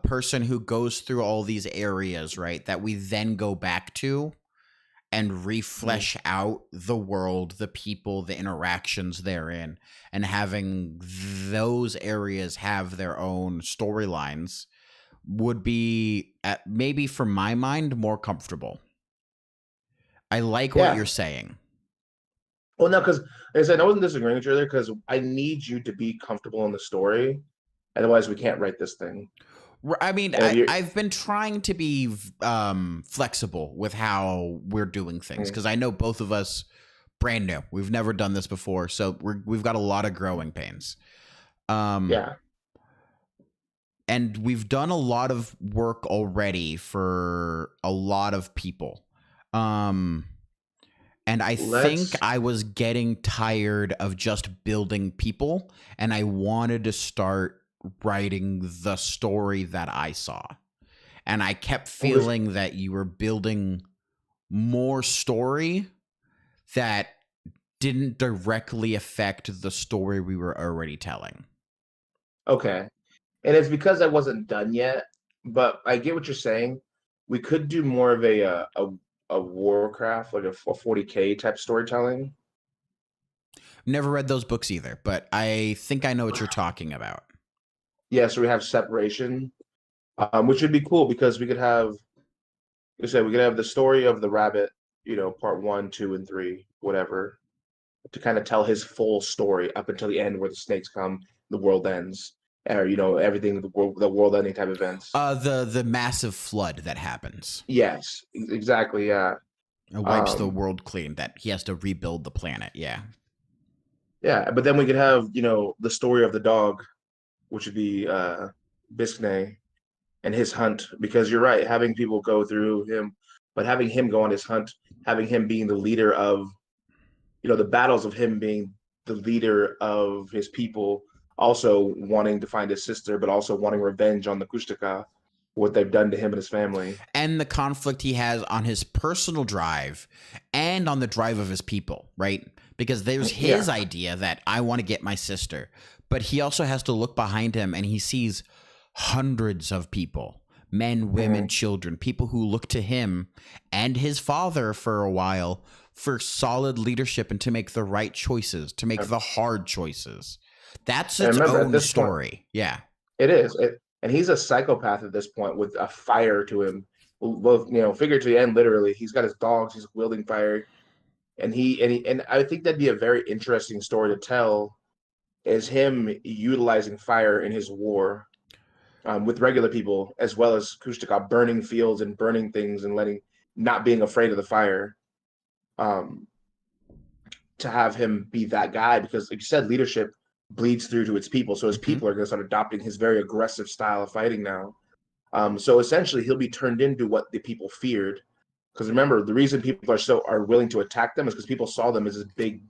person who goes through all these areas, right, that we then go back to and reflesh out the world, the people, the interactions therein, and having those areas have their own storylines would be, maybe from my mind, more comfortable. I like what Yeah. you're saying. Well, no, because like I said, I wasn't disagreeing with you there because I need you to be comfortable in the story. Otherwise, we can't write this thing. I mean, And if you're, I've been trying to be flexible with how we're doing things because I know both of us brand new. We've never done this before, so we've got a lot of growing pains. yeah, And we've done a lot of work already for a lot of people. And I think let's I was getting tired of just building people, and I wanted to start writing the story that I saw. And I kept feeling that you were building more story that didn't directly affect the story we were already telling. okay. And it's because I wasn't done yet, but I get what you're saying. We could do more of a of Warcraft, like a 40K type storytelling. Never read those books either, but I think I know what you're talking about. Yeah, so we have Separation, which would be cool because we could have, like I said, we could have the story of the rabbit, part one, two, and three, whatever, to kind of tell his full story up until the end where the snakes come, the world ends, or everything, the world ending type events. The massive flood that happens. Yes, exactly. Yeah. It wipes the world clean. That he has to rebuild the planet. Yeah. Yeah, but then we could have, the story of the dog, which would be Bisknay and his hunt, because you're right, having people go through him, but having him go on his hunt, having him being the leader of, the battles of him being the leader of his people, also wanting to find his sister, but also wanting revenge on the Kushtaka, what they've done to him and his family. And the conflict he has on his personal drive and on the drive of his people, right? Because there's his idea that I want to get my sister, but he also has to look behind him and he sees hundreds of people, men, women, children, people who look to him and his father for a while for solid leadership and to make the right choices, to make the hard choices. That's its own story. Yeah. It is. And he's a psychopath at this point with a fire to him, both, figuratively and literally. He's got his dogs, he's wielding fire. And I think that'd be a very interesting story to tell, is him utilizing fire in his war with regular people, as well as Kushtaka burning fields and burning things and not being afraid of the fire. To have him be that guy, because like you said, leadership bleeds through to its people. So his people are going to start adopting his very aggressive style of fighting now. So essentially he'll be turned into what the people feared. Because remember, the reason people are willing to attack them is because people saw them as this big,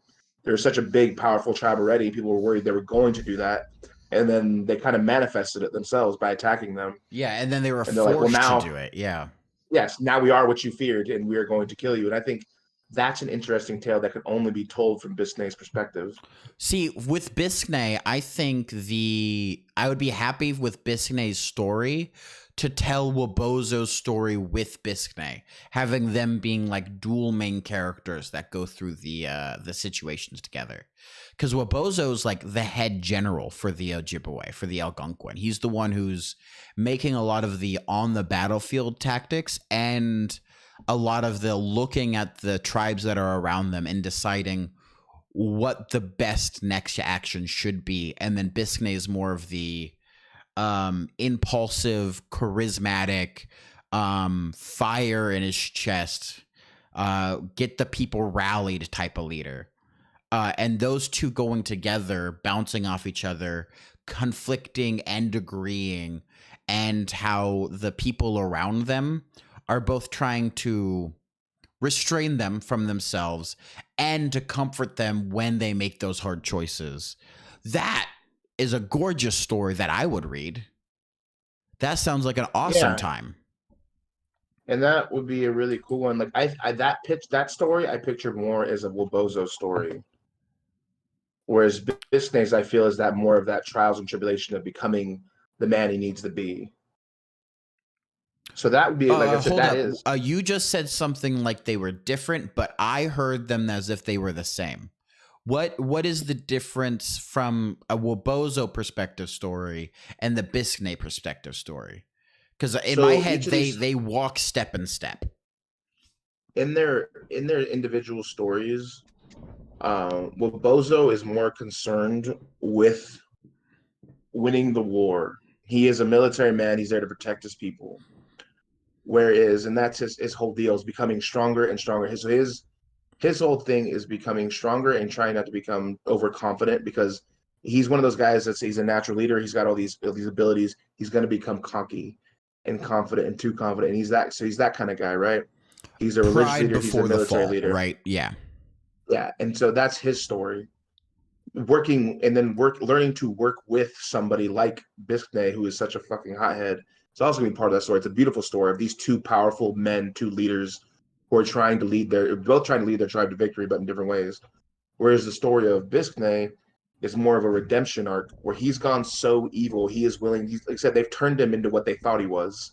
they're such a big, powerful tribe already. People were worried they were going to do that. And then they kind of manifested it themselves by attacking them. Yeah, and then they were forced to do it. Yeah. Yes, now we are what you feared, and we are going to kill you. And I think that's an interesting tale that can only be told from Bisknay's perspective. See, with Bisknay, I think I would be happy with Bisknay's story to tell Wobozo's story with Bisknay, having them being like dual main characters that go through the situations together. Because Wobozo's like the head general for the Ojibwe, for the Algonquin. He's the one who's making a lot of the on the battlefield tactics and a lot of the looking at the tribes that are around them and deciding what the best next action should be. And then Bisknay is more of the impulsive, charismatic, fire in his chest, get the people rallied type of leader. And those two going together, bouncing off each other, conflicting and agreeing, and how the people around them are both trying to restrain them from themselves and to comfort them when they make those hard choices. That is a gorgeous story that I would read. That sounds like an awesome time. And that would be a really cool one. Like that story I pictured more as a Wobozo story. Whereas Bisknay's, I feel, is that more of that trials and tribulation of becoming the man he needs to be. So that would be like I said, that is. You just said something like they were different, but I heard them as if they were the same. What is the difference from a Wobozo perspective story and the Bisknay perspective story? Because in my head, they walk step and step. In their individual stories, Wobozo is more concerned with winning the war. He is a military man. He's there to protect his people. Whereas, and that's his whole deal, is becoming stronger and stronger. His whole thing is becoming stronger and trying not to become overconfident, because he's one of those guys he's a natural leader. He's got all these abilities. He's going to become cocky and confident and too confident. And he's that kind of guy, right? He's a religious leader. He's a military leader, right? Yeah. Yeah. And so that's his story. Learning to work with somebody like Bisknay, who is such a fucking hothead. It's also going to be part of that story. It's a beautiful story of these two powerful men, two leaders who are both trying to lead their tribe to victory, but in different ways. Whereas the story of Bisknay is more of a redemption arc where he's gone so evil, he is willing. Like I said, they've turned him into what they thought he was.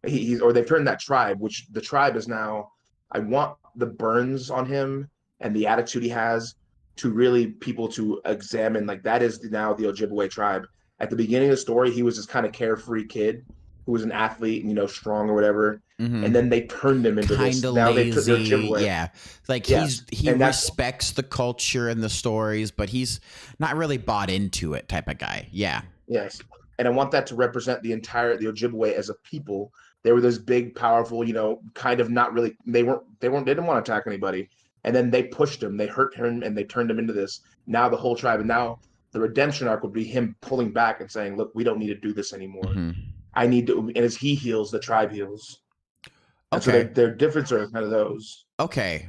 Or they've turned that tribe, which the tribe is now I want the burns on him and the attitude he has to really people to examine. Like that is now the Ojibwe tribe. At the beginning of the story, he was this kind of carefree kid who was an athlete, strong or whatever. And then they turned him into Kind this. of Now they're lazy, Ojibwe. yeah. Like Yes, he and that's respects the culture and the stories, but he's not really bought into it type of guy. Yeah. yes, and I want that to represent the Ojibwe as a people. They were this big, powerful, kind of not really. They didn't want to attack anybody, and then they pushed him, they hurt him, and they turned him into this. Now the whole tribe, and now the redemption arc would be him pulling back and saying, "Look, we don't need to do this anymore. I need to." And as he heals, the tribe heals. And so Okay. their difference are kind of those. Okay.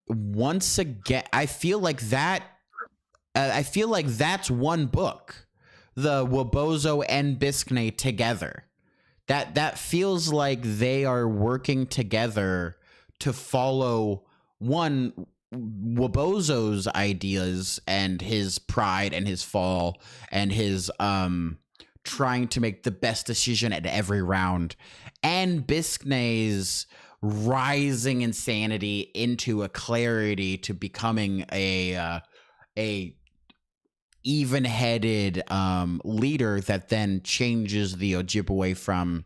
Once again, I feel like that's one book, the Wobozo and Biskne together. That feels like they are working together to follow one Wobozo's ideas and his pride and his fall and his trying to make the best decision at every round, and Biskne's rising insanity into a clarity to becoming a even-headed leader that then changes the Ojibwe from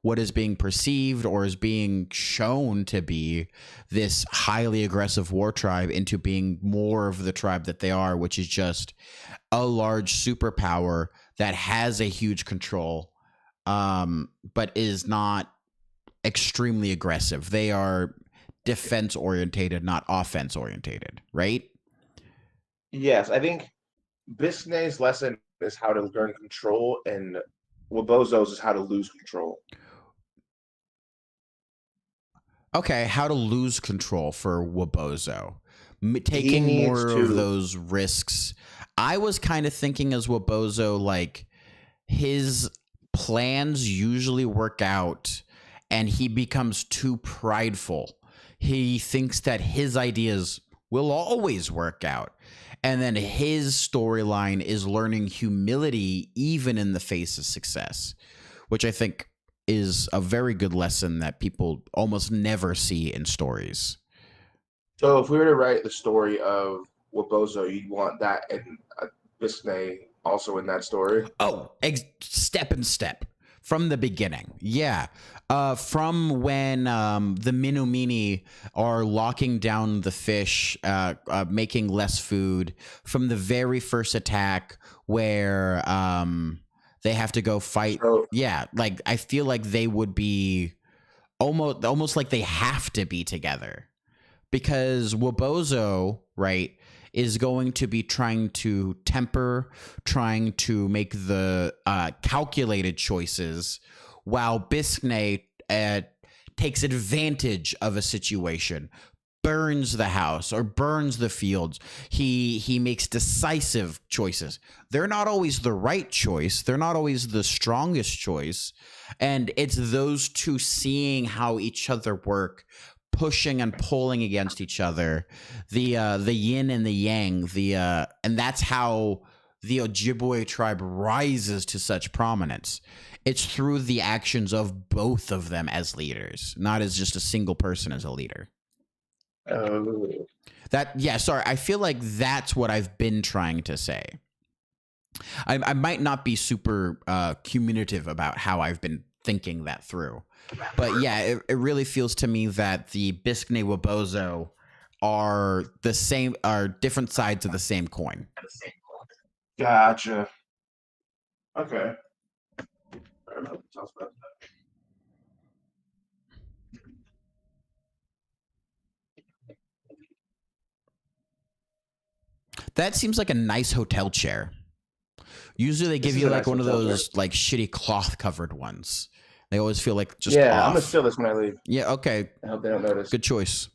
what is being perceived or is being shown to be this highly aggressive war tribe into being more of the tribe that they are, which is just a large superpower that has a huge control, but is not extremely aggressive. They are defense orientated, not offense orientated, right? Yes, I think Biskne's lesson is how to learn control, and Wobozo's is how to lose control. Okay, how to lose control for Wobozo. Taking more of those risks. I was kind of thinking as Wobozo, like his plans usually work out and he becomes too prideful. He thinks that his ideas will always work out. And then his storyline is learning humility even in the face of success, which I think is a very good lesson that people almost never see in stories. So if we were to write the story of Wobozo, you'd want that and Biskne also in that story? Oh, step and step from the beginning. Yeah. From when the Minumini are locking down the fish, making less food, from the very first attack where they have to go fight. So, yeah, like I feel like they would be almost like they have to be together because Wobozo, right, is going to be trying to make the calculated choices, while Biskne takes advantage of a situation, burns the house or burns the fields. He makes decisive choices. They're not always the right choice. They're not always the strongest choice. And it's those two seeing how each other work, pushing and pulling against each other, the yin and the yang, and that's how the Ojibwe tribe rises to such prominence. It's through the actions of both of them as leaders, not as just a single person as a leader. Sorry, I feel like that's what I've been trying to say. I might not be super communicative about how I've been thinking that through. But yeah, it really feels to me that the Biskne Wobozo are different sides of the same coin. Gotcha. Okay. That seems like a nice hotel chair. Usually they give you like one of those like shitty cloth covered ones. They always feel like just off. I'm gonna steal this when I leave. Yeah, okay. I hope they don't notice. Good choice.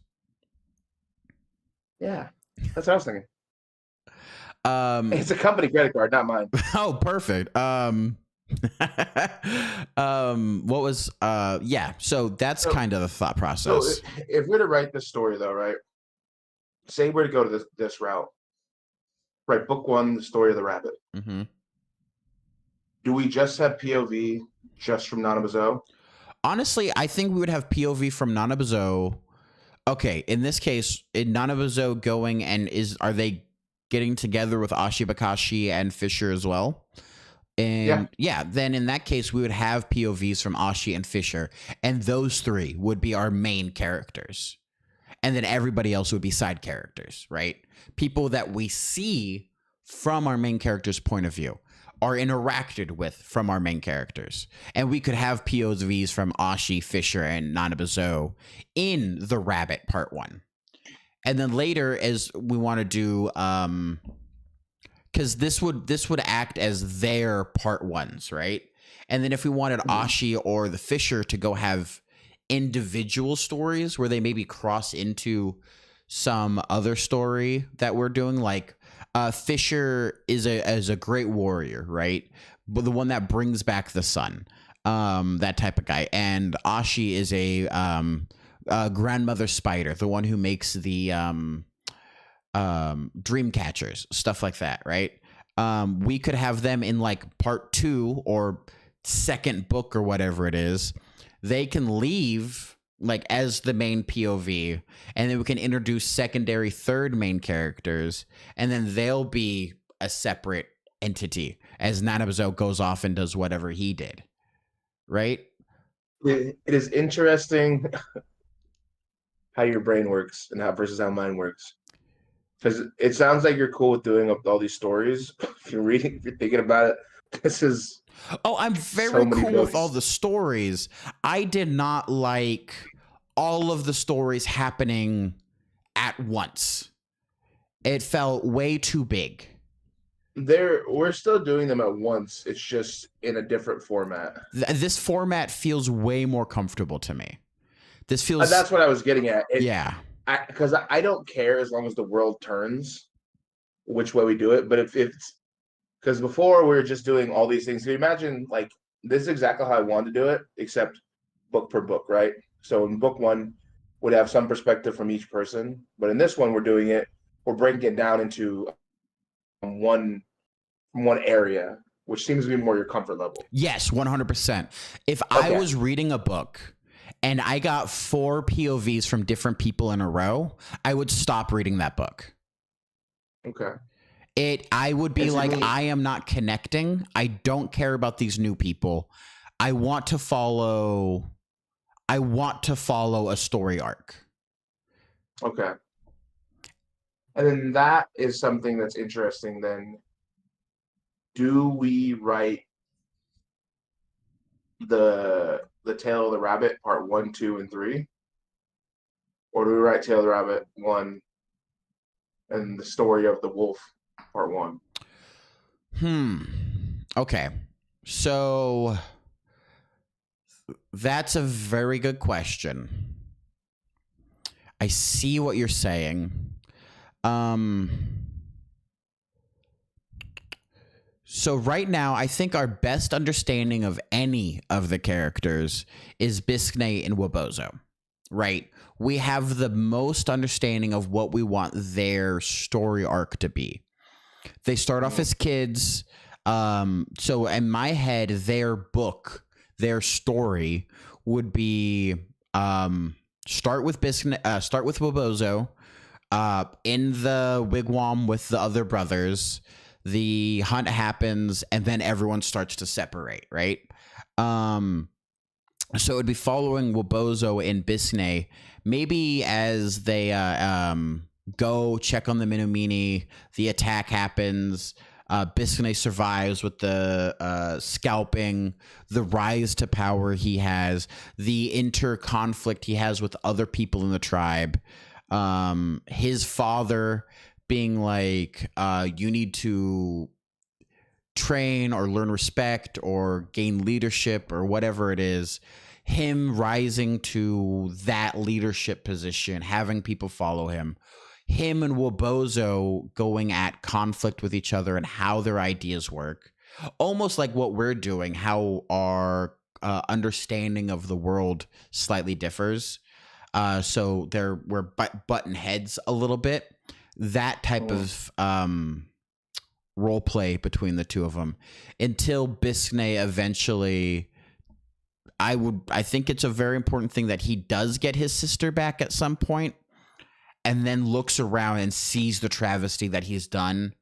Yeah, that's what I was thinking. It's a company credit card, not mine. Oh, perfect. What was yeah, so that's kind of the thought process. So if we're to write this story though, right? Say we're to go to this route. Right, book one, the story of the rabbit. Mm-hmm. Do we just have POV just from Nanabuzo? Honestly, I think we would have POV from Nanabuzo. Okay, in this case, in Nanabuzo going and are they getting together with Ashibakashi and Fisher as well? And yeah, then in that case, we would have POVs from Ashi and Fisher, and those three would be our main characters. And then everybody else would be side characters, right? People that we see from our main character's point of view, are interacted with from our main characters. And we could have POVs from Ashi, Fisher, and Nanabuzo in the Rabbit Part 1. And then later, as we want to do, because this would act as their Part 1s, right? And then if we wanted Ashi or the Fisher to go have individual stories where they maybe cross into some other story that we're doing, like Fisher is a great warrior, right? But the one that brings back the sun, that type of guy. And Ashi is a grandmother spider, the one who makes the dream catchers, stuff like that, right? We could have them in like part 2 or second book or whatever it is. They can leave like as the main POV, and then we can introduce secondary third main characters, and then they'll be a separate entity as Nanabuzo goes off and does whatever he did, right? It is interesting how your brain works and how versus how mine works, because it sounds like you're cool with doing up all these stories. If you're thinking about it, this is I'm very cool with all the stories. I did not like all of the stories happening at once. It felt way too big. We're still doing them at once. It's just in a different format. This format feels way more comfortable to me. This feels. That's what I was getting at. Yeah. Because I don't care as long as the world turns which way we do it. But if it's because before we were just doing all these things. Can you imagine, like, this is exactly how I wanted to do it, except book per book, right? So in book 1, we'd have some perspective from each person. But in this one, we're breaking it down into one area, which seems to be more your comfort level. Yes, 100%. If I was reading a book and I got 4 POVs from different people in a row, I would stop reading that book. Okay. I would be like, I am not connecting. I don't care about these new people. I want to follow a story arc. Okay. And then that is something that's interesting then. Do we write the Tale of the Rabbit part 1, 2, and 3? Or do we write Tale of the Rabbit 1 and the story of the wolf part 1? Okay. So that's a very good question. I see what you're saying. So right now, I think our best understanding of any of the characters is Bisque and Wobozo, right? We have the most understanding of what we want their story arc to be. They start off as kids. So in my head, their book, their story would be start with Wobozo in the wigwam with the other brothers. The hunt happens, and then everyone starts to separate, right? So it would be following Wobozo and Bisque, maybe as they go check on the Minumini. The attack happens. Bisque survives with the scalping, the rise to power he has, the inter-conflict he has with other people in the tribe. His father being like, you need to train or learn respect or gain leadership or whatever it is. Him rising to that leadership position, having people follow him. Him and Wobozo going at conflict with each other and how their ideas work. Almost like what we're doing, how our understanding of the world slightly differs. So we're button heads a little bit. That type of role play between the two of them until Bisque eventually I think it's a very important thing that he does get his sister back at some point, and then looks around and sees the travesty that he's done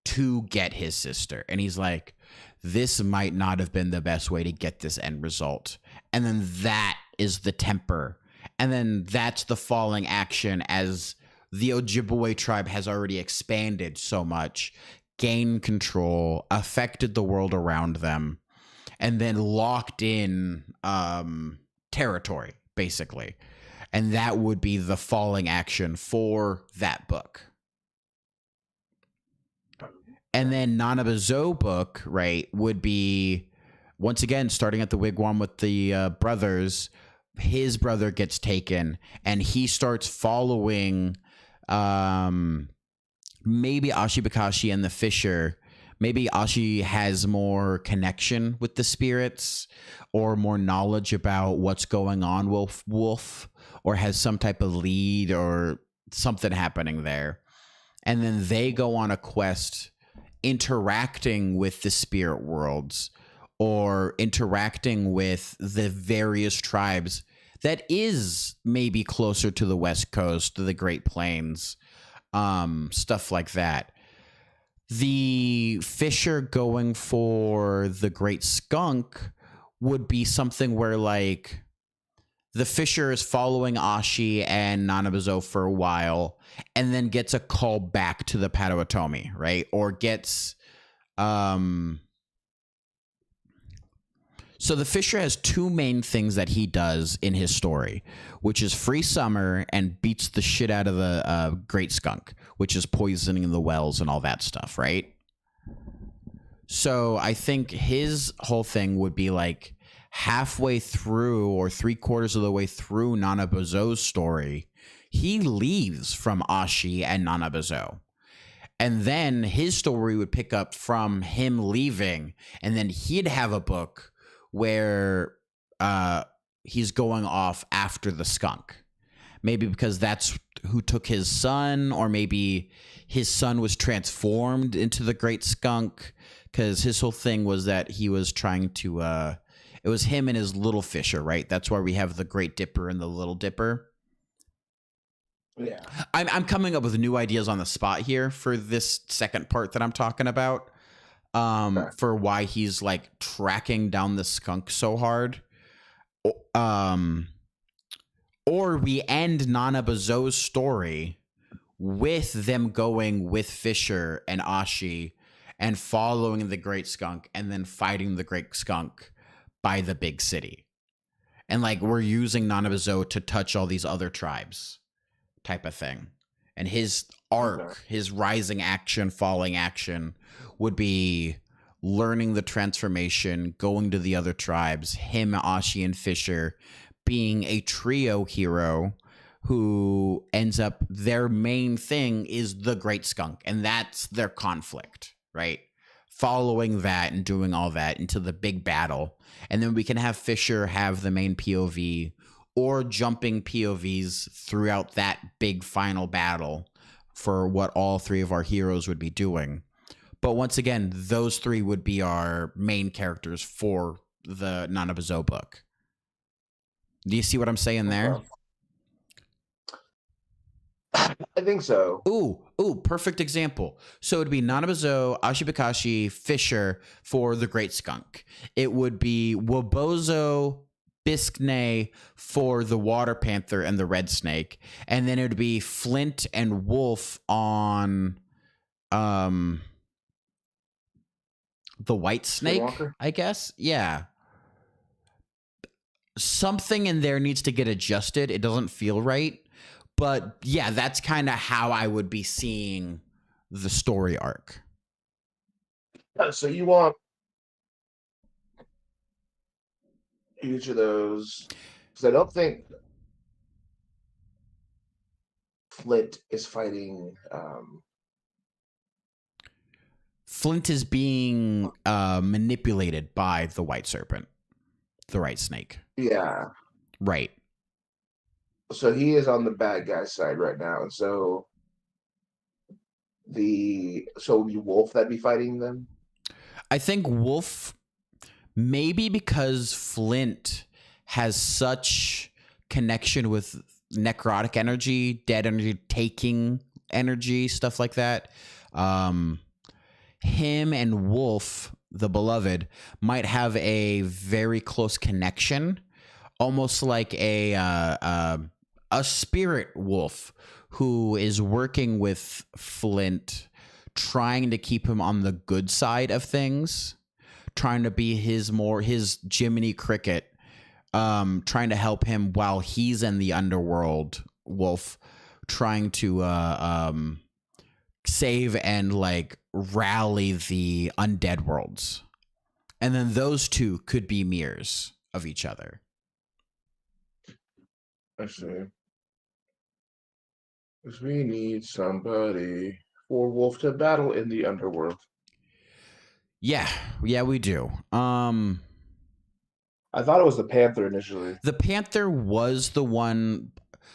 to get his sister. And he's like, this might not have been the best way to get this end result. And then that is the temper. And then that's the falling action as the Ojibwe tribe has already expanded so much, gained control, affected the world around them, and then locked in territory, basically. And that would be the falling action for that book. And then Nanabazo book, right, would be, once again, starting at the wigwam with the brothers. His brother gets taken, and he starts following maybe Ashibakashi and the Fisher. Maybe Ashi has more connection with the spirits or more knowledge about what's going on with Wolf, or has some type of lead or something happening there. And then they go on a quest interacting with the spirit worlds or interacting with the various tribes that is maybe closer to the West Coast, to the Great Plains, stuff like that. The Fisher going for the Great Skunk would be something where, like, the Fisher is following Ashi and Nanabazo for a while, and then gets a call back to the Potawatomi, right? Or gets... So the Fisher has two main things that he does in his story, which is free summer and beats the shit out of the Great Skunk, which is poisoning the wells and all that stuff, right? So I think his whole thing would be like halfway through or 3/4 of the way through Nanabazo's story, he leaves from Ashi and Nanabazo. And then his story would pick up from him leaving, and then he'd have a book where he's going off after the skunk. Maybe because that's who took his son, or maybe his son was transformed into the Great Skunk, because his whole thing was that he was trying to it was him and his little Fisher, right? That's why we have the Great Dipper and the Little Dipper. Yeah. I'm coming up with new ideas on the spot here for this second part that I'm talking about. For why he's like tracking down the skunk so hard. Or we end Nanabazo's story with them going with Fisher and Ashi and following the Great Skunk and then fighting the Great Skunk by the big city. And like we're using Nanabazo to touch all these other tribes type of thing. And his arc, his rising action, falling action would be learning the transformation, going to the other tribes, him, Ashi, and Fisher being a trio hero who ends up, their main thing is the Great Skunk, and that's their conflict, right? Following that and doing all that into the big battle. And then we can have Fisher have the main POV or jumping POVs throughout that big final battle for what all three of our heroes would be doing. But once again, those three would be our main characters for the Nanabazo book. Do you see what I'm saying there? I think so. Ooh, perfect example. So it would be Nanabazo, Ashibakashi, Fisher for the Great Skunk. It would be Wobozo, Biskne for the Water Panther and the Red Snake. And then it would be Flint and Wolf on the White Snake, I guess. Yeah. Something in there needs to get adjusted. It doesn't feel right. But yeah, that's kind of how I would be seeing the story arc. So you want each of those, because I don't think Flint is fighting. Flint is being manipulated by the White Serpent, the White Snake. Yeah. Right. So he is on the bad guy side right now, and so would be Wolf that'd be fighting them. I think Wolf, maybe because Flint has such connection with necrotic energy, dead energy, taking energy, stuff like that. Him and Wolf, the beloved, might have a very close connection, almost like a spirit wolf who is working with Flint, trying to keep him on the good side of things, trying to be his Jiminy Cricket, trying to help him while he's in the underworld. Wolf trying to save and like rally the undead worlds, and then those two could be mirrors of each other. I see. Because we need somebody for Wolf to battle in the underworld. Yeah, we do. I thought it was the Panther initially. The Panther was the one.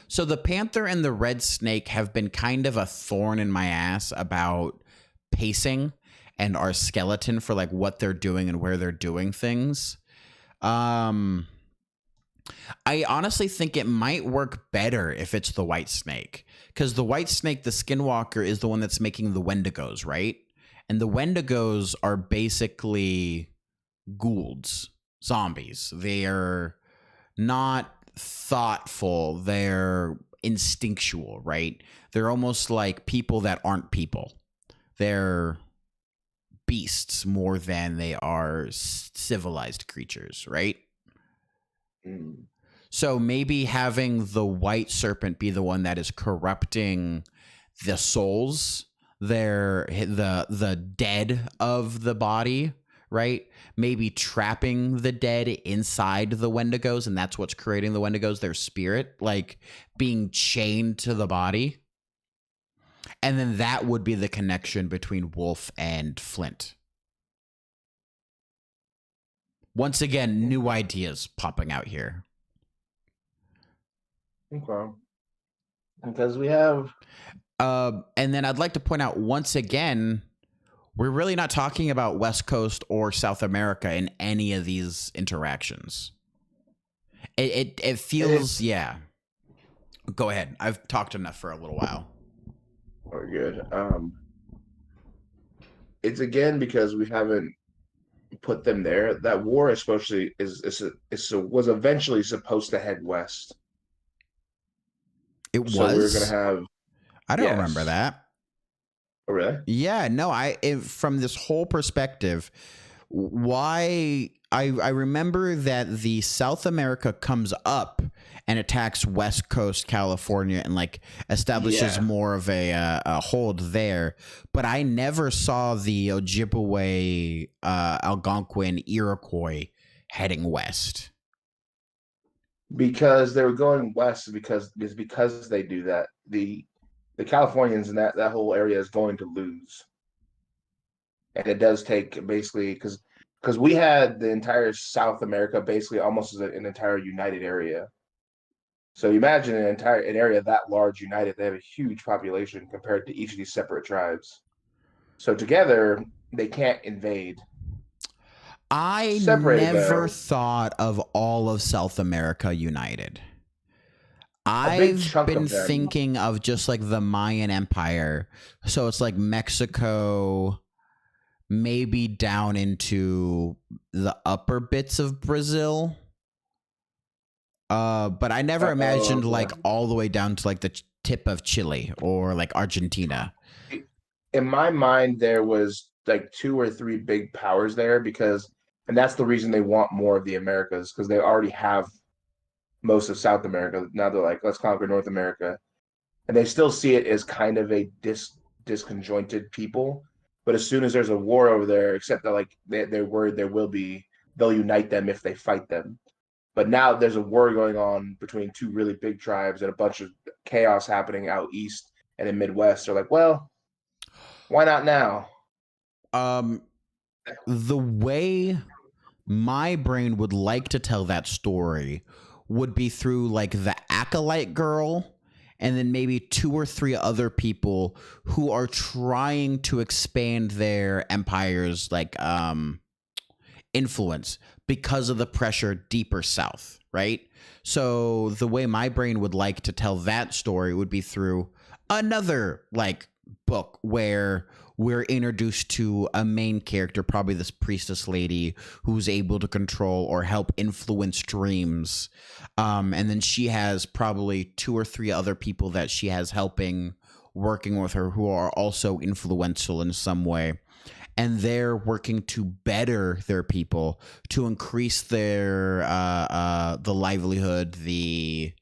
So the Panther and the Red Snake have been kind of a thorn in my ass about pacing and our skeleton for like what they're doing and where they're doing things. I honestly think it might work better if it's the White Snake, because the White Snake, the Skinwalker, is the one that's making the Wendigos, right? And the Wendigos are basically ghouls, zombies. They are not thoughtful. They're instinctual, right? They're almost like people that aren't people. They're beasts more than they are civilized creatures, right? So maybe having the white serpent be the one that is corrupting the souls, the dead of the body, right? Maybe trapping the dead inside the Wendigos, and that's what's creating the Wendigos, their spirit, like being chained to the body. And then that would be the connection between Wolf and Flint. Once again, new ideas popping out here. Okay. Because we have... and then I'd like to point out once again, we're really not talking about West Coast or South America in any of these interactions. It feels, yeah. Go ahead. I've talked enough for a little while. Very good. It's again because we haven't put them there. That war especially was eventually supposed to head west. It was. So we're gonna have. I don't remember that. Oh, really? Yeah, no. From this whole perspective, why I remember that the South America comes up and attacks West Coast California and like establishes more of a hold there, but I never saw the Ojibwe, Algonquin, Iroquois heading west. Because they were going west because they do that. The Californians in that whole area is going to lose. And it does take basically because we had the entire South America basically almost as an entire united area. So imagine an area that large united, they have a huge population compared to each of these separate tribes. So together they can't invade. I never thought of all of South America united. I've been thinking of just like the Mayan Empire. So it's like Mexico, maybe down into the upper bits of Brazil. But I never imagined like all the way down to like the tip of Chile or like Argentina. In my mind, there was like 2 or 3 big powers there and that's the reason they want more of the Americas, because they already have most of South America. Now they're like, let's conquer North America. And they still see it as kind of a disconjointed people. But as soon as there's a war over there, except that like they're worried they'll unite them if they fight them. But now there's a war going on between 2 really big tribes and a bunch of chaos happening out east and in Midwest. They're like, well, why not now? The way my brain would like to tell that story would be through like the Acolyte girl and then maybe 2 or 3 other people who are trying to expand their empire's like influence because of the pressure deeper south, right? So the way my brain would like to tell that story would be through another like book where we're introduced to a main character, probably this priestess lady who's able to control or help influence dreams. And then she has probably 2 or 3 other people that she has helping, working with her, who are also influential in some way. And they're working to better their people, to increase their the livelihood, the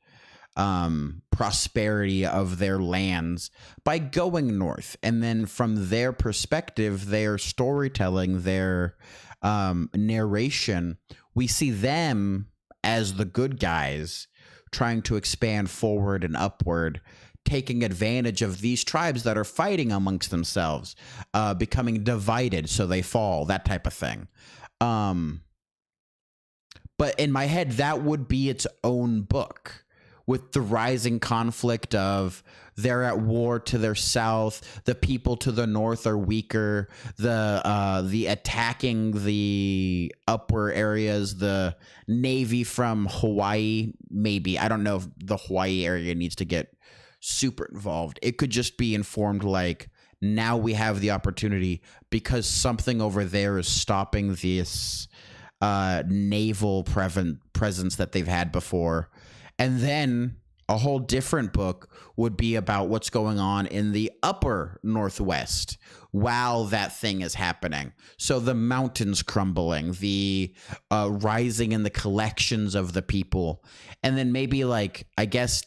prosperity of their lands by going north. And then from their perspective, their storytelling, their narration, we see them as the good guys trying to expand forward and upward, taking advantage of these tribes that are fighting amongst themselves, becoming divided so they fall, that type of thing. But in my head, that would be its own book, with the rising conflict of they're at war to their south, the people to the north are weaker, the attacking the upper areas, the Navy from Hawaii, maybe. I don't know if the Hawaii area needs to get super involved. It could just be informed like, now we have the opportunity because something over there is stopping this naval presence that they've had before. And then a whole different book would be about what's going on in the upper Northwest while that thing is happening. So the mountains crumbling, the rising in the collections of the people. And then maybe like, I guess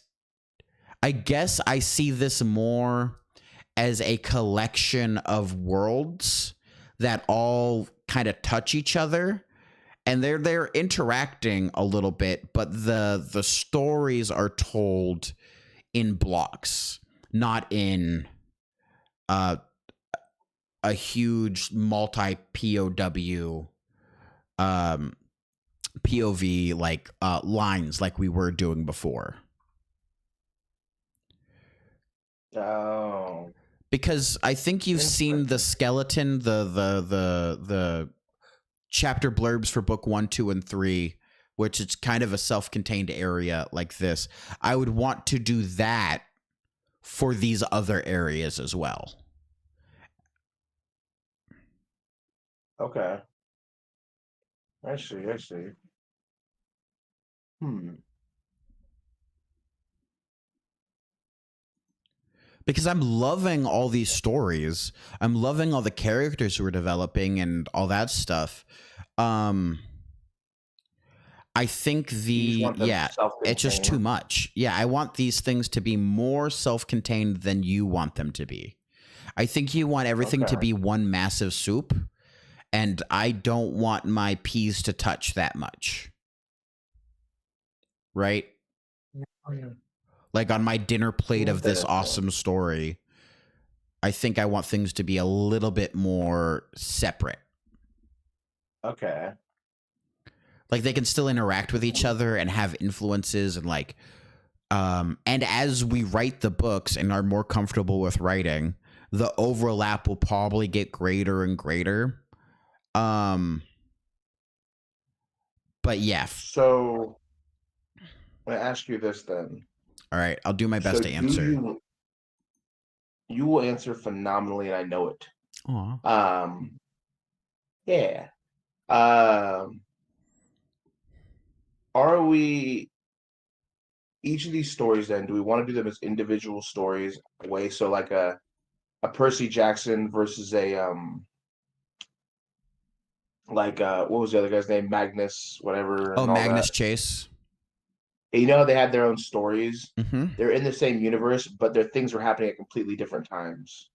I see this more as a collection of worlds that all kind of touch each other. And they're interacting a little bit, but the stories are told in blocks, not in a huge multi POW POV like lines like we were doing before. Oh. Because I think you've seen the skeleton, the chapter blurbs for book 1, 2, and 3, which is kind of a self-contained area like this. I would want to do that for these other areas as well. Okay. I see. Because I'm loving all these stories. I'm loving all the characters who are developing and all that stuff. I think it's just too much. Yeah, I want these things to be more self-contained than you want them to be. I think you want everything to be one massive soup, and I don't want my peas to touch that much. Right? Like on my dinner plate of this awesome story, I think I want things to be a little bit more separate. Okay. Like they can still interact with each other and have influences and like, and as we write the books and are more comfortable with writing, the overlap will probably get greater and greater. But yeah. So I'm going to ask you this then. All right, I'll do my best to answer. You will answer phenomenally, and I know it. Aww. Yeah. Are we each of these stories then? Do we want to do them as individual stories way? So like a Percy Jackson versus a what was the other guy's name? Magnus, whatever. Oh, Magnus Chase. You know, they had their own stories. Mm-hmm. They're in the same universe, but their things were happening at completely different times.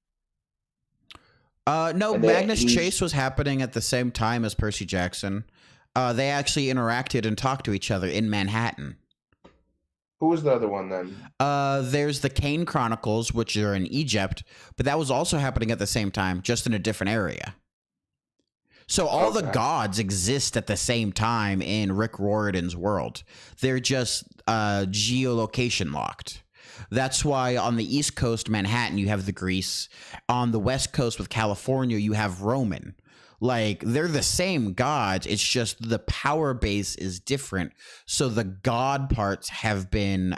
No, Magnus Chase was happening at the same time as Percy Jackson. They actually interacted and talked to each other in Manhattan. Who was the other one then? There's the Kane Chronicles, which are in Egypt, but that was also happening at the same time, just in a different area. So all the gods exist at the same time in Rick Riordan's world. They're just geolocation locked. That's why on the East Coast, Manhattan, you have the Greece. On the West Coast with California, you have Roman. Like, they're the same gods. It's just the power base is different. So the god parts have been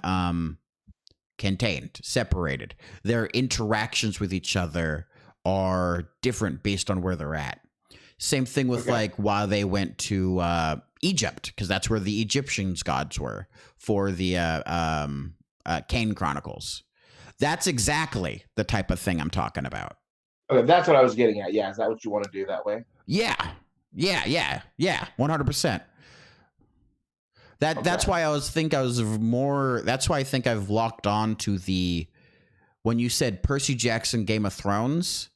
contained, separated. Their interactions with each other are different based on where they're at. Same thing with like why they went to Egypt, because that's where the Egyptians gods were for the Kane Chronicles. That's exactly the type of thing I'm talking about. Okay, that's what I was getting at. Yeah, is that what you want to do that way? Yeah, 100%. That's why that's why I think I've locked on to when you said Percy Jackson Game of Thrones,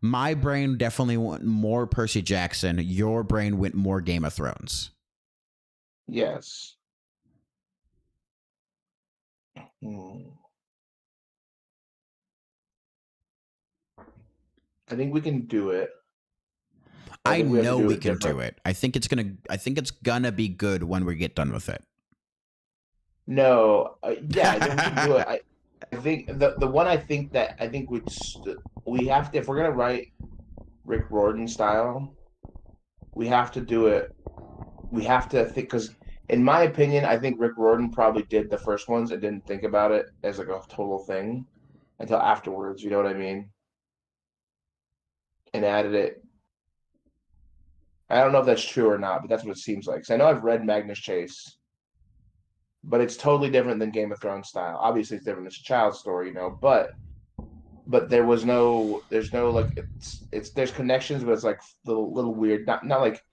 my brain definitely went more Percy Jackson. Your brain went more Game of Thrones. Yes. I think we can do it. I know we can do it. I think it's gonna be good when we get done with it. No, yeah, I think we can do it. I think the one I think we have to, if we're gonna write Rick Riordan style, we have to do it. We have to think, because in my opinion, I think Rick Riordan probably did the first ones and didn't think about it as like a total thing until afterwards. You know what I mean? And added it. I don't know if that's true or not, but that's what it seems like. 'Cause I know I've read Magnus Chase, but it's totally different than Game of Thrones style. Obviously, it's different. It's a child's story, you know, but there's no like there's connections, but it's like little weird. Not like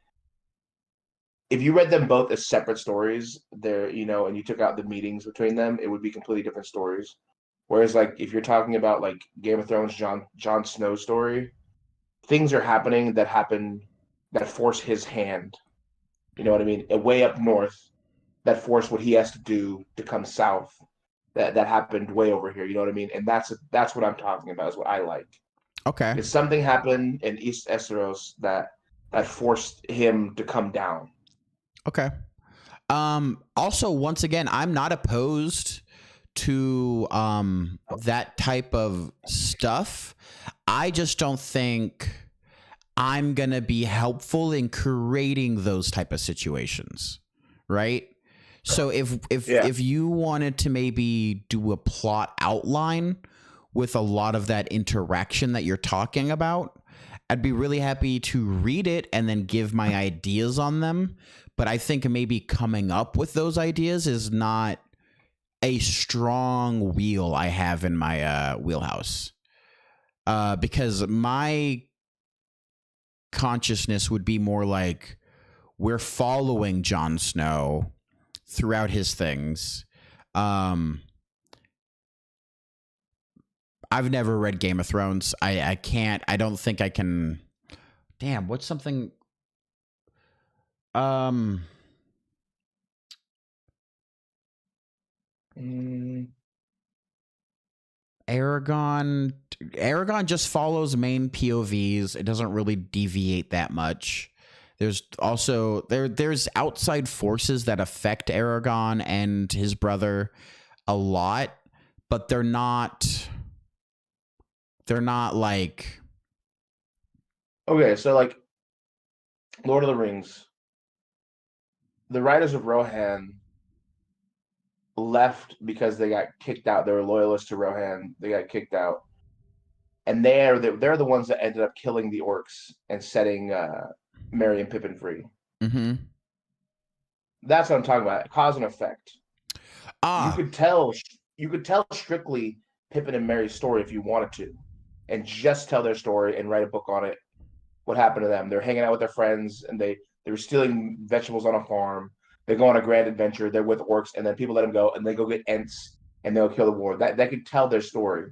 if you read them both as separate stories, there, you know, and you took out the meetings between them, it would be completely different stories. Whereas, like, if you're talking about like Game of Thrones, Jon Snow's story, things are happening that force his hand. You know what I mean? Way up north, that force what he has to do to come south. That happened way over here. You know what I mean? And that's what I'm talking about. Is what I like. Okay. If something happened in East Esseros that forced him to come down. Okay. Also, once again, I'm not opposed to that type of stuff. I just don't think I'm going to be helpful in creating those type of situations, right? So if you wanted to maybe do a plot outline with a lot of that interaction that you're talking about, I'd be really happy to read it and then give my ideas on them. But I think maybe coming up with those ideas is not a strong wheel I have in my wheelhouse. Because my consciousness would be more like we're following Jon Snow throughout his things. I've never read Game of Thrones. I don't think I can. Damn, what's something? Aragon just follows main POVs. It doesn't really deviate that much. There's also there's outside forces that affect Aragon and his brother a lot, but they're not like. Okay, so like Lord of the Rings, the writers of Rohan left because they got kicked out. They were loyalists to Rohan. They got kicked out, and they're the ones that ended up killing the orcs and setting Merry and Pippin free. Mm-hmm. That's what I'm talking about. Cause and effect. You could tell strictly Pippin and Merry's story if you wanted to, and just tell their story and write a book on it. What happened to them? They're hanging out with their friends, and they were stealing vegetables on a farm. They go on a grand adventure. They're with orcs, and then people let them go, and they go get Ents, and they'll kill the war. That could tell their story,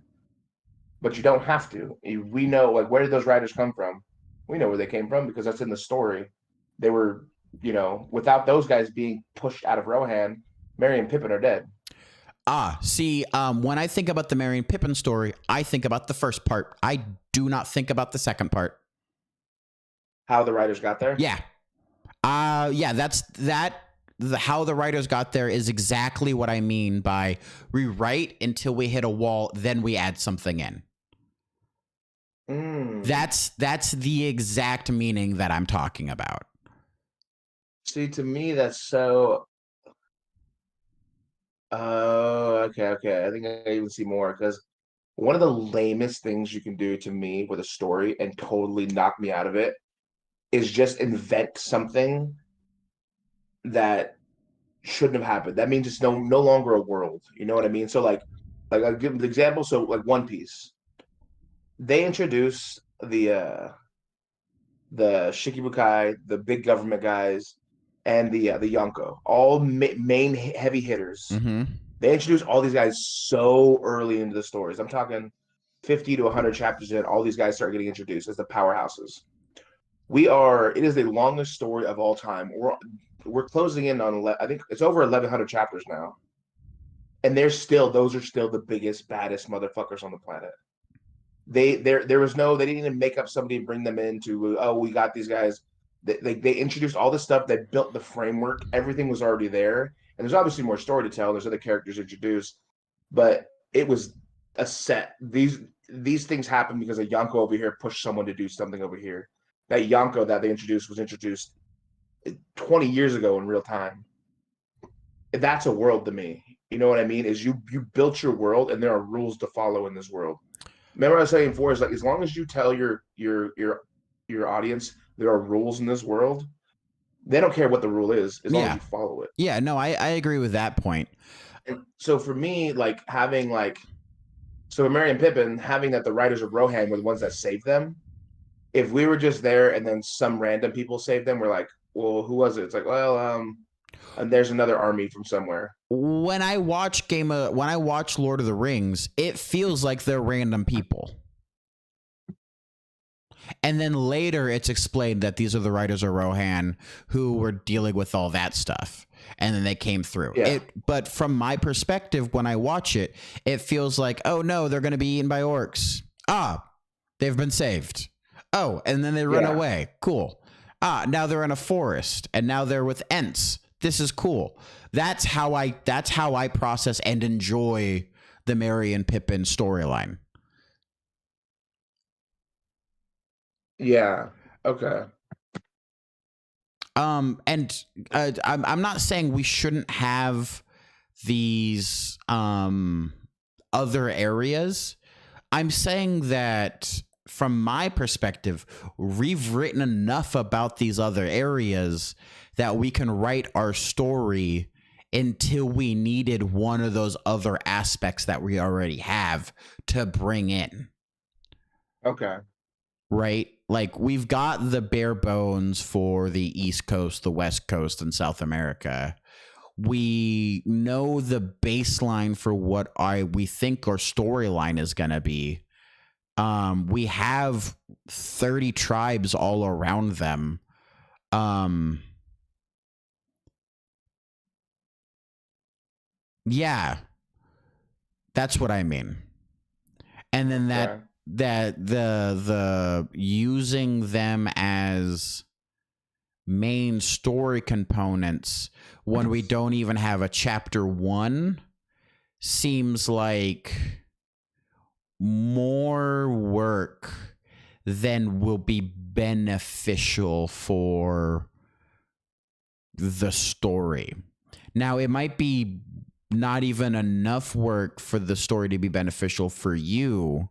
but you don't have to. We know, like, where did those writers come from? We know where they came from because that's in the story. They were, you know, without those guys being pushed out of Rohan, Merry and Pippin are dead. See, when I think about the Merry and Pippin story, I think about the first part. I do not think about the second part. How the writers got there? Yeah. How the writers got there is exactly what I mean by rewrite until we hit a wall, then we add something in. Mm. That's the exact meaning that I'm talking about. See, to me, that's so. Oh, okay. I think I even see more because one of the lamest things you can do to me with a story and totally knock me out of it is just invent something that shouldn't have happened. That means it's no longer a world. You know what I mean? So like I'll give an example. So like One Piece, they introduce the Shikibukai, the big government guys, and the Yonko, all main heavy hitters. Mm-hmm. They introduce all these guys so early into the stories. I'm talking 50 to 100 chapters in. All these guys start getting introduced as the powerhouses. It is the longest story of all time. We're closing in on, I think it's over 1,100 chapters now, and those are still the biggest, baddest motherfuckers on the planet. There was no, they didn't even make up somebody and bring them into, oh, we got these guys. They introduced all the stuff that built the framework. Everything was already there, and there's obviously more story to tell. There's other characters introduced, but it was a set. These things happen because a Yonko over here pushed someone to do something over here. That Yonko that they introduced was introduced 20 years ago in real time. That's a world to me. You know what I mean? Is you built your world, and there are rules to follow in this world. Remember, I was saying before, is like as long as you tell your audience there are rules in this world, they don't care what the rule is as long as Yeah. you follow it. Yeah, no, I agree with that point. And so for me, like having so Merry and Pippin, having that the Riders of Rohan were the ones that saved them. If we were just there and then some random people saved them, we're like, well, who was it? It's like, well, and there's another army from somewhere. When I watch Lord of the Rings, it feels like they're random people. And then later it's explained that these are the Riders of Rohan who were dealing with all that stuff. And then they came through. Yeah. But from my perspective, when I watch it, it feels like, oh no, they're going to be eaten by orcs. Ah, they've been saved. Oh, and then they run away. Cool. Ah, now they're in a forest, and now they're with Ents. This is cool. That's how I process and enjoy the Merry and Pippin storyline. Yeah. Okay. And I'm not saying we shouldn't have these other areas. I'm saying that from my perspective, we've written enough about these other areas that we can write our story until we needed one of those other aspects that we already have to bring in. Okay. Right? Like we've got the bare bones for the East Coast, the West Coast, and South America. We know the baseline for what we think our storyline is going to be. We have 30 tribes all around them. Yeah, that's what I mean. And then the using them as main story components when we don't even have a chapter 1 seems like more work than will be beneficial for the story. Now, it might be not even enough work for the story to be beneficial for you,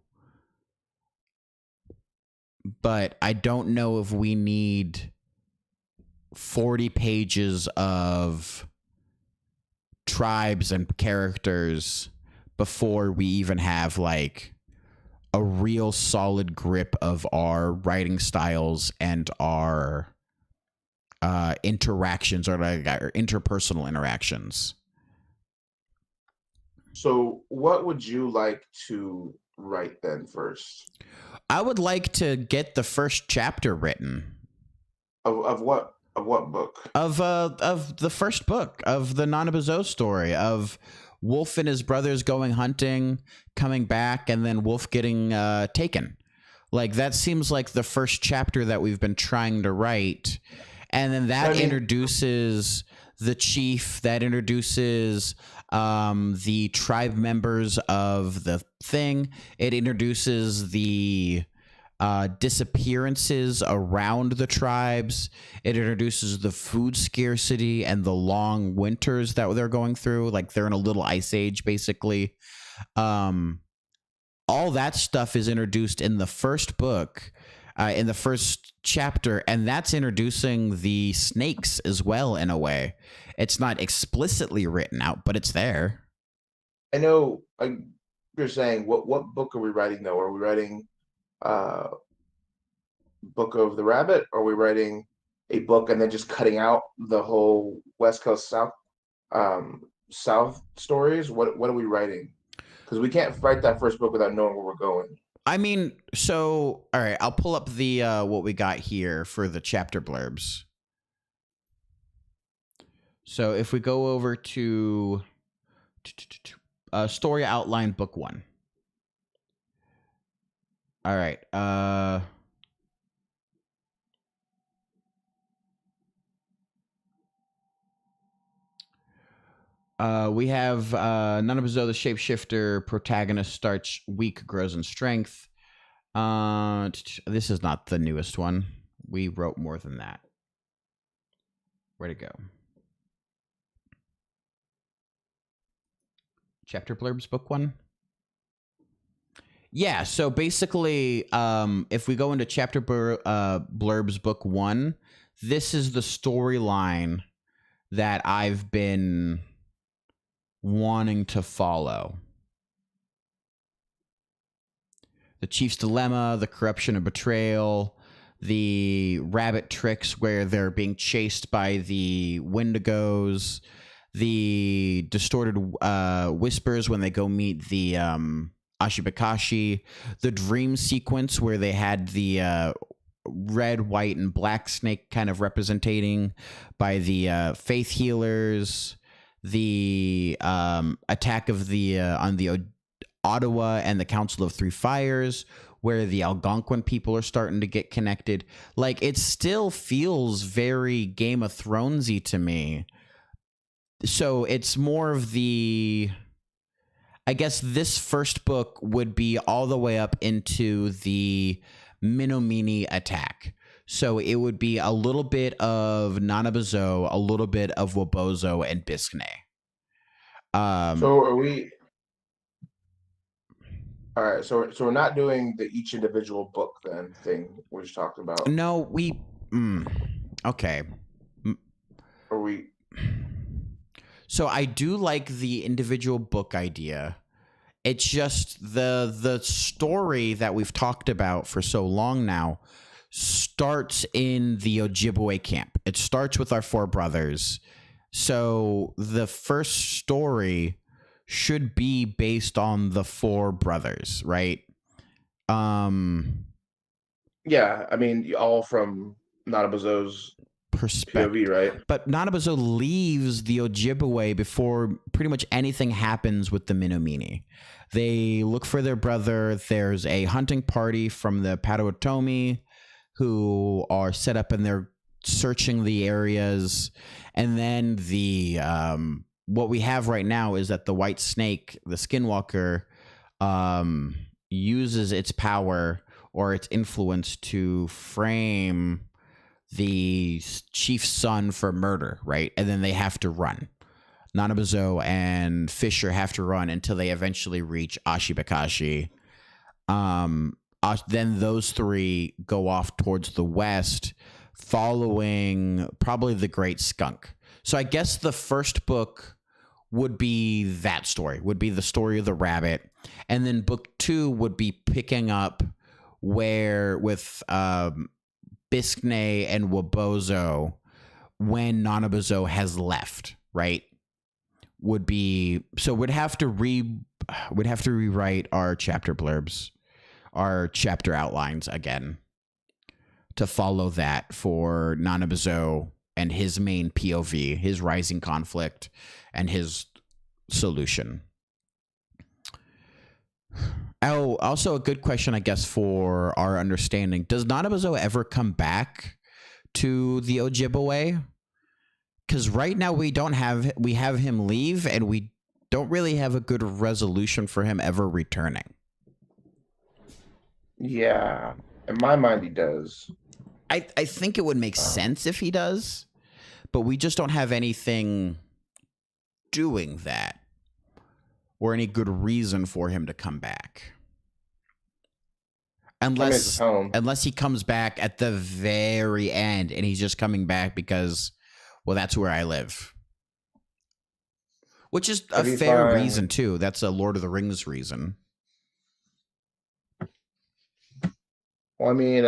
but I don't know if we need 40 pages of tribes and characters before we even have like a real solid grip of our writing styles and our interactions or like our interpersonal interactions. So what would you like to write then first? I would like to get the first chapter written. Of what? Of what book? Of the first book of the Nana Bizot story of Wolf and his brothers going hunting, coming back, and then Wolf getting taken. Like that seems like the first chapter that we've been trying to write. And then that introduces the chief, that introduces the tribe members of the thing. It introduces the disappearances around the tribes. It introduces the food scarcity and the long winters that they're going through. Like they're in a little ice age, basically. All that stuff is introduced in the first book, in the first chapter, and that's introducing the snakes as well in a way. It's not explicitly written out, but it's there. I know. You're saying what book are we writing though? Are we writing Book of the Rabbit? Or are we writing a book and then just cutting out the whole West Coast South stories? What are we writing? Because we can't write that first book without knowing where we're going. I mean, so all right, I'll pull up the what we got here for the chapter blurbs. So if we go over to story outline book 1. All right. We have Nanabuzo, the shapeshifter protagonist, starts weak, grows in strength. This is not the newest one. We wrote more than that. Where'd it go? Chapter blurbs, book 1. Yeah, so basically, if we go into chapter blurbs, book 1, this is the storyline that I've been wanting to follow. The Chief's Dilemma, the corruption and betrayal, the rabbit tricks where they're being chased by the Wendigos, the distorted whispers when they go meet the Ashibakashi, the dream sequence where they had the red, white, and black snake kind of representing by the faith healers, the attack of the on the Ottawa and the Council of Three Fires, where the Algonquin people are starting to get connected. Like, it still feels very Game of Thronesy to me. So it's more of the, I guess this first book would be all the way up into the Minomini attack. So it would be a little bit of Nanabuzo, a little bit of Wobozo, and Biscne. So are we? All right. So we're not doing the each individual book then thing we just talked about. No, we. Okay. Are we? So I do like the individual book idea. It's just the story that we've talked about for so long now starts in the Ojibwe camp. It starts with our 4 brothers. So the first story should be based on the 4 brothers, right? Yeah, I mean, all from Nanabuzo's perspective, POV, right? But Nanabuzo leaves the Ojibwe before pretty much anything happens with the Minomini. They look for their brother. There's a hunting party from the Potawatomi who are set up and they're searching the areas. And then the what we have right now is that the white snake, the skinwalker, uses its power or its influence to frame the chief's son for murder, right? And then they have to run. Nanabuzo and Fisher have to run until they eventually reach Ashibakashi. Then those 3 go off towards the west, following probably the Great Skunk. So I guess the first book would be that story, would be the story of the rabbit. And then book 2 would be picking up where with Biscne and Wobozo when Nanabuzo has left, right? Would be, so we'd have to rewrite our chapter blurbs, our chapter outlines again to follow that for Nanabuzo and his main POV, his rising conflict and his solution. Oh, also a good question, I guess, for our understanding. Does Nanabuzo ever come back to the Ojibwe? Because right now we have him leave, and we don't really have a good resolution for him ever returning. Yeah. In my mind, he does. I think it would make sense if he does, but we just don't have anything doing that or any good reason for him to come back. I mean, it's his home. Unless he comes back at the very end and he's just coming back because, well, that's where I live. Which is a fair reason, too. That's a Lord of the Rings reason. Well, I mean,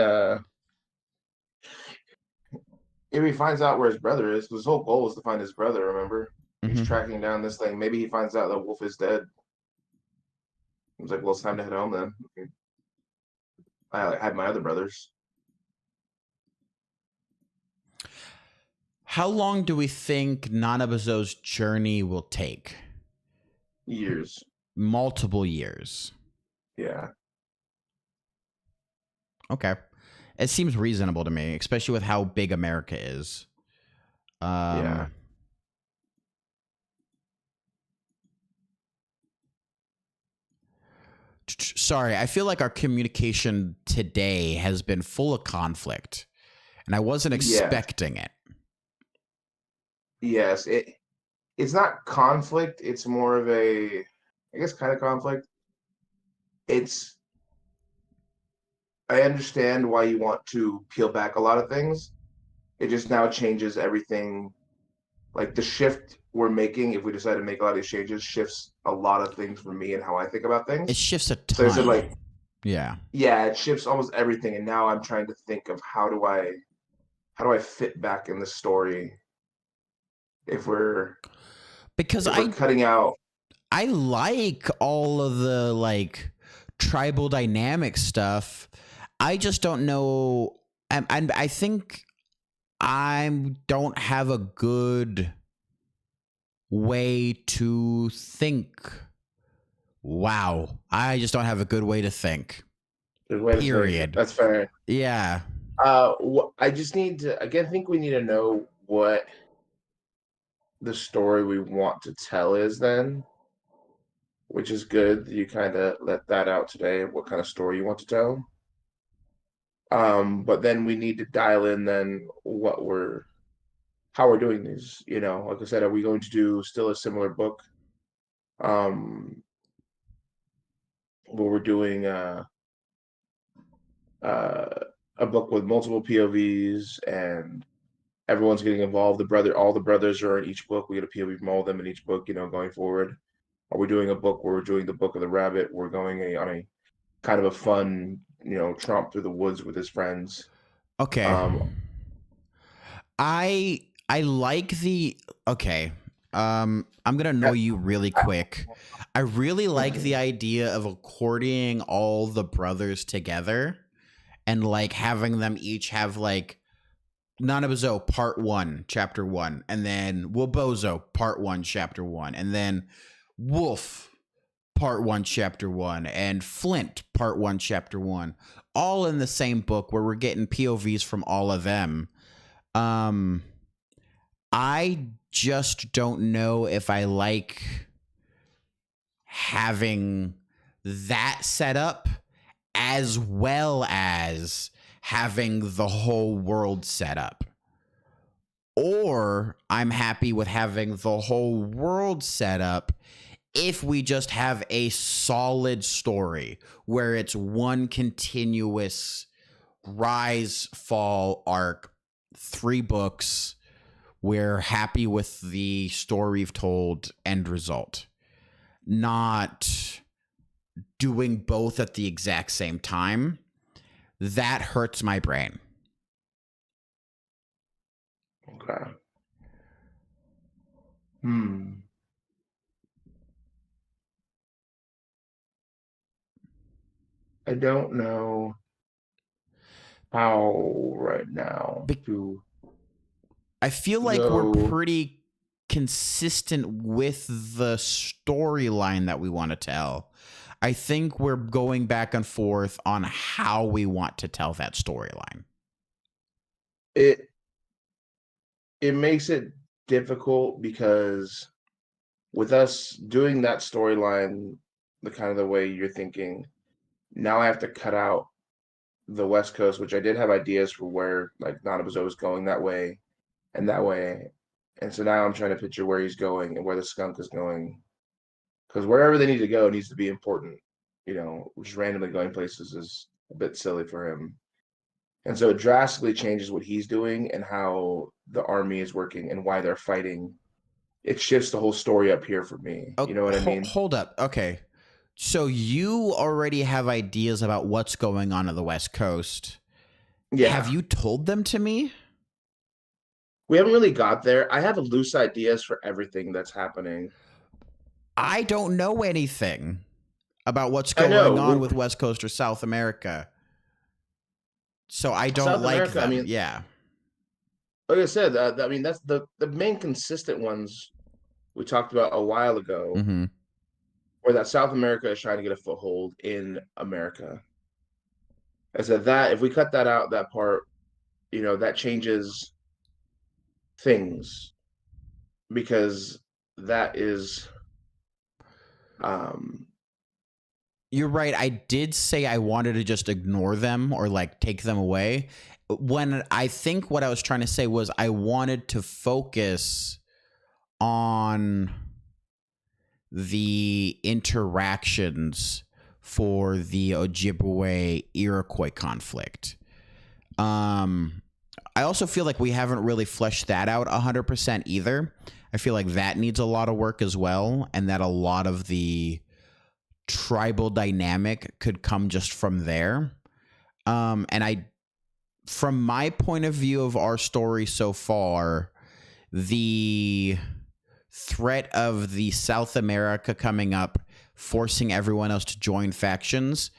if he finds out where his brother is, his whole goal is to find his brother, remember? He's tracking down this thing. Maybe he finds out that Wolf is dead. He's like, well, it's time to head home then. Okay. I had my other brothers. How long do we think Nanabazo's journey will take? Years. Multiple years. Yeah. Okay. It seems reasonable to me, especially with how big America is. Yeah. Sorry, I feel like our communication today has been full of conflict, and I wasn't expecting it. Yes, it's not conflict. It's more of a, I guess, kind of conflict. I understand why you want to peel back a lot of things. It just now changes everything. Like the shift we're making, if we decide to make a lot of these changes, shifts a lot of things for me and how I think about things. It shifts a ton. So like, yeah, it shifts almost everything. And now I'm trying to think of how do I fit back in the story if we're cutting out. I like all of the like tribal dynamic stuff. I just don't know. And I think I don't have a good way to think. Wow. I just don't have a good way to think. Period. That's fair. Yeah. I just need to, again, I think we need to know what the story we want to tell is then, which is good. You kind of let that out today, what kind of story you want to tell. But then we need to dial in then how we're doing these, like I said, are we going to do still a similar book? Where we're doing a book with multiple POVs and everyone's getting involved. All the brothers are in each book. We get a POV from all of them in each book, going forward. Are we doing a book where we're doing the Book of the Rabbit? We're going on a kind of a fun, tromp through the woods with his friends. Okay. I like okay. I'm gonna know you really quick. I really like the idea of according all the brothers together and like having them each have like Nanabazo Part 1, Chapter 1, and then Wobozo Part 1, Chapter 1, and then Wolf Part 1, Chapter 1, and Flint Part 1, Chapter 1, all in the same book where we're getting POVs from all of them. I just don't know if I like having that set up as well as having the whole world set up. Or I'm happy with having the whole world set up if we just have a solid story where it's one continuous rise, fall arc, 3 books. We're happy with the story we've told, end result. Not doing both at the exact same time. That hurts my brain. Okay. I don't know how right now to. I feel like we're pretty consistent with the storyline that we want to tell. I think we're going back and forth on how we want to tell that storyline. It makes it difficult because with us doing that storyline, the kind of the way you're thinking, now I have to cut out the West Coast, which I did have ideas for where like Nanabuzo was going that way and that way. And so now I'm trying to picture where he's going and where the skunk is going. Because wherever they need to go needs to be important. You know, just randomly going places is a bit silly for him. And so it drastically changes what he's doing and how the army is working and why they're fighting. It shifts the whole story up here for me. Oh, You know what I mean? hold up. Okay. So you already have ideas about what's going on the West Coast. Yeah. Have you told them to me? We haven't really got there. I have loose ideas for everything that's happening. I don't know anything about what's I know. going on with West Coast or South America. So I don't South like America, them. I mean, yeah. like I said, I mean that's the main consistent ones we talked about a while ago, Mm-hmm. where that South America is trying to get a foothold in America. I said that if we cut that out, that part, you know, that changes things because that is um You're right. I did say I wanted to just ignore them or like take them away. When I think what I was trying to say was I wanted to focus on the interactions for the Ojibwe Iroquois conflict. I also feel like we haven't really fleshed that out 100% either. I feel like that needs a lot of work as well, and that a lot of the tribal dynamic could come just from there. And I, from my point of view of our story so far, the threat of the South America coming up, forcing everyone else to join factions,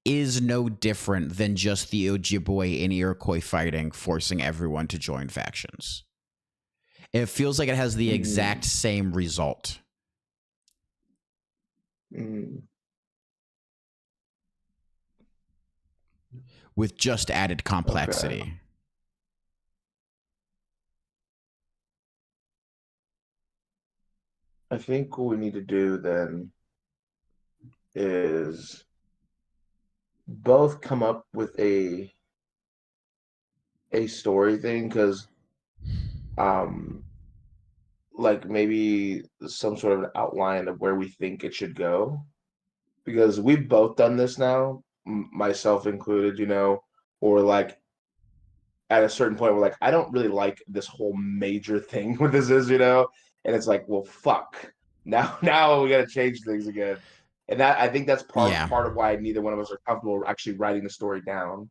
is no different than just the Ojibwe and Iroquois fighting, forcing everyone to join factions. It feels like it has the exact same result. With just added complexity. Okay. I think what we need to do then is both come up with a story thing because um like maybe some sort of outline of where we think it should go because we've both done this now, myself included, you know, or like at a certain point we're like, I don't really like this whole major thing what this is, you know, and it's like, well, fuck, now we got to change things again, and that I think that's part of why neither one of us are comfortable actually writing the story down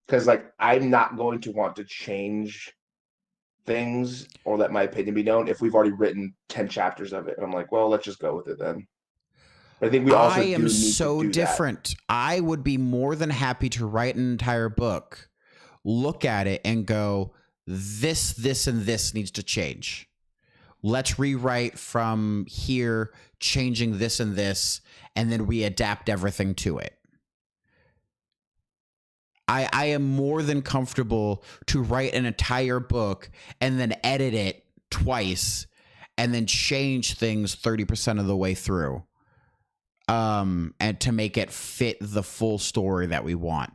because like I'm not going to want to change things or let my opinion be known if we've already written 10 chapters of it. And I'm like, well, let's just go with it then. But I think we also do need to do different. that. I would be more than happy to write an entire book, look at it and go, this, and this needs to change. Let's rewrite from here, changing this and this, and then we adapt everything to it. I am more than comfortable to write an entire book and then edit it twice and then change things 30% of the way through. And to make it fit the full story that we want.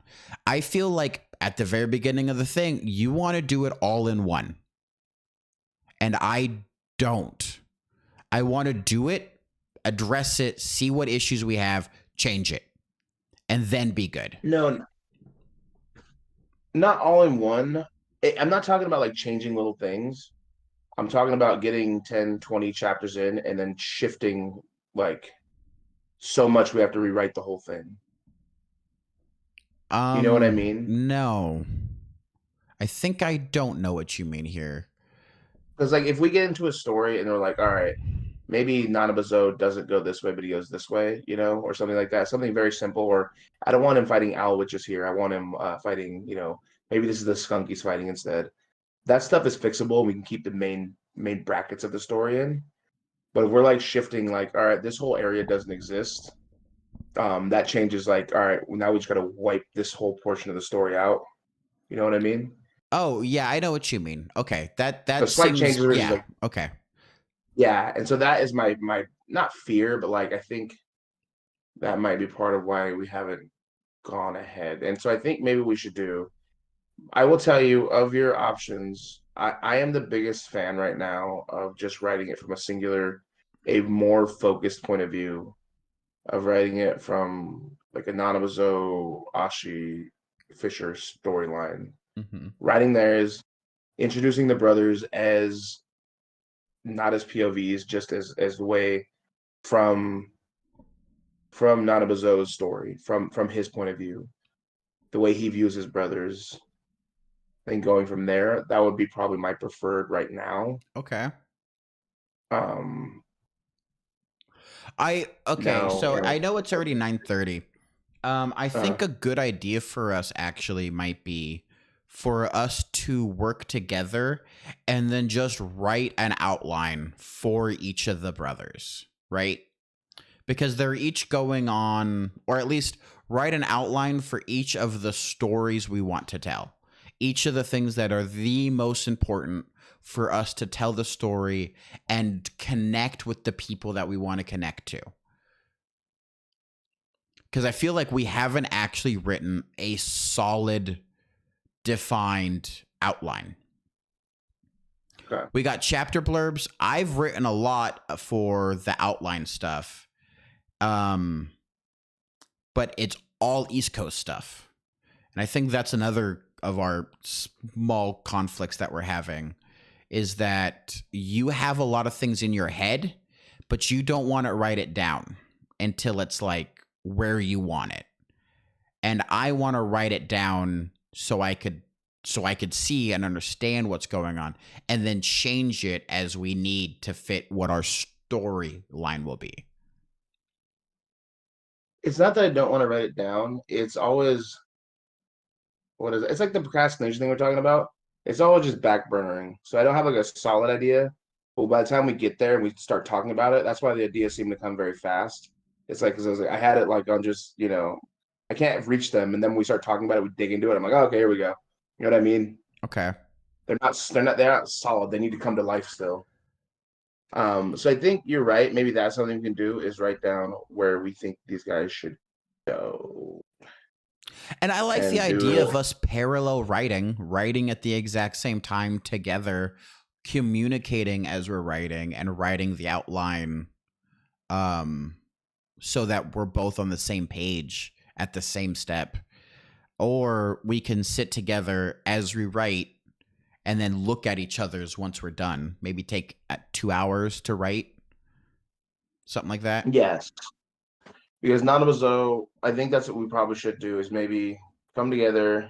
I feel like at the very beginning of the thing, you want to do it all in one. And I don't. I want to do it, address it, see what issues we have, change it, and then be good. No, not all in one. I'm not talking about like changing little things. I'm talking about getting 10, 20 chapters in and then shifting like so much we have to rewrite the whole thing. You know what I mean? No. I think I don't know what you mean here. Because like if we get into a story and they're like, all right, maybe Nanabuzo doesn't go this way, but he goes this way, you know, or something like that. Something very simple. Or I don't want him fighting owl witches here. I want him fighting, you know, maybe this is the skunk he's fighting instead. That stuff is fixable. We can keep the main brackets of the story in. But if we're like shifting, like, all right, this whole area doesn't exist. That changes. Like, all right, now we just got to wipe this whole portion of the story out. You know what I mean? Oh yeah, I know what you mean. Okay, that So slight seems, changes. Yeah. Like, okay. Yeah, and so that is my not fear, but like I think that might be part of why we haven't gone ahead. And so I think maybe we should do. I will tell you of your options. I am the biggest fan right now of just writing it from a singular, a more focused point of view of writing it from like a Nanabuzo, Ashi, Fisher storyline. Hmm. Writing there is introducing the brothers as not as POVs, just as the way from Nanabuzo's story, from his point of view, the way he views his brothers, and going from there. That would be probably my preferred right now. Okay. Um, Okay, now, so I know it's already 9:30. I uh, think a good idea for us actually might be for us to work together and then just write an outline for each of the brothers, right? Because they're each going on, or at least write an outline for each of the stories we want to tell. Each of the things that are the most important for us to tell the story and connect with the people that we want to connect to. Because I feel like we haven't actually written a solid, defined outline. okay. We got chapter blurbs. I've written a lot for the outline stuff. Um, but it's all East Coast stuff. And I think that's another of our small conflicts that we're having is that you have a lot of things in your head, but you don't want to write it down until it's like where you want it. And I want to write it down so I could see and understand what's going on and then change it as we need to fit what our storyline will be. It's not that I don't want to write it down. It's always what is it? It's like the procrastination thing we're talking about. It's all just back burnering. So I don't have like a solid idea. But by the time we get there and we start talking about it, that's why the ideas seem to come very fast. It's like because I was like I had it like on just I can't reach them, and then when we start talking about it, we dig into it. I'm like, oh, okay, here we go. You know what I mean? Okay. They're not solid. They need to come to life still. So I think you're right. Maybe that's something we can do is write down where we think these guys should go And I like the and idea do of us parallel writing at the exact same time together, communicating as we're writing and writing the outline um so that we're both on the same page at the same step. Or we can sit together as we write and then look at each other's once we're done. Maybe take 2 hours to write, something like that. yes. Because none of us though, I think that's what we probably should do is maybe come together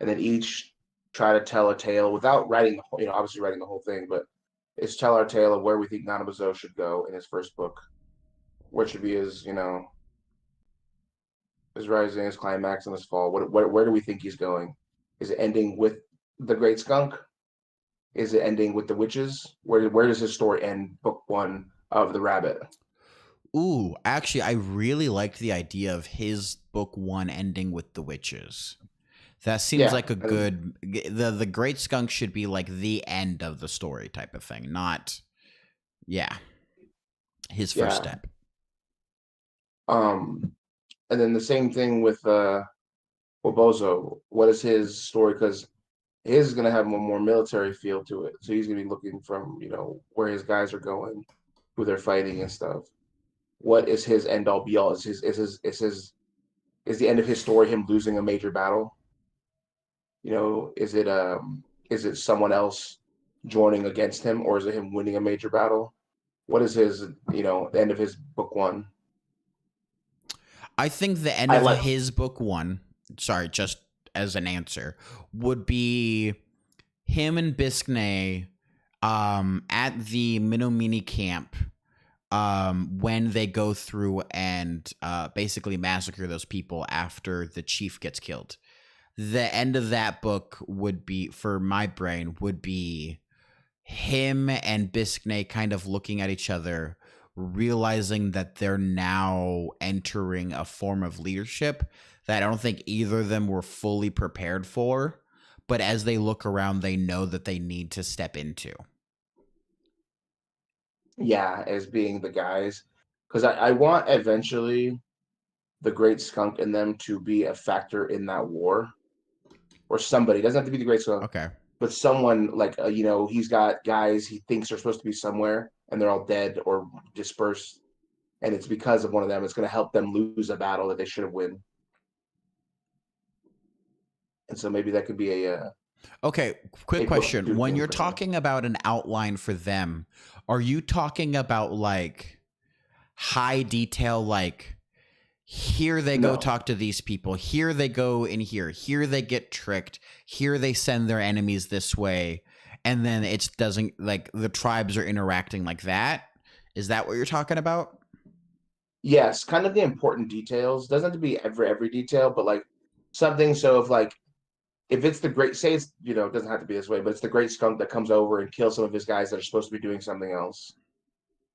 and then each try to tell a tale without writing the whole, obviously writing the whole thing, but is tell our tale of where we think Nanabuzo should go in his first book. What should be his rising, his climax, and his fall. Where do we think he's going? Is it ending with the Great Skunk? Is it ending with the witches? Where does his story end? Book one of the Rabbit. Ooh, actually, I really liked the idea of his book one ending with the witches. That seems Yeah, like a good. The Great Skunk should be like the end of the story type of thing, not yeah, his first yeah. step. Um, and then the same thing with Bozo. What is his story? Because his is gonna have a more military feel to it. So he's gonna be looking from where his guys are going, who they're fighting and stuff. What is his end all be all? Is the end of his story him losing a major battle? Is it someone else joining against him, or is it him winning a major battle? What is his the end of his book one? I think the end I of like his book one, sorry, just as an answer, would be him and Bisknay at the Minomini camp when they go through and basically massacre those people after the chief gets killed. The end of that book would be, for my brain, would be him and Bisknay kind of looking at each other, realizing that they're now entering a form of leadership that I don't think either of them were fully prepared for. But as they look around, they know that they need to step into. yeah as being the guys because I want eventually the Great Skunk and them to be a factor in that war, or somebody. It doesn't have to be the Great Skunk, Okay. but someone like he's got guys he thinks are supposed to be somewhere, and they're all dead or dispersed, and it's because of one of them. It's going to help them lose a battle that they should have won. And so maybe that could be Okay, quick a book question. two When thing you're for sure. talking about an outline for them, are you talking about like high detail, like here they go No. talk to these people, here they go in here they get tricked, here they send their enemies this way, and then it doesn't, like, the tribes are interacting like that? Is that what you're talking about? Yes, kind of the important details. Doesn't have to be every detail, but like something. So if it's the great, say it's it doesn't have to be this way, but it's the Great Skunk that comes over and kills some of his guys that are supposed to be doing something else.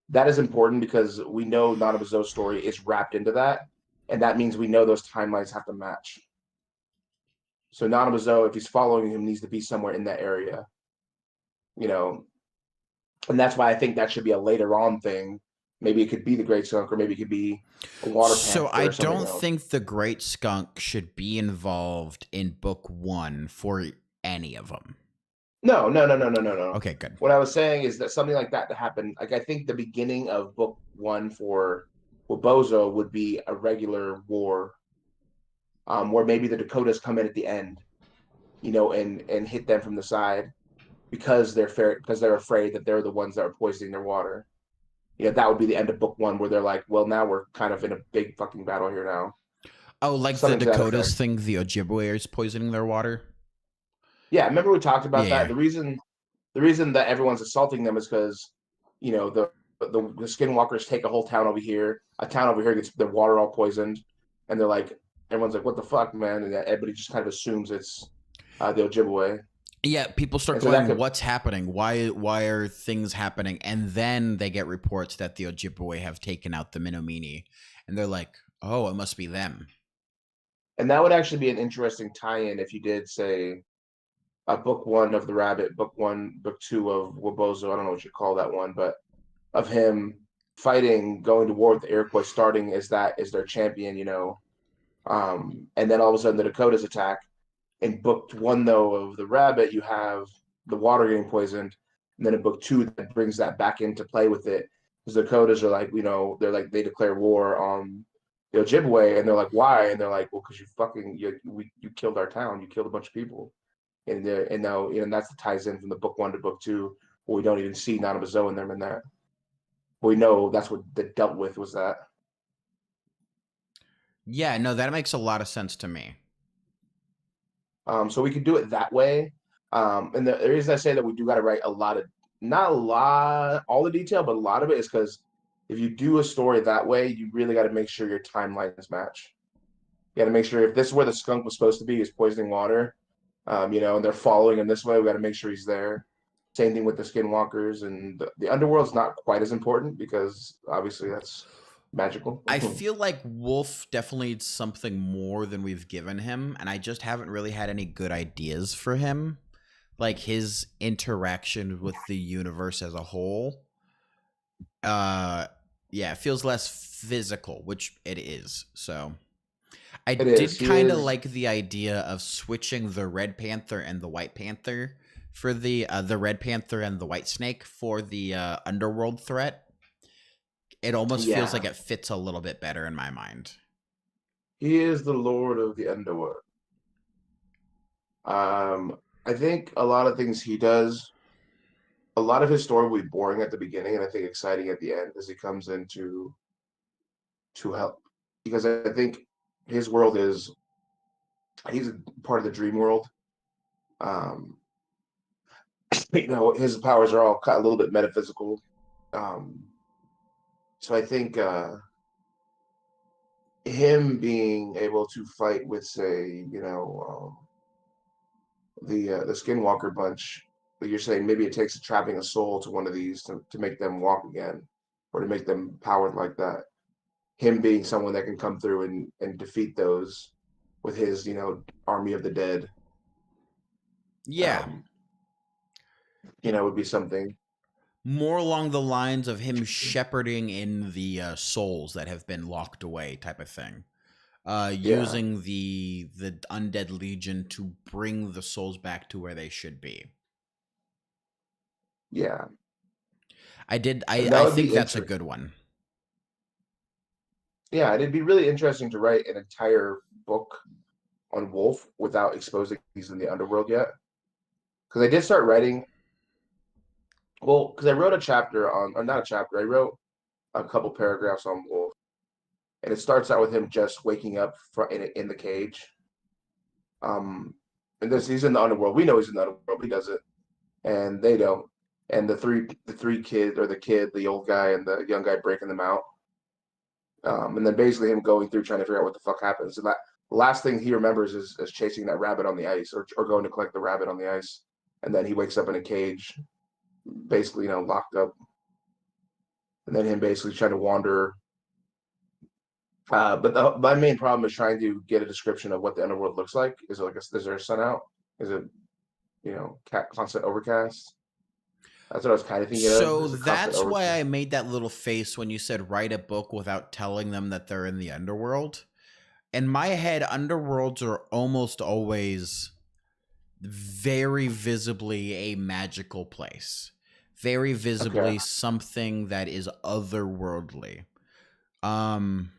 That is important because we know Nanabuzo's story is wrapped into that, and that means we know those timelines have to match. So Nanabuzo, if he's following him, needs to be somewhere in that area, you know, and that's why I think that should be a later on thing. Maybe it could be the Great Skunk, or maybe it could be a Water So Panther I or something don't else. think the Great Skunk should be involved in book 1 for any of them. No. Okay, good. What I was saying is that something like that to happen. Like I think the beginning of book 1 for Bozo would be a regular war, where maybe the Dakotas come in at the end, and hit them from the side because they're afraid that they're the ones that are poisoning their water. That would be the end of book 1, where they're like, well, now we're kind of in a big fucking battle here now. Oh, like Something the to that Dakotas effect. think the Ojibwe is poisoning their water? Yeah, remember we talked about that. Yeah. The reason that everyone's assaulting them is because, the skinwalkers take a whole town over here. A town over here gets their water all poisoned, and they're like, everyone's like, "What the fuck, man?" And everybody just kind of assumes it's the Ojibwe, Yeah, people start and so that going, could, "What's happening? Why are things happening?" And then they get reports that the Ojibwe have taken out the Menominee, and they're like, "Oh, it must be them." and that would actually be an interesting tie-in if you did say book 1 of the Rabbit, book 1, book 2 of Wabozo. I don't know what you call that one, but of him fighting, going to war with the Iroquois, starting as their champion, and then all of a sudden the Dakotas attack. In book 1 though of the Rabbit, you have the water getting poisoned, and then in book 2 that brings that back into play with it. Because the Dakotas are like, they're like they declare war on the Ojibwe, and they're like, why? And they're like, well, because you killed our town, you killed a bunch of people, and now that's the ties in from the book 1 to book 2, where we don't even see Nanabuzo and them in that. We know that's what they dealt with was that. Yeah, no, that makes a lot of sense to me. So we could do it that way. And the reason I say that we do got to write not a lot, all the detail, but a lot of it is because if you do a story that way, you really got to make sure your timelines match. You got to make sure if this is where the skunk was supposed to be, is poisoning water, and they're following him this way, we got to make sure he's there. Same thing with the skinwalkers, and the underworld's not quite as important because obviously that's magical. I feel like Wolf definitely needs something more than we've given him, and I just haven't really had any good ideas for him. Like his interaction with the universe as a whole. Yeah, it feels less physical, which it is. So I It is. did He kind of is. like the idea of switching the Red Panther and the White Panther for the Red Panther and the White Snake for the underworld threat. It almost feels like Yeah. it fits a little bit better in my mind. He is the Lord of the Underworld. I think a lot of things he does, a lot of his story will be boring at the beginning, and I think exciting at the end as he comes in to help. Because I think his world he's a part of the dream world. Um, his powers are all a little bit metaphysical. Um, so I think him being able to fight with, say, the Skinwalker bunch, like you're saying, maybe it takes trapping a soul to one of these to make them walk again, or to make them powered like that. Him being someone that can come through and defeat those with his, army of the dead, Yeah. um, would be something. More along the lines of him shepherding in the souls that have been locked away, type of thing. Yeah, using the undead legion to bring the souls back to where they should be. yeah, I did. and that I would think be that's a interesting. good one. Yeah, and it'd be really interesting to write an entire book on Wolf without exposing he's in the underworld yet. Because I did start writing. Well, because I wrote a chapter on, or not a chapter. I wrote a couple paragraphs on Wolf, and it starts out with him just waking up in the cage. Um, and this he's in the underworld. We know he's in the underworld. But he doesn't, and they don't. And the three kids, or the kid, the old guy, and the young guy breaking them out. And then basically him going through trying to figure out what the fuck happens. And that the last thing he remembers is chasing that rabbit on the ice, or going to collect the rabbit on the ice. And then he wakes up in a cage, basically, locked up. And then him basically trying to wander. But my main problem is trying to get a description of what the underworld looks like. Is it is there a sun out? Is it constant overcast? That's what I was kind of thinking of. So Is it constant that's why overcast? I made that little face when you said write a book without telling them that they're in the underworld. In my head, underworlds are almost always very visibly a magical place, very Okay. visibly something that is otherworldly. Um,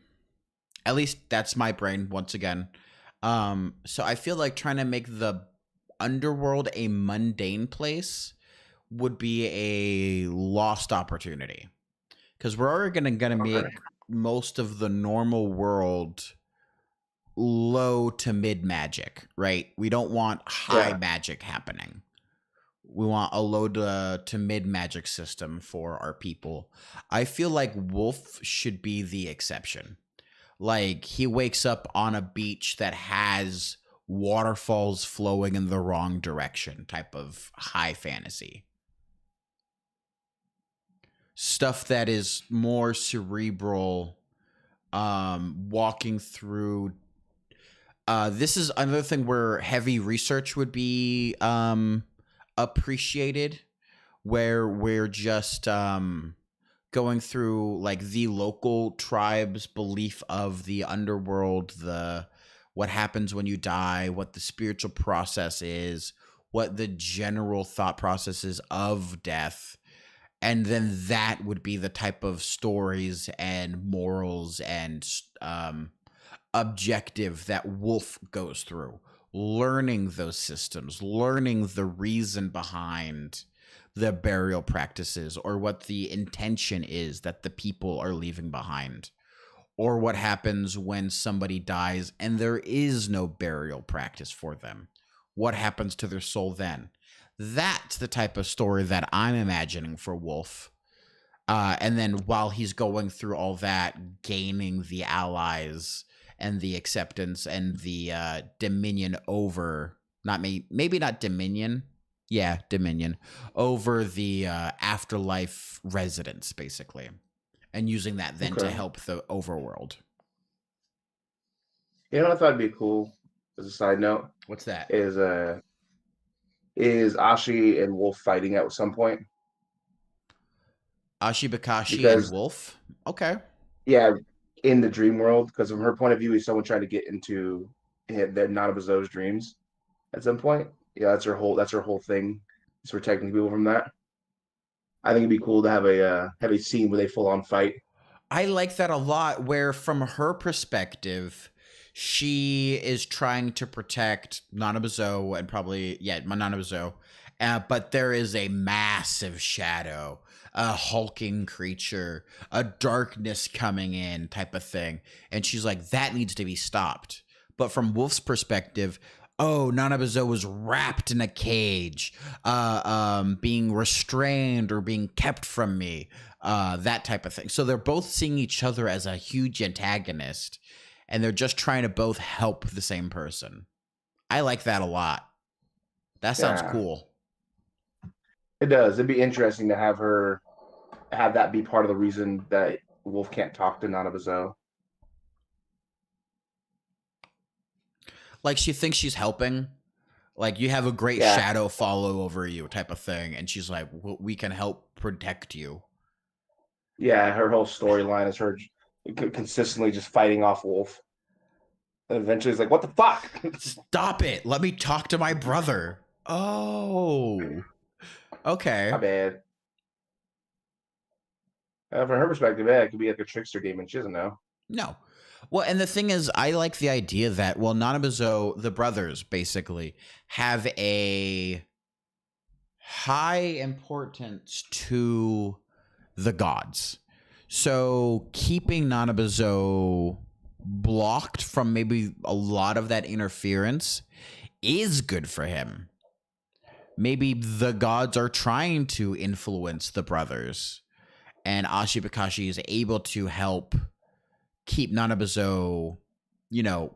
at least that's my brain once again. So I feel like trying to make the underworld a mundane place would be a lost opportunity because we're already gonna Okay. make most of the normal world low to mid magic, right? We don't want high Yeah. magic happening. We want a low to mid magic system for our people. I feel like Wolf should be the exception. Like he wakes up on a beach that has waterfalls flowing in the wrong direction type of high fantasy. Stuff that is more cerebral, walking through this is another thing where heavy research would be appreciated, where we're just going through like the local tribe's belief of the underworld, the what happens when you die, what the spiritual process is, what the general thought process is of death. And then that would be the type of stories and morals and objective that Wolf goes through, learning those systems, learning the reason behind the burial practices or what the intention is that the people are leaving behind, or what happens when somebody dies and there is no burial practice for them. What happens to their soul then? That's the type of story that I'm imagining for Wolf. And then while he's going through all that, gaining the allies and the acceptance and the dominion over, maybe not dominion, yeah, dominion over the afterlife residents, basically, and using that then to Okay. help the overworld. You know what I thought would be cool as a side note What's that? is Ashi and Wolf fighting at some point, Ashibakashi and because Wolf. Okay. yeah, in the dream world, because from her point of view, he's someone trying to get into their Nanabazo's dreams at some point. Yeah, that's her whole thing. Is protecting people from that. I think it'd be cool to have a scene where they full on fight. I like that a lot, where from her perspective, she is trying to protect Nanabazo and probably, yeah, Nanabazo. But there is a massive shadow, a hulking creature, a darkness coming in type of thing. And she's like, that needs to be stopped. But from Wolf's perspective, oh, Nanabazo was wrapped in a cage, being restrained or being kept from me, that type of thing. So they're both seeing each other as a huge antagonist, and they're just trying to both help the same person. I like that a lot. That sounds Yeah, cool. it does. It'd be interesting to have that be part of the reason that Wolf can't talk to Nanabazo. Like she thinks she's helping. Like you have a great Yeah, shadow follow over you type of thing, and she's like, "We can help protect you." yeah. Her whole storyline is her consistently just fighting off Wolf. And eventually he's like, what the fuck? Stop it. Let me talk to my brother. Oh. Okay. My bad. From her perspective, yeah, it could be like a trickster demon. She doesn't know. No. Well, and the thing is, I like the idea that, well, Nanabuzo, the brothers, basically, have a high importance to the gods. So keeping Nanabuzo blocked from maybe a lot of that interference is good for him. Maybe the gods are trying to influence the brothers, and Ashibakashi is able to help keep Nanabuzo,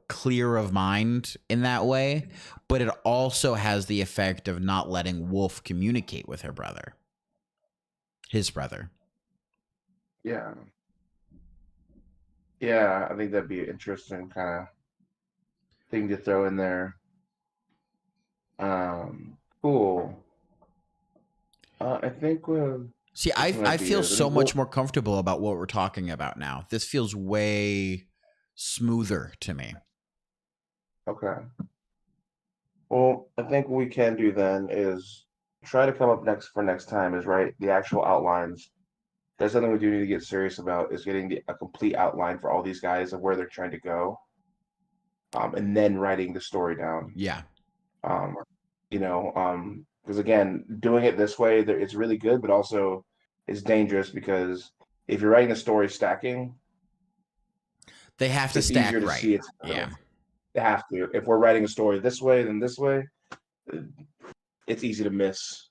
clear of mind in that way. But it also has the effect of not letting Wolf communicate with his brother. Yeah. Yeah, I think that'd be an interesting kind of thing to throw in there. Cool. I think See, I feel so much more comfortable about what we're talking about now. This feels way smoother to me. Okay. Well, I think what we can do then is try to come up next time is write the actual outlines. That's something we do need to get serious about is getting a complete outline for all these guys of where they're trying to go. And then writing the story down. Yeah. Because again, doing it this way, it's really good, but also it's dangerous because if you're writing a story stacking, they have to stack right. See it. Yeah, they have to. If we're writing a story this way, then this way, it's easy to miss.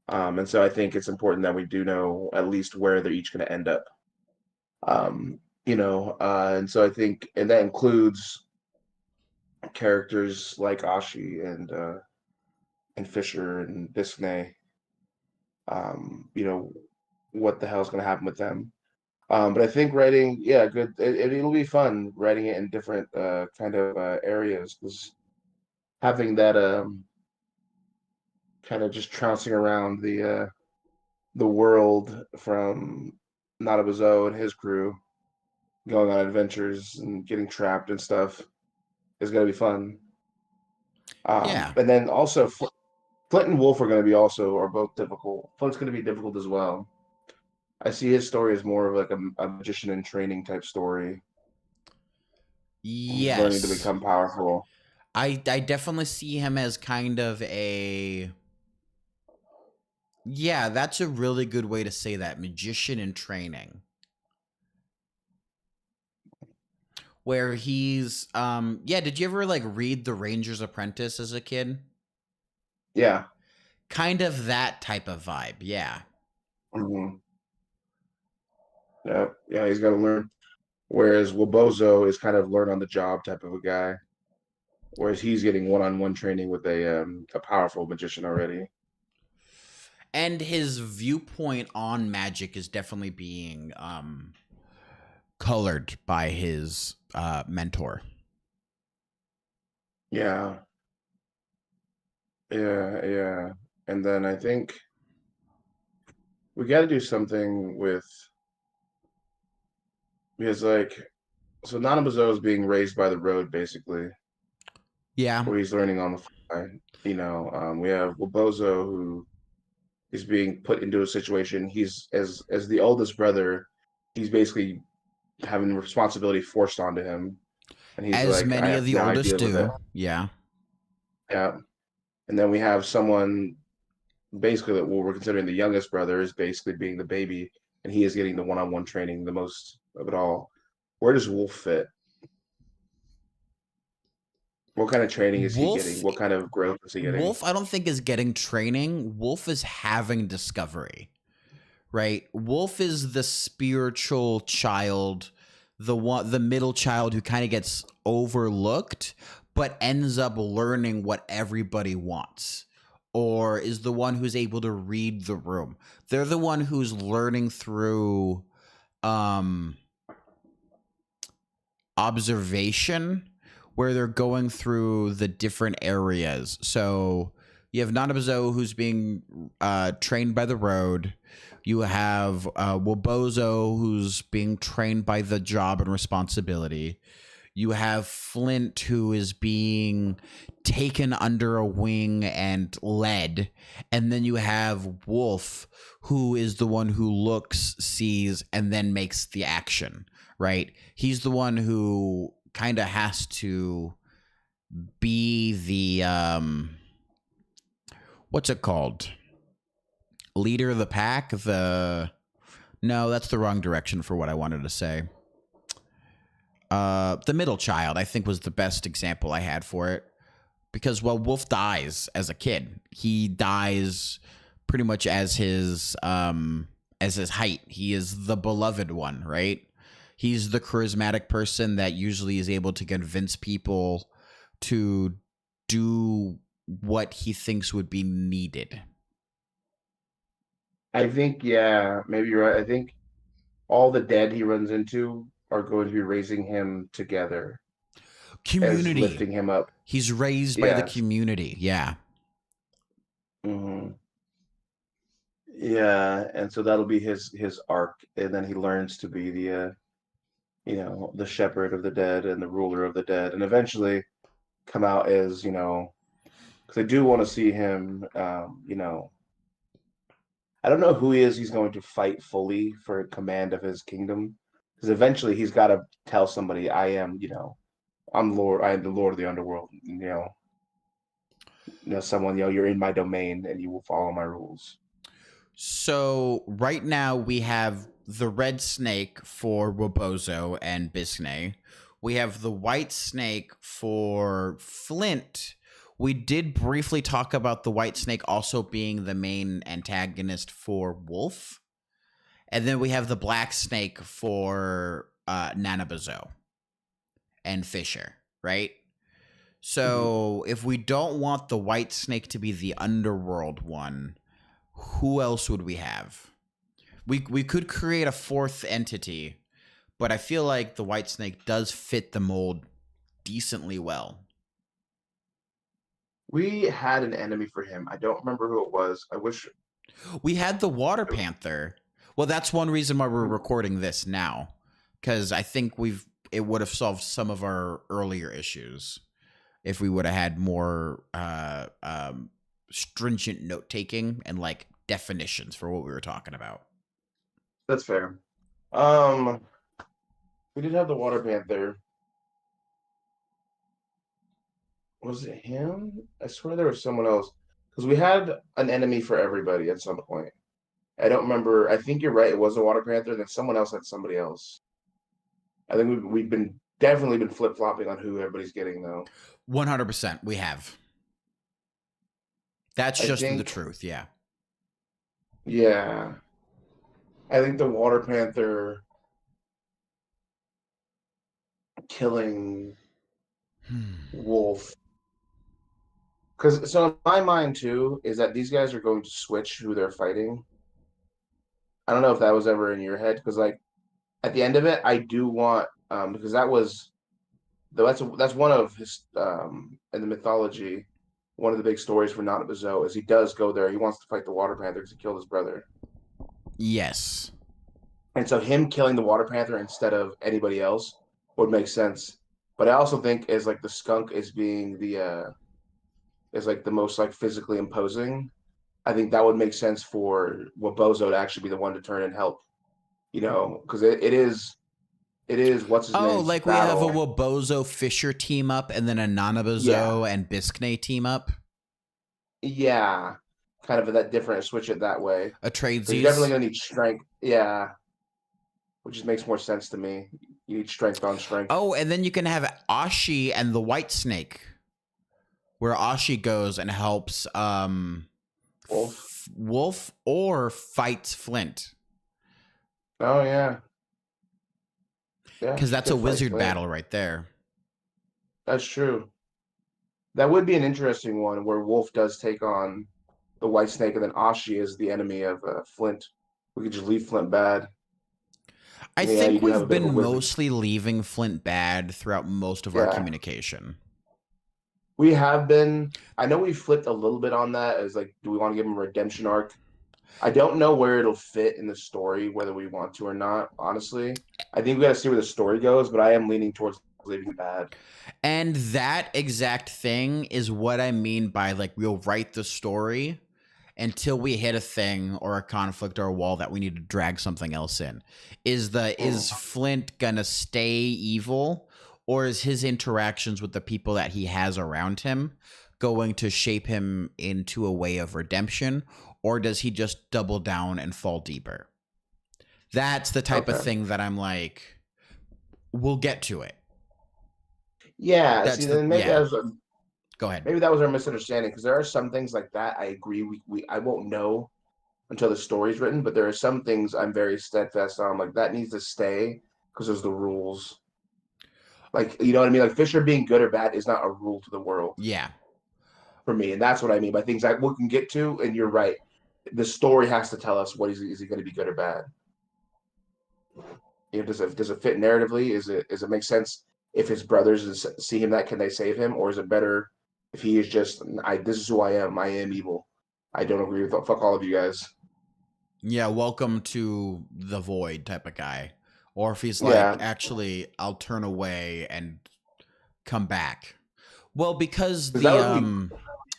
And so I think it's important that we do know at least where they're each going to end up. And so I think, and that includes characters like Ashi and Fisher and Bisnay. What the hell's going to happen with them? But I think writing, yeah, good. It'll be fun writing it in different kind of areas because having that kind of just trouncing around the world from Nanabuzo and his crew, going on adventures and getting trapped and stuff is going to be fun. Yeah. And then also Flint and Wolf are both difficult. Flint's going to be difficult as well. I see his story as more of like a magician in training type story. Yes. Learning to become powerful. I definitely see him as kind of yeah, that's a really good way to say that. Magician in training. Where he's did you ever like read The Ranger's Apprentice as a kid? Yeah. Kind of that type of vibe, yeah. Mm-hmm. Yeah, he's got to learn. Whereas Wabozo is kind of learn on the job type of a guy. Whereas he's getting one-on-one training with a powerful magician already. And his viewpoint on magic is definitely being colored by his mentor. Yeah. And then I think we got to do something because so Nanabuzo is being raised by the road basically. Yeah. Where he's learning on the fly. We have Wabozo who is being put into a situation. He's as the oldest brother, he's basically having the responsibility forced onto him. And he's as many of the oldest do. Yeah. Yeah. And then we have someone basically that we're considering the youngest brother is basically being the baby, and he is getting the one-on-one training the most of it all. Where does Wolf fit? What kind of training is he getting? What kind of growth is he getting? Wolf, I don't think is getting training. Wolf is having discovery, right? Wolf is the spiritual child, the middle child who kind of gets overlooked, but ends up learning what everybody wants, or is the one who's able to read the room. They're the one who's learning through observation, where they're going through the different areas. So you have Nanabuzo who's being trained by the road. You have Wabozo who's being trained by the job and responsibility. You have Flint, who is being taken under a wing and led. And then you have Wolf, who is the one who looks, sees, and then makes the action, right? He's the one who kind of has to be the, what's it called? Leader of the pack? No, that's the wrong direction for what I wanted to say. The middle child, I think, was the best example I had for it. Because, well, Wolf dies as a kid. He dies pretty much as his height. He is the beloved one, right? He's the charismatic person that usually is able to convince people to do what he thinks would be needed. I think, yeah, maybe you're right. I think all the dead he runs into are going to be raising him together as Community. lifting him up. He's raised by the community. Yeah. Mm-hmm. Yeah, and so that'll be his arc, and then he learns to be the the shepherd of the dead and the ruler of the dead, and eventually come out as because I do want to see him. I don't know who he is. He's going to fight fully for command of his kingdom, because eventually he's got to tell somebody, "I am, I'm Lord. I am the Lord of the underworld. Someone, you're in my domain, and you will follow my rules." So right now we have the red snake for Rebozo and Bisnay. We have the white snake for Flint. We did briefly talk about the white snake also being the main antagonist for Wolf. And then we have the black snake for Nanabazo and Fisher, right? So if we don't want the white snake to be the underworld one, who else would we have? We could create a fourth entity, but I feel like the white snake does fit the mold decently well. We had an enemy for him. I don't remember who it was. I wish we had the water panther. Well, that's one reason why we're recording this now, because I think it would have solved some of our earlier issues if we would have had more stringent note taking and like definitions for what we were talking about. That's fair. We did have the water panther. Was it him? I swear there was someone else, because we had an enemy for everybody at some point. I don't remember. I think you're right. It was a water panther. Then someone else had somebody else. I think we've definitely been flip flopping on who everybody's getting though. 100%, we have. That's just the truth. Yeah. Yeah. I think the water panther killing Wolf. Because so in my mind too is that these guys are going to switch who they're fighting. I don't know if that was ever in your head, because like at the end of it, I do want because that's one of his in the mythology, one of the big stories for Nanabazo is he does go there. He wants to fight the water panther because he killed his brother. Yes. And so him killing the water panther instead of anybody else would make sense. But I also think is like the skunk is being is like the most like physically imposing. I think that would make sense for Rebozo to actually be the one to turn and help. Because it is what's his name? Oh, like battle. We have a Rebozo Fisher team up and then a Nanabazo and Bisnay team up. Yeah, kind of that different. Switch it that way. A trade. You're definitely gonna need strength. Yeah, which just makes more sense to me. You need strength on strength. Oh, and then you can have Ashi and the White Snake, where Ashi goes and helps Wolf or fights Flint. Oh yeah. Because that's a wizard battle right there. That's true. That would be an interesting one where Wolf does take on the White Snake, and then Ashi is the enemy of Flint. We could just leave Flint bad. I think we've been mostly leaving Flint bad throughout most of our communication. We have been. I know we flipped a little bit on that as like, do we want to give him a redemption arc? I don't know where it'll fit in the story, whether we want to or not, honestly. I think we got to see where the story goes, but I am leaning towards leaving it bad. And that exact thing is what I mean by like we'll write the story until we hit a thing or a conflict or a wall that we need to drag something else in. Is Flint gonna stay evil, or is his interactions with the people that he has around him going to shape him into a way of redemption, or does he just double down and fall deeper? That's the type of thing that I'm like, we'll get to it. Yeah, That's see, the then maybe yeah. that was Go ahead. maybe that was our misunderstanding because there are some things like that. I agree. I won't know until the story's written, but there are some things I'm very steadfast on. Like that needs to stay because there's the rules. Like you know what I mean? Like Fisher being good or bad is not a rule to the world Yeah. for me, and that's what I mean by things we can get to. And you're right. The story has to tell us what is he going to be good or bad. You know, does it fit narratively? Does it make sense if his brothers see him that can they save him, or is it better if he is just this is who I am. I am evil. I don't agree with fuck all of you guys. Yeah, welcome to the void type of guy. Or if he's like, Yeah, actually, I'll turn away and come back. Well, because because that would be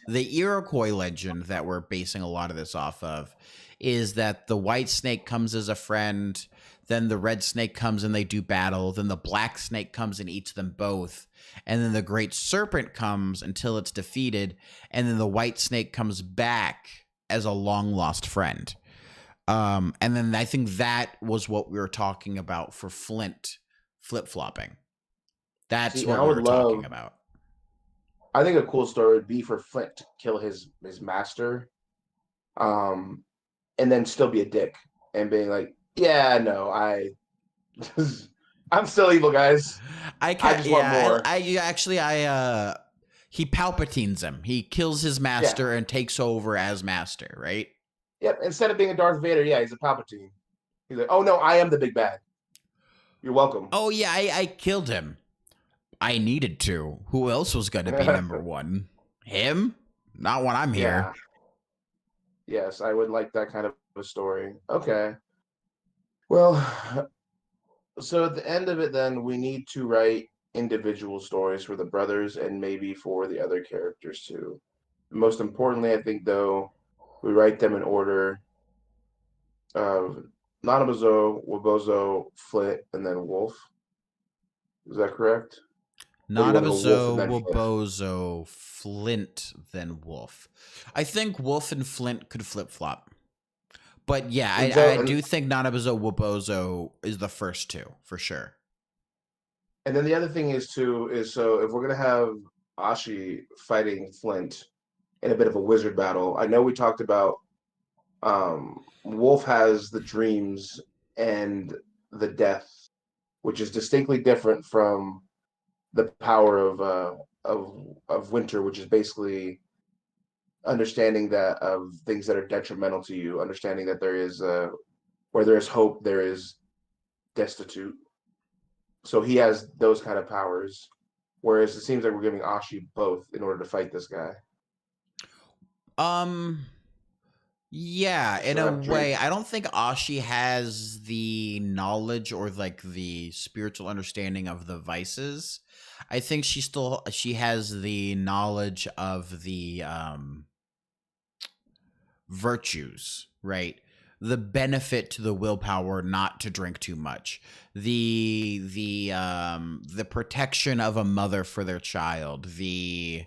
the Iroquois legend that we're basing a lot of this off of is that the white snake comes as a friend, then the red snake comes and they do battle, then the black snake comes and eats them both, and then the great serpent comes until it's defeated, and then the white snake comes back as a long lost friend. And then I think that was what we were talking about for Flint flip-flopping. That's what we were talking about. I think a cool story would be for Flint to kill his master, and then still be a dick and being like, "Yeah, no, I'm still evil, guys. I just want more." He Palpatines him. He kills his master and takes over as master, right? Yep. Instead of being a Darth Vader, yeah, he's a Palpatine. He's like, "Oh no, I am the big bad. You're welcome." Oh yeah, I killed him. I needed to. Who else was going to be number one? Him? Not when I'm here. Yeah. Yes, I would like that kind of a story. Okay. Well, so at the end of it, then we need to write individual stories for the brothers and maybe for the other characters too. Most importantly, I think though, we write them in order of Nanabuzo, Wabozo, Flint, and then Wolf. Is that correct? Nanabuzo, Wabozo, Flint, then Wolf. I think Wolf and Flint could flip flop. But yeah, I do think Nanabuzo, Wabozo is the first two for sure. And then the other thing is too is so if we're gonna have Ashi fighting Flint in a bit of a wizard battle, I know we talked about Wolf has the dreams and the death, which is distinctly different from the power of Winter, which is basically understanding that of things that are detrimental to you, understanding that there is where there is hope, there is destitute. So he has those kind of powers, whereas it seems like we're giving Ashi both in order to fight this guy. Yeah, in a way. I don't think Ashi has the knowledge or like the spiritual understanding of the vices. I think she has the knowledge of the virtues, right? The benefit to the willpower not to drink too much. The protection of a mother for their child. The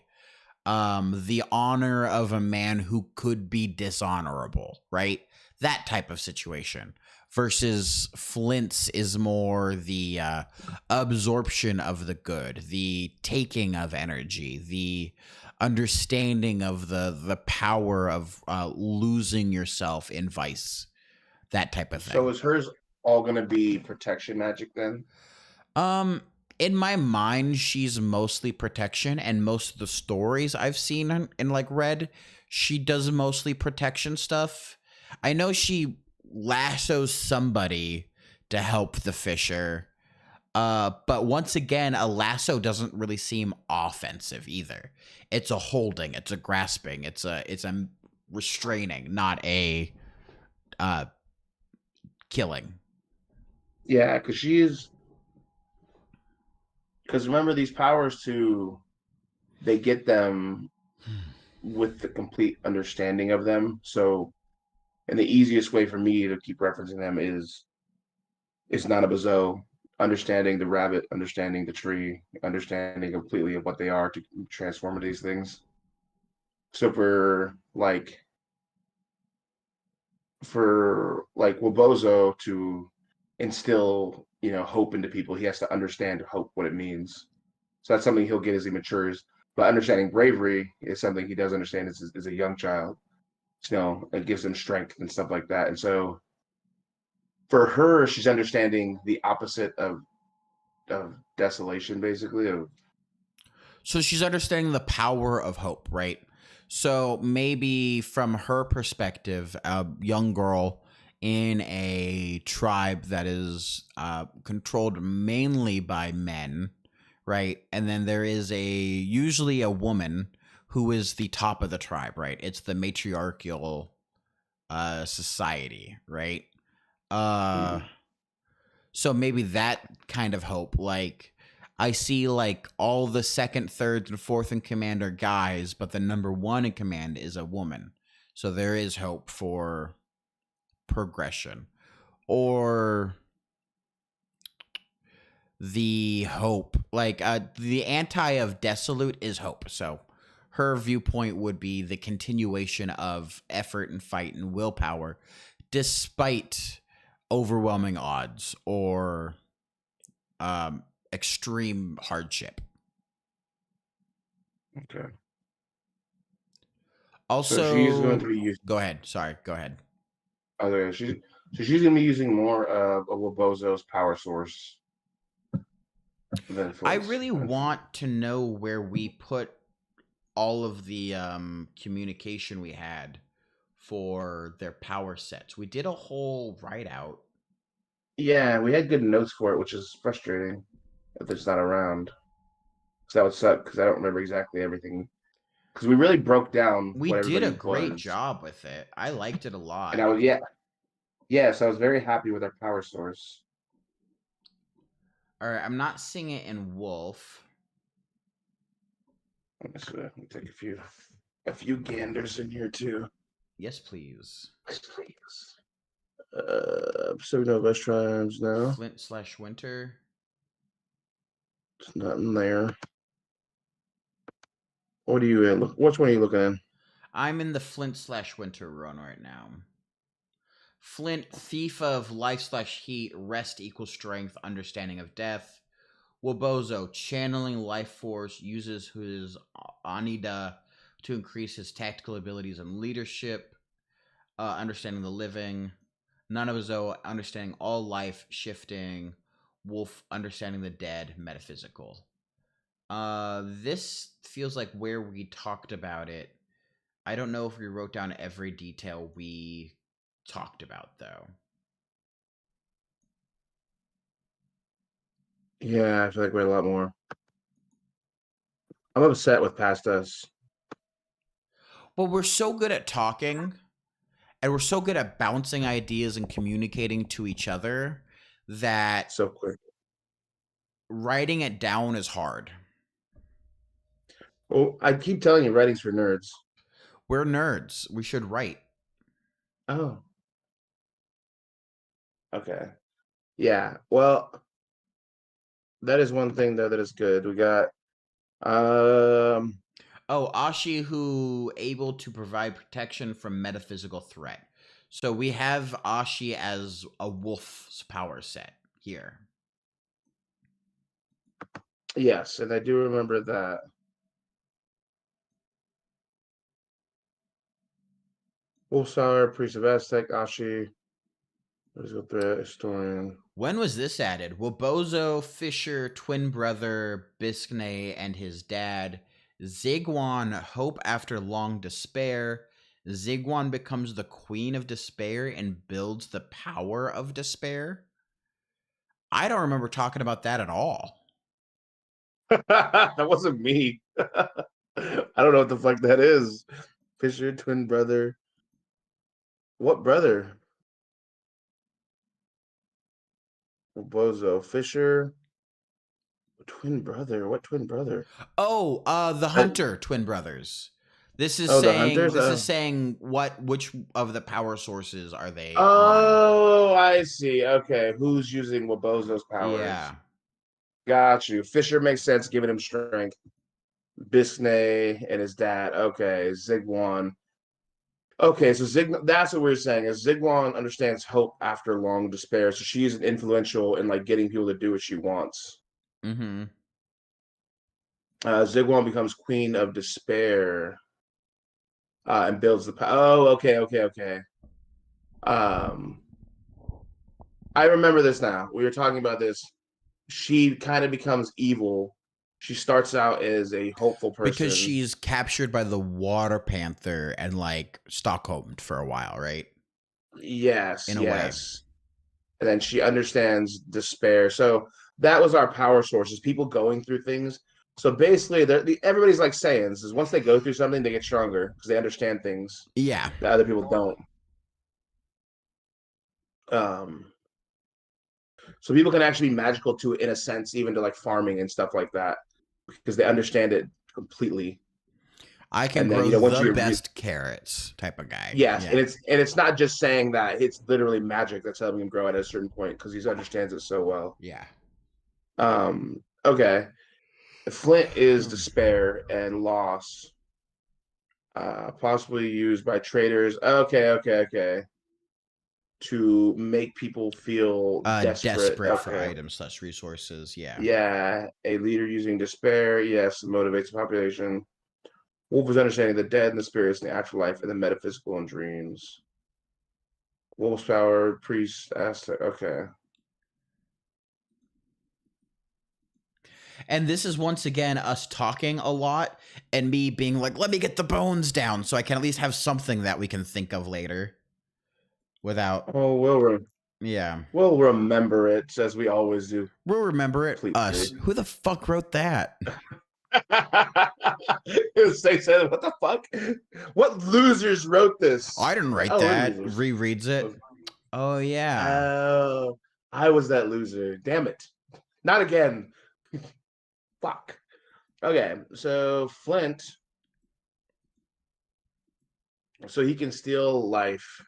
honor of a man who could be dishonorable, right? That type of situation. Versus Flint's is more the absorption of the good, the taking of energy, the understanding of the power of losing yourself in vice, that type of thing. So is hers all going to be protection magic then? In my mind, she's mostly protection, and most of the stories I've seen and like read, she does mostly protection stuff. I know she lassos somebody to help the Fisher. But once again, a lasso doesn't really seem offensive either. It's a holding, it's a grasping, it's a restraining, not a killing. Yeah, because because remember these powers too, they get them with the complete understanding of them. So, and the easiest way for me to keep referencing them is Nanabazo, understanding the rabbit, understanding the tree, understanding completely of what they are to transform into these things. So for Wobozo to instill, hope into people, he has to understand hope, what it means. So that's something he'll get as he matures. But understanding bravery is something he does understand as a young child. It gives him strength and stuff like that. And so for her, she's understanding the opposite of desolation, basically. So she's understanding the power of hope, right? So maybe from her perspective, a young girl in a tribe that is controlled mainly by men, right? And then there is usually a woman who is the top of the tribe, right? It's the matriarchal society, right? Uh, Mhm. so maybe that kind of hope, like I see like all the second, third, and fourth in command are guys, but the number one in command is a woman. So there is hope for progression. Or the hope, like the anti of Desolute is hope. So her viewpoint would be the continuation of effort and fight and willpower despite overwhelming odds or um, extreme hardship. Okay. So she's going to Also, be using. go ahead. Sorry, go ahead. Okay, she's going to be using more of Wobozo's power source than I Flint's. really want to know where we put all of the communication we had for their power sets. We did a whole write out. Yeah, we had good notes for it, which is frustrating if it's not around. So that would suck because I don't remember exactly everything. Because we really broke down We what did a everybody great was, job with it. I liked it a and lot. I was yeah. So I was very happy with our power source. All right, I'm not seeing it in Wolf. Let me take a few ganders in here too. Yes, please. Please. Pacific Northwest tribes. No, Flint/Winter. it's not in there. What are you in? Which one are you looking at? I'm in the Flint/Winter run right now. Flint, thief of life/heat, rest equals strength, understanding of death. Wobozo, channeling life force, uses his Anida to increase his tactical abilities and leadership. Understanding the living. Nanabazo, understanding all life, shifting. Wolf, understanding the dead, metaphysical. This feels like where we talked about it. I don't know if we wrote down every detail we talked about though. Yeah, I feel like we had a lot more. I'm upset with past us. But we're so good at talking and we're so good at bouncing ideas and communicating to each other that So quick. writing it down is hard. Well, I keep telling you, writing's for nerds. We're nerds. We should write. Oh, okay. Yeah. Well, that is one thing though that is good. We got um Oh, Ashi, who able to provide protection from metaphysical threat. So we have Ashi as a wolf's power set here. yes, and I do remember that. Wolfstar, Priest of Aztec, Ashi, physical threat, historian. When was this added? Wobozo, Fisher, twin brother, Biscne, and his dad. Zigwan, hope after long despair. Zigwan becomes the queen of despair and builds the power of despair. I don't remember talking about that at all. That wasn't me. I don't know what the fuck that is. Fisher, twin brother. What brother? Bozo. Fisher, twin brother. What twin brother? Oh, the Hunter twin brothers. This is Oh, the saying hunters. which of the power sources are they on? Oh, I see. Okay, who's using Wabozo's powers? Yeah. Got you. Fisher makes sense, giving him strength. Bisnay and his dad. Okay, Zigwan. Okay, so that's what we're saying is Zigwan understands hope after long despair. So she's influential in like getting people to do what she wants. Mm-hmm. Zigwan becomes queen of despair and builds the Oh, okay. Um, I remember this now. We were talking about this. She kind of becomes evil. She starts out as a hopeful person Because she's captured by the Water Panther and like Stockholmed for a while, right? Yes, In a way. and then she understands despair. So that was our power sources. People going through things. So basically, everybody's like Saiyans. Is once they go through something, they get stronger because they understand things Yeah. that other people don't. Um, so people can actually be magical to it in a sense, even to like farming and stuff like that, because they understand it completely. I can And then grow once the you best carrots type of guy. yes, Yeah. and it's not just saying that; it's literally magic that's helping him grow at a certain point because he understands it so well. Yeah. Okay. Flint is despair and loss. Possibly used by traders. Okay. To make people feel desperate. Desperate for Okay. items / resources. Yeah. Yeah, a leader using despair. Yes, motivates the population. Wolf is understanding the dead and the spirits in the afterlife and the metaphysical and dreams. Wolf's power, priest, Aztec. Okay. And this is once again us talking a lot and me being like, let me get the bones down so I can at least have something that we can think of later without. Oh, Yeah. we'll remember it as we always do. We'll remember it. Completely. Us. Who the fuck wrote that? Say, what the fuck? What losers wrote this? I didn't write that. Rereads it. Oh, yeah. Oh, I was that loser. Damn it. Not again. Fuck. Okay, so Flint. So he can steal life,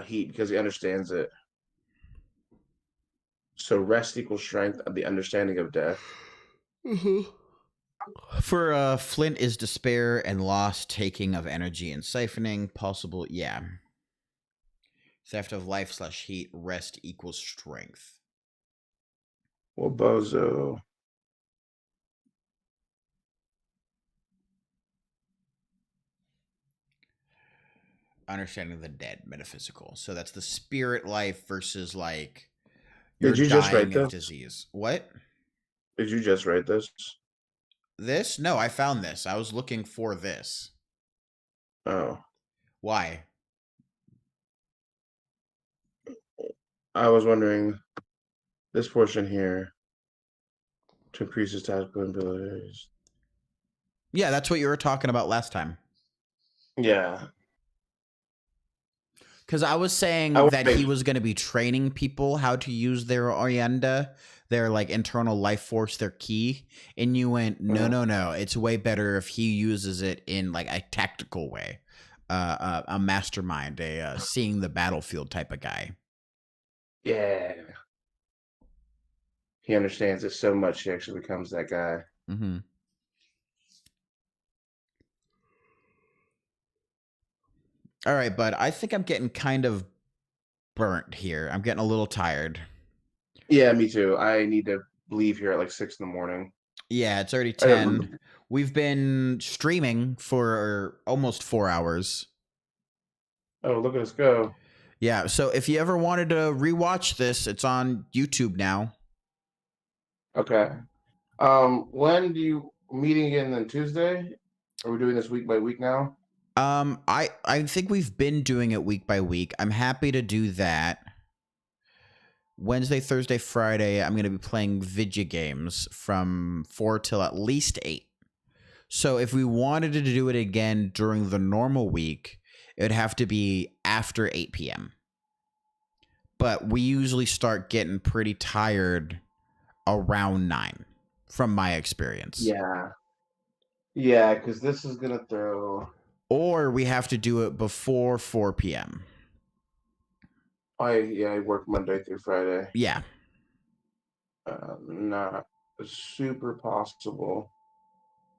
heat, because he understands it. So rest equals strength of the understanding of death. Mm-hmm. For Flint is despair and loss, taking of energy and siphoning. Possible, yeah. Theft of life / heat, rest equals strength. Well, bozo. Understanding the dead, metaphysical. So that's the spirit life versus like you're Did you just write dying of this? disease. What? Did you just write this? This? No, I found this. I was looking for this. Oh. Why? I was wondering this portion here to increase his tactical abilities. Yeah, that's what you were talking about last time. Yeah. Because I was saying that he was going to be training people how to use their Orienda, their like internal life force, their ki. And you went, no. It's way better if he uses it in like a tactical way. A mastermind, a seeing the battlefield type of guy. Yeah. He understands it so much he actually becomes that guy. Mm-hmm. All right, bud. I think I'm getting kind of burnt here. I'm getting a little tired. Yeah, me too. I need to leave here at like 6 in the morning. Yeah, it's already 10. We've been streaming for almost 4 hours. Oh, look at us go. Yeah, so if you ever wanted to rewatch this, it's on YouTube now. Okay. When do you meeting again on Tuesday? Are we doing this week by week now? I think we've been doing it week by week. I'm happy to do that. Wednesday, Thursday, Friday, I'm going to be playing video games from 4 till at least 8. So if we wanted to do it again during the normal week, it would have to be after 8 p.m. But we usually start getting pretty tired around 9 from my experience. Yeah, because this is gonna throw. Or we have to do it before 4 p.m. I work Monday through Friday. Yeah. Not super possible.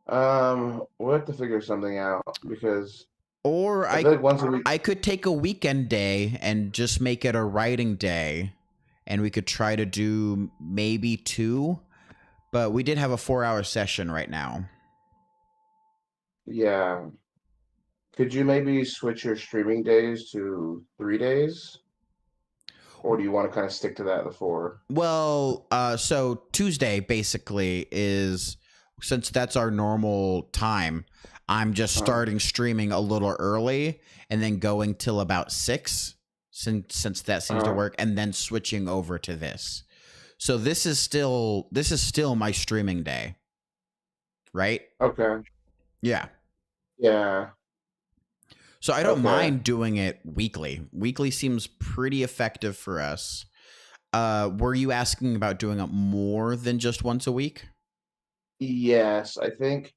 We'll have to figure something out because Or I feel like once a week. I could take a weekend day and just make it a writing day, and we could try to do maybe 2, but we did have a 4-hour session right now. Yeah. Could you maybe switch your streaming days to 3 days? Or do you want to kind of stick to that, the 4? Well, so Tuesday basically is, since that's our normal time, I'm just starting streaming a little early and then going till about 6, since that seems to work, and then switching over to this. So this is still my streaming day, right? Okay. Yeah. Yeah. So I don't Okay. mind doing it weekly. Weekly seems pretty effective for us. Were you asking about doing it more than just once a week? Yes, I think.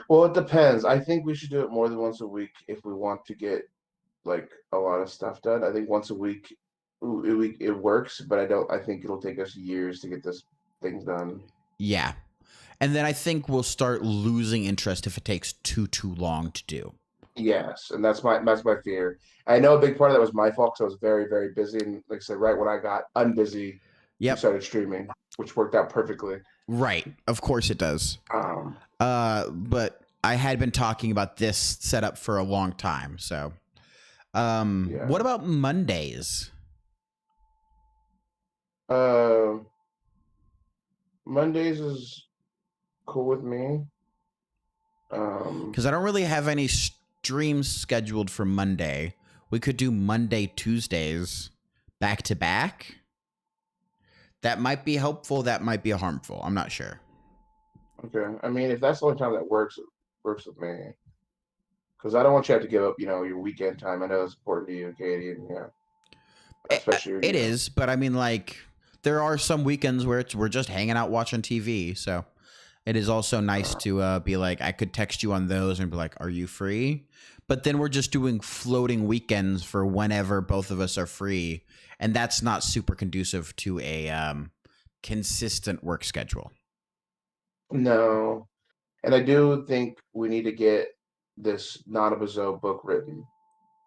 Well, it depends. I think we should do it more than once a week if we want to get like a lot of stuff done. I think once a week it works, but I think it'll take us years to get this thing done. Yeah. And then I think we'll start losing interest if it takes too long to do. Yes, and that's my fear. I know a big part of that was my fault because I was very, very busy, and like I said, right when I got unbusy, we Yep. started streaming, which worked out perfectly. Right. Of course it does. But I had been talking about this setup for a long time. So, Yeah. what about Mondays? Mondays is cool with me. Because I don't really have any streams scheduled for Monday. We could do Monday, Tuesdays back to back. That might be helpful. That might be harmful. I'm not sure. Okay. I mean, if that's the only time that works, it works with me. Because I don't want you to have to give up, your weekend time. I know it's important to you, Katie, and especially it is, but I mean, like, there are some weekends where we're just hanging out watching TV. So it is also nice to be like, I could text you on those and be like, "Are you free?" But then we're just doing floating weekends for whenever both of us are free, and that's not super conducive to a consistent work schedule. No, and I do think we need to get this Nanabazo book written,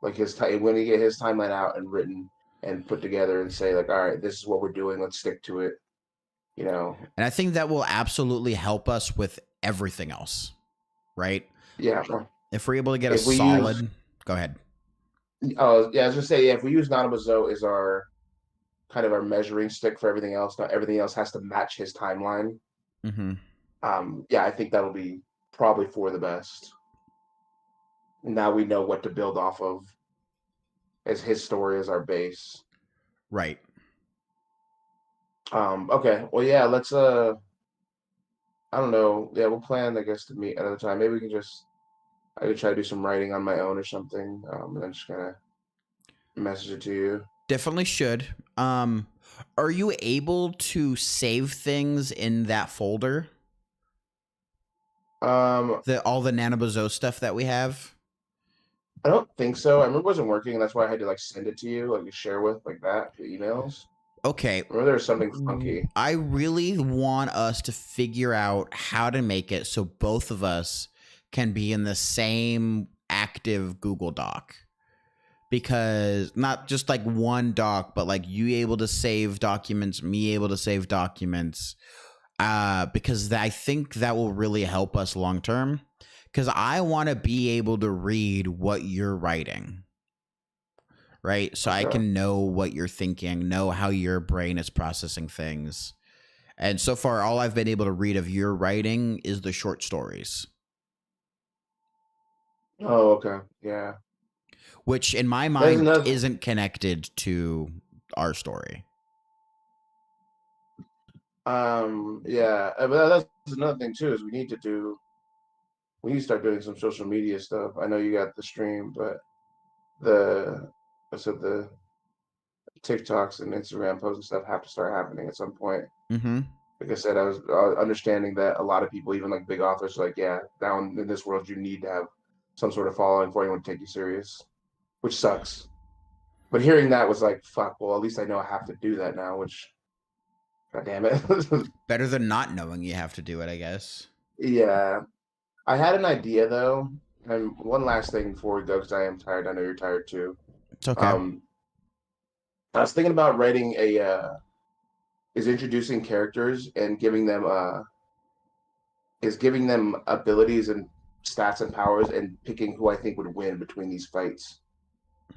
like when he get his timeline out and written and put together and say like, all right, this is what we're doing. Let's stick to it. And I think that will absolutely help us with everything else, right? Yeah. If we're able to get a solid, go ahead. Oh yeah, I was gonna say if we use Nanabazo as our kind of our measuring stick for everything else, not everything else has to match his timeline. Mm-hmm. Yeah, I think that'll be probably for the best. Now we know what to build off of as his story as our base. Right. Okay. Well, yeah, let's I don't know. Yeah, we'll plan, I guess, to meet another time. Maybe we can I could try to do some writing on my own or something. And then just kind of message it to you. Definitely should. Are you able to save things in that folder? All the Nanabazo stuff that we have? I don't think so. I remember it wasn't working, and that's why I had to like send it to you, like you share with like that, the emails. Okay. I remember there was something funky. I really want us to figure out how to make it so both of us can be in the same active Google Doc. Because not just like one doc, but like you able to save documents, me able to save documents. Because I think that will really help us long term. Because I want to be able to read what you're writing. Right? So I can know what you're thinking, know how your brain is processing things. And so far, all I've been able to read of your writing is the short stories. Oh, okay. Yeah. Which in my mind isn't connected to our story. Yeah. But that's another thing too, is we need to start doing some social media stuff. I know you got the stream, but the TikToks and Instagram posts and stuff have to start happening at some point. Mm-hmm. like I said, I was understanding that a lot of people, even like big authors, are like, yeah, now in this world, you need to have some sort of following for anyone to take you serious, which sucks. But hearing that was like, fuck. Well, at least I know I have to do that now. Which, god damn it. Better than not knowing you have to do it, I guess. Yeah, I had an idea though, and one last thing before we go, because I am tired. I know you're tired too. It's okay. Um, I was thinking about writing is introducing characters and giving them abilities and stats and powers and picking who I think would win between these fights. You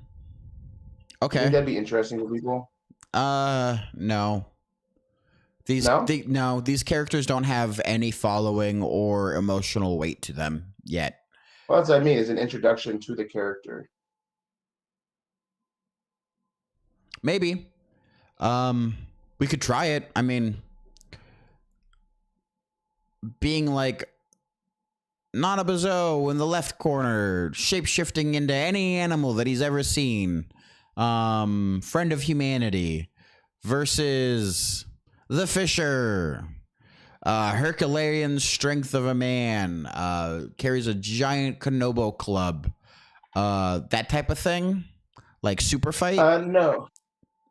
think Okay. that'd be interesting for people? No. No? These characters don't have any following or emotional weight to them yet. Well, that's what I mean, is an introduction to the character. Maybe. We could try it. I mean, being like Nanabazo in the left corner, shape-shifting into any animal that he's ever seen. Friend of humanity versus the Fisher. Herculean strength of a man. Carries a giant Konobo club. That type of thing. Like super fight. No.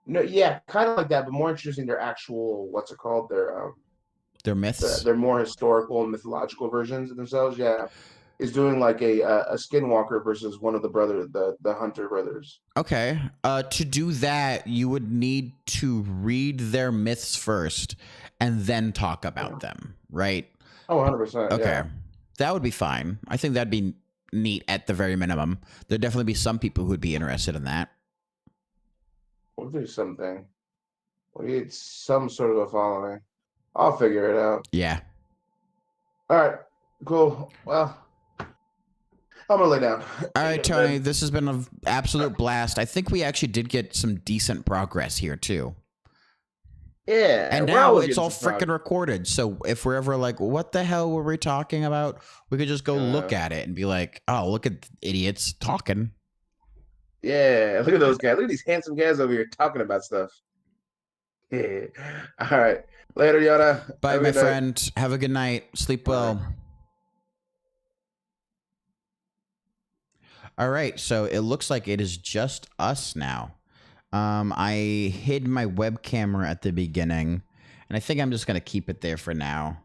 No, yeah, kind of like that, but more interesting their actual, what's it called? Their myths. Their more historical and mythological versions of themselves. Yeah. Is doing like a skinwalker versus one of the Hunter brothers. Okay. To do that, you would need to read their myths first and then talk about them, right? Oh, 100%. Okay. Yeah. That would be fine. I think that'd be neat at the very minimum. There'd definitely be some people who'd be interested in that. We'll do something. We need some sort of a following. I'll figure it out. Yeah. All right. Cool. Well, I'm gonna lay down. All right, Tony, this has been an absolute blast. I think we actually did get some decent progress here, too. Yeah. And now it's all freaking recorded. So if we're ever like, what the hell were we talking about? We could just go look at it and be like, oh, look at idiots talking. Yeah. Look at those guys. Look at these handsome guys over here talking about stuff. Yeah. All right. Later, Yoda. Bye, my friend. Have a good night. Sleep well. All right. So it looks like it is just us now. I hid my web camera at the beginning, and I think I'm just going to keep it there for now.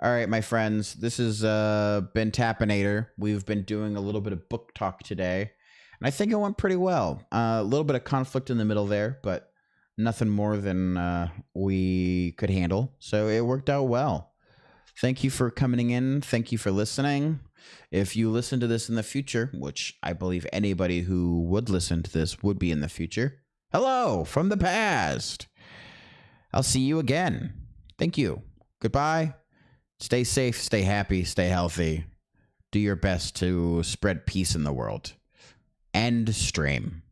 All right, my friends, this has been Tappinator. We've been doing a little bit of book talk today, and I think it went pretty well. A little bit of conflict in the middle there, but nothing more than we could handle, so it worked out well. Thank you for coming in. Thank you for listening. If you listen to this in the future, which I believe anybody who would listen to this would be in the future, hello from the past. I'll see you again. Thank you. Goodbye. Stay safe, stay happy, stay healthy. Do your best to spread peace in the world. End stream.